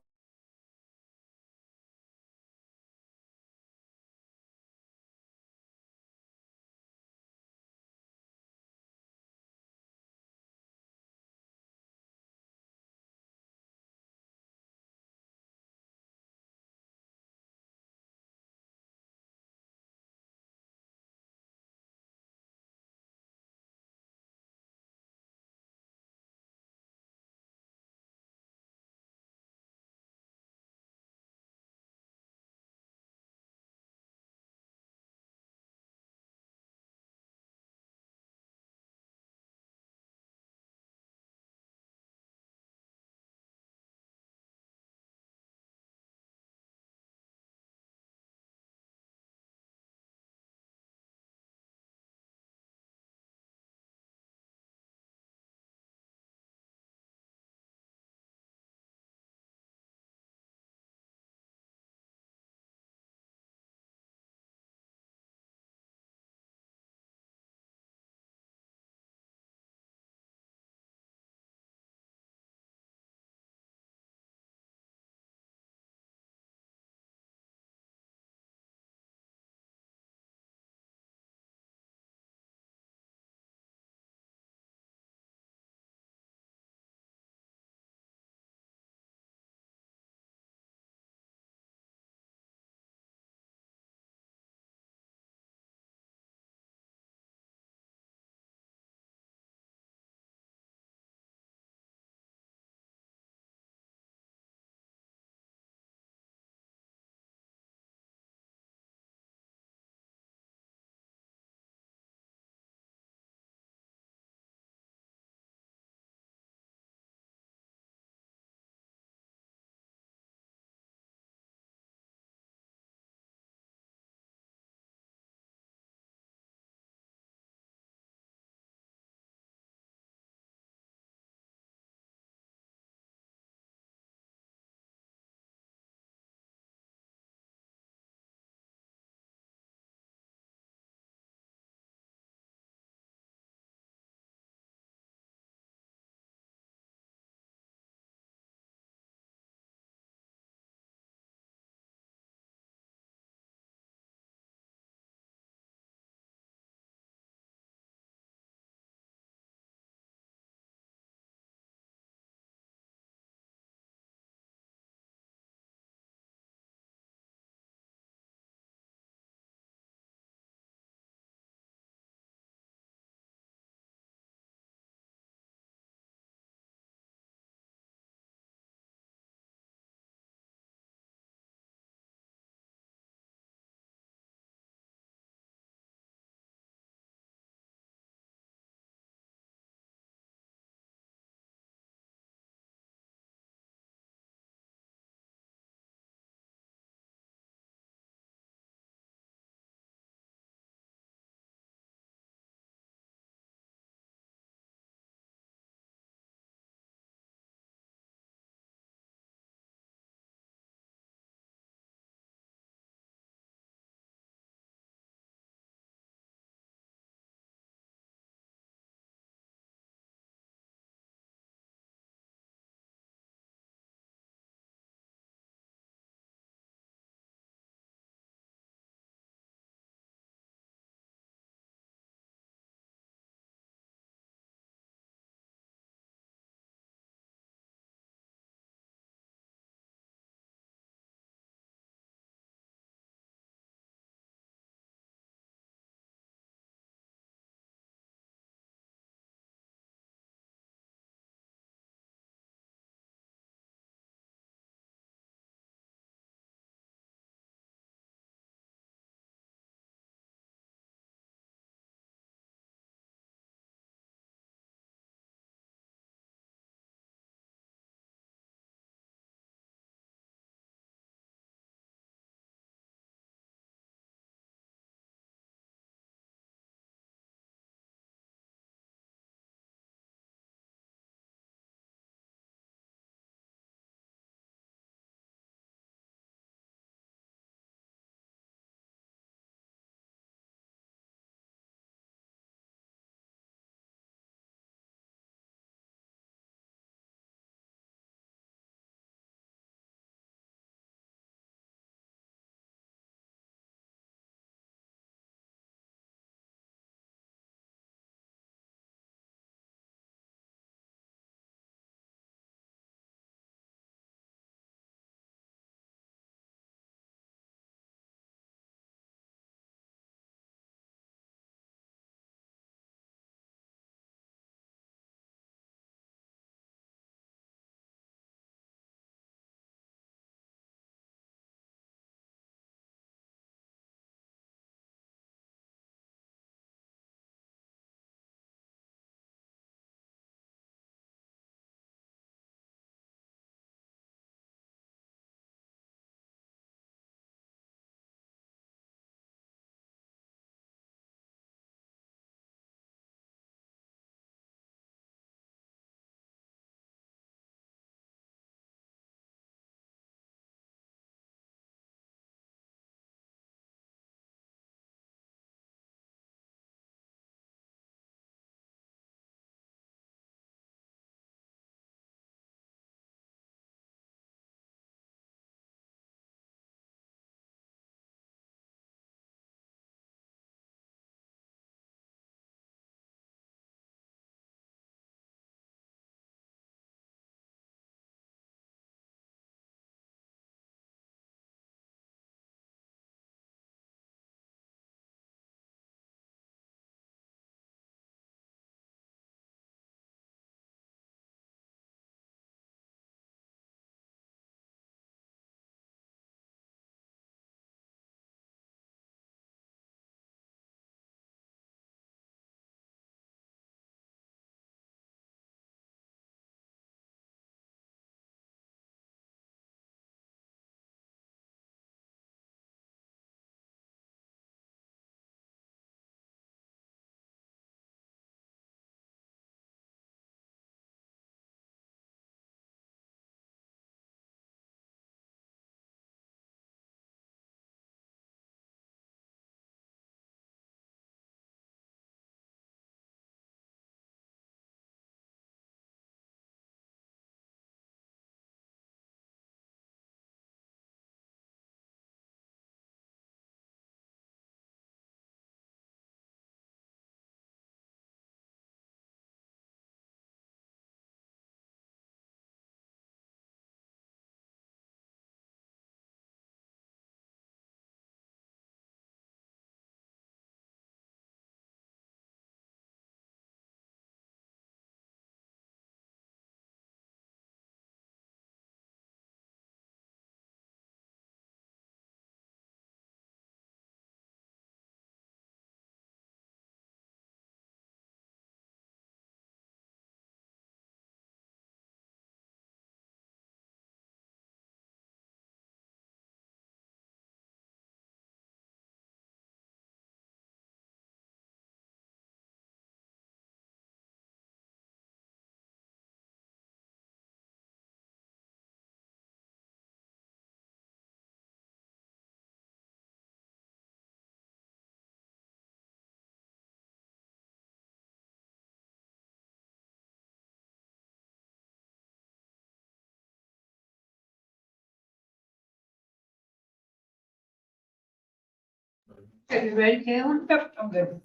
Okay, you ready, Kayla? Yep, I'm good.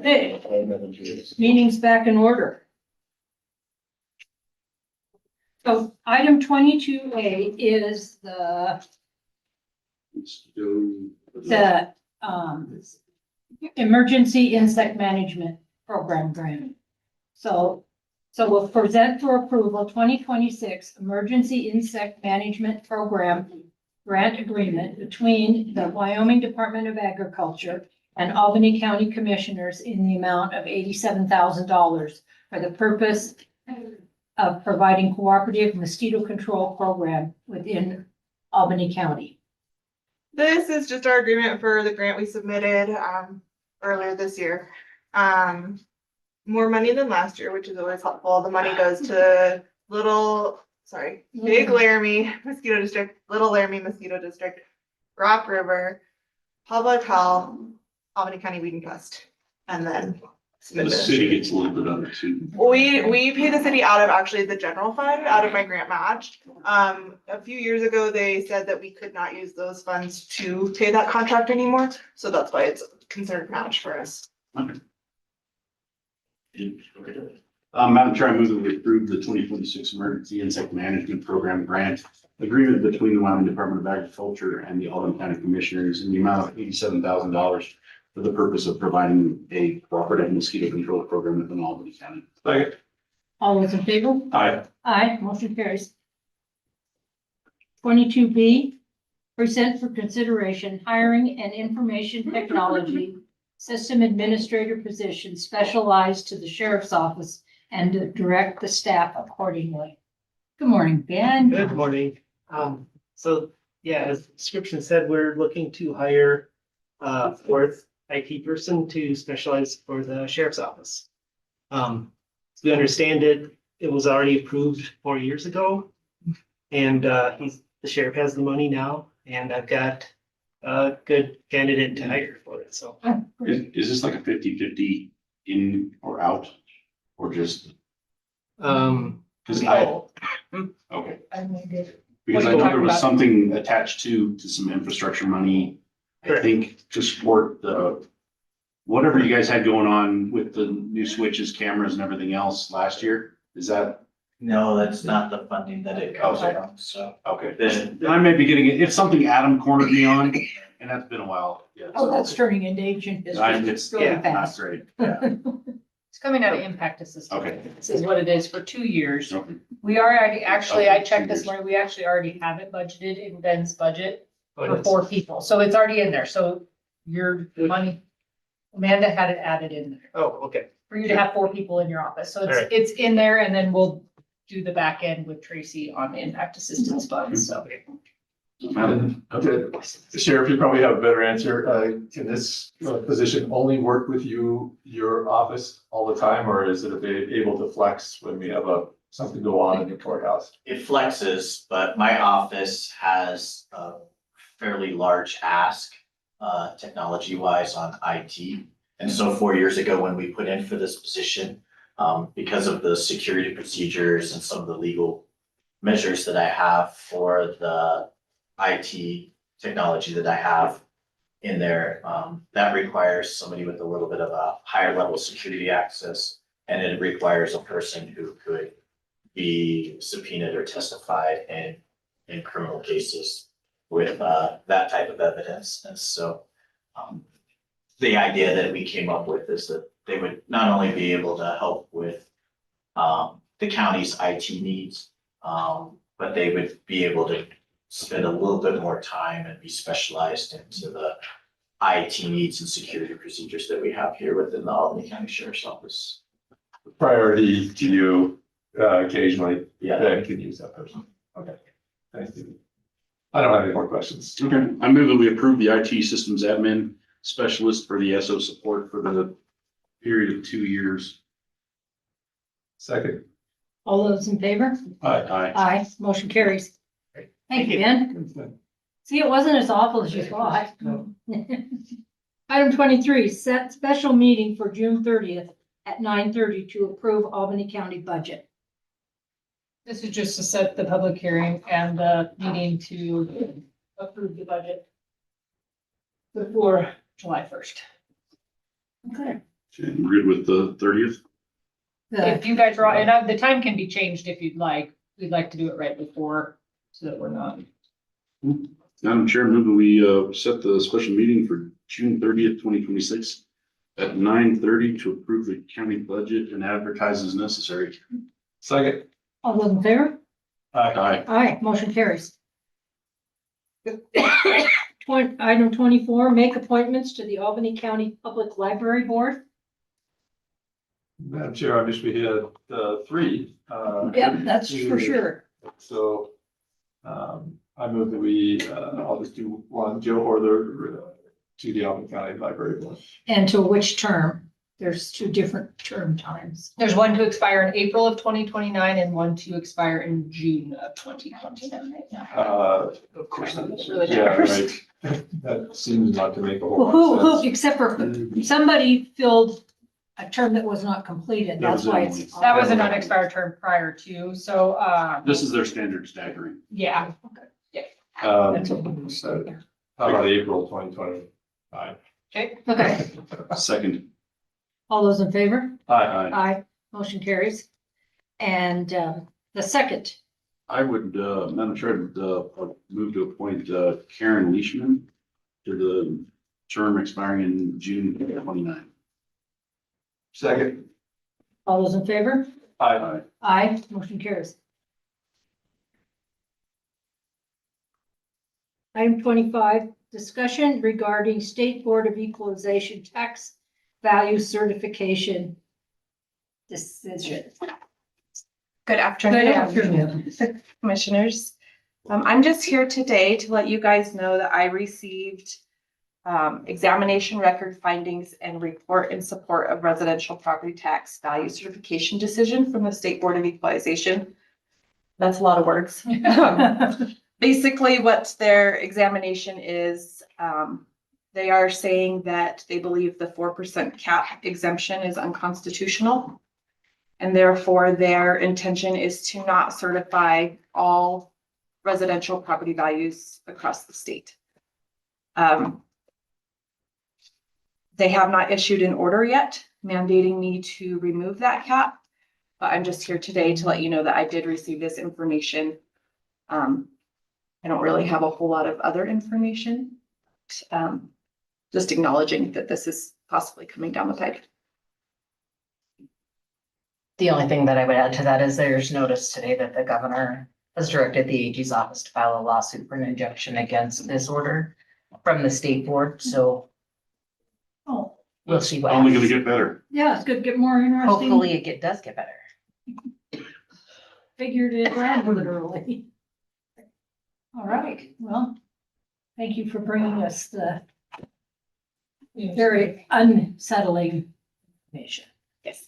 Hey, meeting's back in order. So item 22A is the emergency insect management program grant. So we'll present for approval 2026 emergency insect management program grant agreement between the Wyoming Department of Agriculture and Albany County Commissioners in the amount of $87,000 for the purpose of providing cooperative mosquito control program within Albany County. This is just our agreement for the grant we submitted earlier this year. More money than last year, which is always helpful. The money goes to Big Laramie Mosquito District, Little Laramie Mosquito District, Rock River, Public Health, Albany County Weed and Pest, and then The city gets a little bit of it too. we pay the city out of actually the general fund, out of my grant match. A few years ago, they said that we could not use those funds to pay that contract anymore, so that's why it's considered match for us. Madam Chair, I move that we approve the 2026 Emergency Insect Management Program grant agreement between the Wyoming Department of Agriculture and the Albany County Commissioners in the amount of $87,000 for the purpose of providing a cooperative mosquito control program within Albany County. Second. All those in favor? Aye. Aye, motion carries. 22B, present for consideration hiring and information technology system administrator position specialized to the sheriff's office and to direct the staff accordingly. Good morning, Ben. Good morning. So yeah, as the description said, we're looking to hire a fourth IT person to specialize for the sheriff's office. As we understand it, it was already approved 4 years ago. And the sheriff has the money now, and I've got a good candidate to hire for it, so. Is this like a 50-50 in or out, or just? Because okay. Because I know there was something attached to some infrastructure money, I think, to support the, whatever you guys had going on with the new switches, cameras and everything else last year. Is that? No, that's not the funding that it comes from, so. Okay, then I may be getting it. It's something Adam cornered me on, and that's been a while. Yeah. Oh, that's turning into ancient history. It's really not fast. great. It's coming out of impact assistance. Okay. This is what it is for 2 years. Okay. We are actually, I checked 2 this years. morning, we actually already have it budgeted in Ben's budget Oh, for yes. 4 people. So it's already in there. So your money, Amanda had it added in there Oh, okay. for you to have 4 people in your office. So All right. it's in there, and then we'll do the back end with Tracy on the impact assistance funds. So. Okay, Sheriff, you probably have a better answer. Can this position only work with your office all the time, or is it able to flex when we have something go on in the courthouse? It flexes, but my office has a fairly large ask, technology wise on IT. And so 4 years ago, when we put in for this position, because of the security procedures and some of the legal measures that I have for the IT technology that I have in there, that requires somebody with a little bit of a higher level security access. And it requires a person who could be subpoenaed or testified in criminal cases with that type of evidence. And so the idea that we came up with is that they would not only be able to help with the county's IT needs, but they would be able to spend a little bit more time and be specialized into the IT needs and security procedures that we have here within the Albany County Sheriff's Office. Priority to you, occasionally, Yeah. Ben can use that person. Okay, thank you. I don't have any more questions. Okay, I move that we approve the IT systems admin specialist for the SO support for the period of 2 years. Second. All those in favor? Aye. Aye, motion carries. Thank you, Ben. See, it wasn't as awful as you thought. Item 23, set special meeting for June 30th at 9:30 to approve Albany County budget. This is just to set the public hearing and the meeting to approve the budget. before July 1st. Okay. Okay, we're good with the 30th? The- you guys are, and the time can be changed if you'd like. We'd like to do it right before, so that we're not. Madam Chair, move that we set the special meeting for June 30th, 2026 at 9:30 to approve the county budget and advertise as necessary. Second. All those in favor? Aye. Aye, motion carries. Item 24, make appointments to the Albany County Public Library Board. Madam Chair, I wish we had three. Yep, that's for sure. So I move that we, I'll just do one, Joe Orther to the Albany County Library Board. And to which term? There's two different term times. There's one to expire in April of 2029 and one to expire in June of 2029. Of course, that really Yeah, matters. right. That seems not to make a Well, whole lot of who, sense. except for somebody filled a term that was not completed. That That's was why Emily. it's. That was an unexpired term prior to, so, This is their standard staggering. yeah. So how about April 2025? Okay. Okay, Second. all those in favor? Aye. Aye, motion carries. And the second, I would, Madam Chair, I'd move to appoint Karen Leishman to the term expiring in June 29. Second. all those in favor? Aye. Aye, motion carries. Item 25, discussion regarding State Board of Equalization tax value certification decision. Good afternoon. Good afternoon. Commissioners. I'm just here today to let you guys know that I received examination record findings and report in support of residential property tax value certification decision from the State Board of Equalization. That's a lot of words. Basically, what their examination is, they are saying that they believe the 4% cap exemption is unconstitutional. And therefore, their intention is to not certify all residential property values across the state. They have not issued an order yet mandating me to remove that cap, but I'm just here today to let you know that I did receive this information. I don't really have a whole lot of other information. Just acknowledging that this is possibly coming down the pipe. The only thing that I would add to that is there's notice today that the governor has directed the AG's office to file a lawsuit for an injunction against this order from the state board, so Oh, we'll see what Only gonna happens. get better. yeah, it's good, get more interesting. Hopefully it does get better. Figured it out literally. All right, well, thank you for bringing us the very unsettling information. Yes.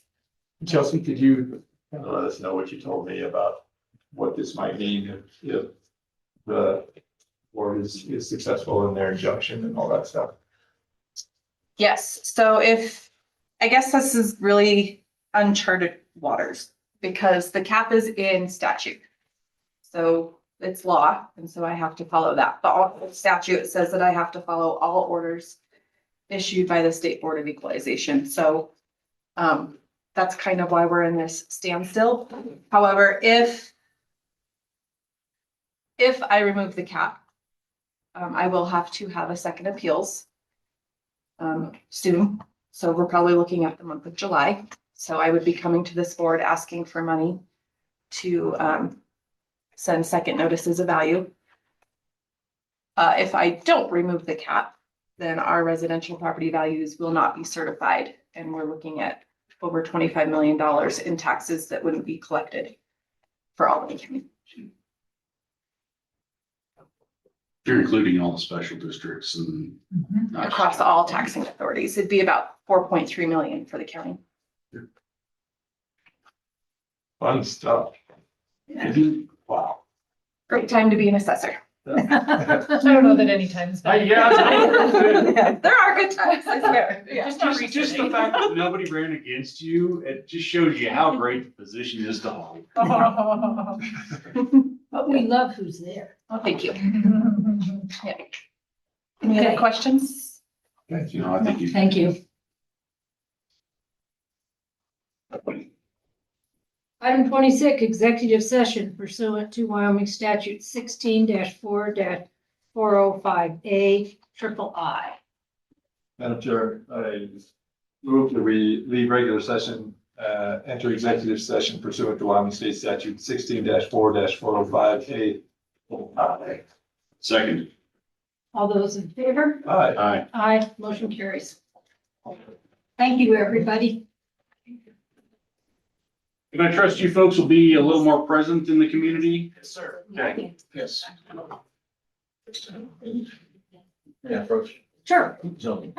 Chelsea, could you let us know what you told me about what this might mean if the board is successful in their injunction and all that stuff? Yes, so I guess this is really uncharted waters because the cap is in statute. So it's law, and so I have to follow that. But all the statute says that I have to follow all orders issued by the State Board of Equalization. So that's kind of why we're in this standstill. However, if I remove the cap, I will have to have a second appeals soon. So we're probably looking at the month of July. So I would be coming to this board asking for money to send second notices of value. If I don't remove the cap, then our residential property values will not be certified. And we're looking at over $25 million in taxes that wouldn't be collected for Albany County. You're including all the special districts and. Across all taxing authorities, it'd be about 4.3 million for the county. Fun stuff. Wow. Great time to be an assessor. I don't know that any time's bad. There are good times, I swear. Yeah. Just the fact that nobody ran against you, it just shows you how great the position is to hold. But we love who's there. Oh, thank you. Yeah. Any other questions? Thank you. No, I think you. Thank you. Item 26, executive session pursuant to Wyoming statute 16-4-405A triple I. Madam Chair, I move that we leave regular session, enter executive session pursuant to Wyoming State Statute 16-4-405A. Second. All those in favor? Aye. Aye. Aye, motion carries. Thank you, everybody. And I trust you folks will be a little more present in the community. Yes, sir. Okay. Yes. Yeah, approach. Sure. So.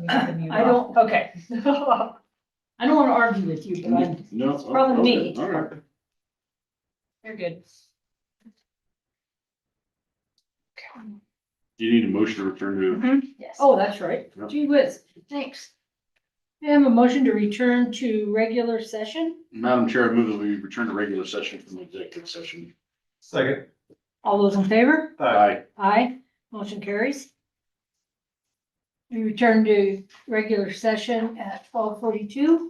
I don't, okay. I don't want to argue with you, but I'm, No. it's probably me. All right. You're good. Do you need a motion to return to? Yes. Oh, that's right. Yep. Gee whiz, thanks. I have a motion to return to regular session. Madam Chair, I move that we return to regular session from executive session. Second. All those in favor? Aye. Aye. Motion carries. We return to regular session at 12:42.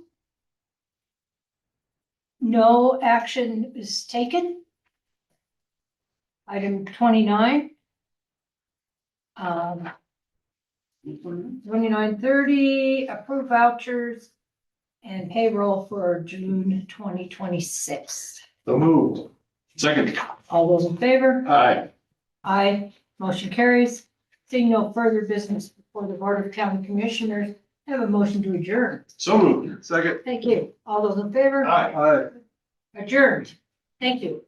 No action is taken. Item 29. 2930, approve vouchers and payroll for June 2026. So moved. Second. All those in favor? Aye. Aye. Motion carries. Seeing no further business before the Board of County Commissioners, I have a motion to adjourn. So moved. Second. Thank you. All those in favor? Aye. Adjourned. Thank you.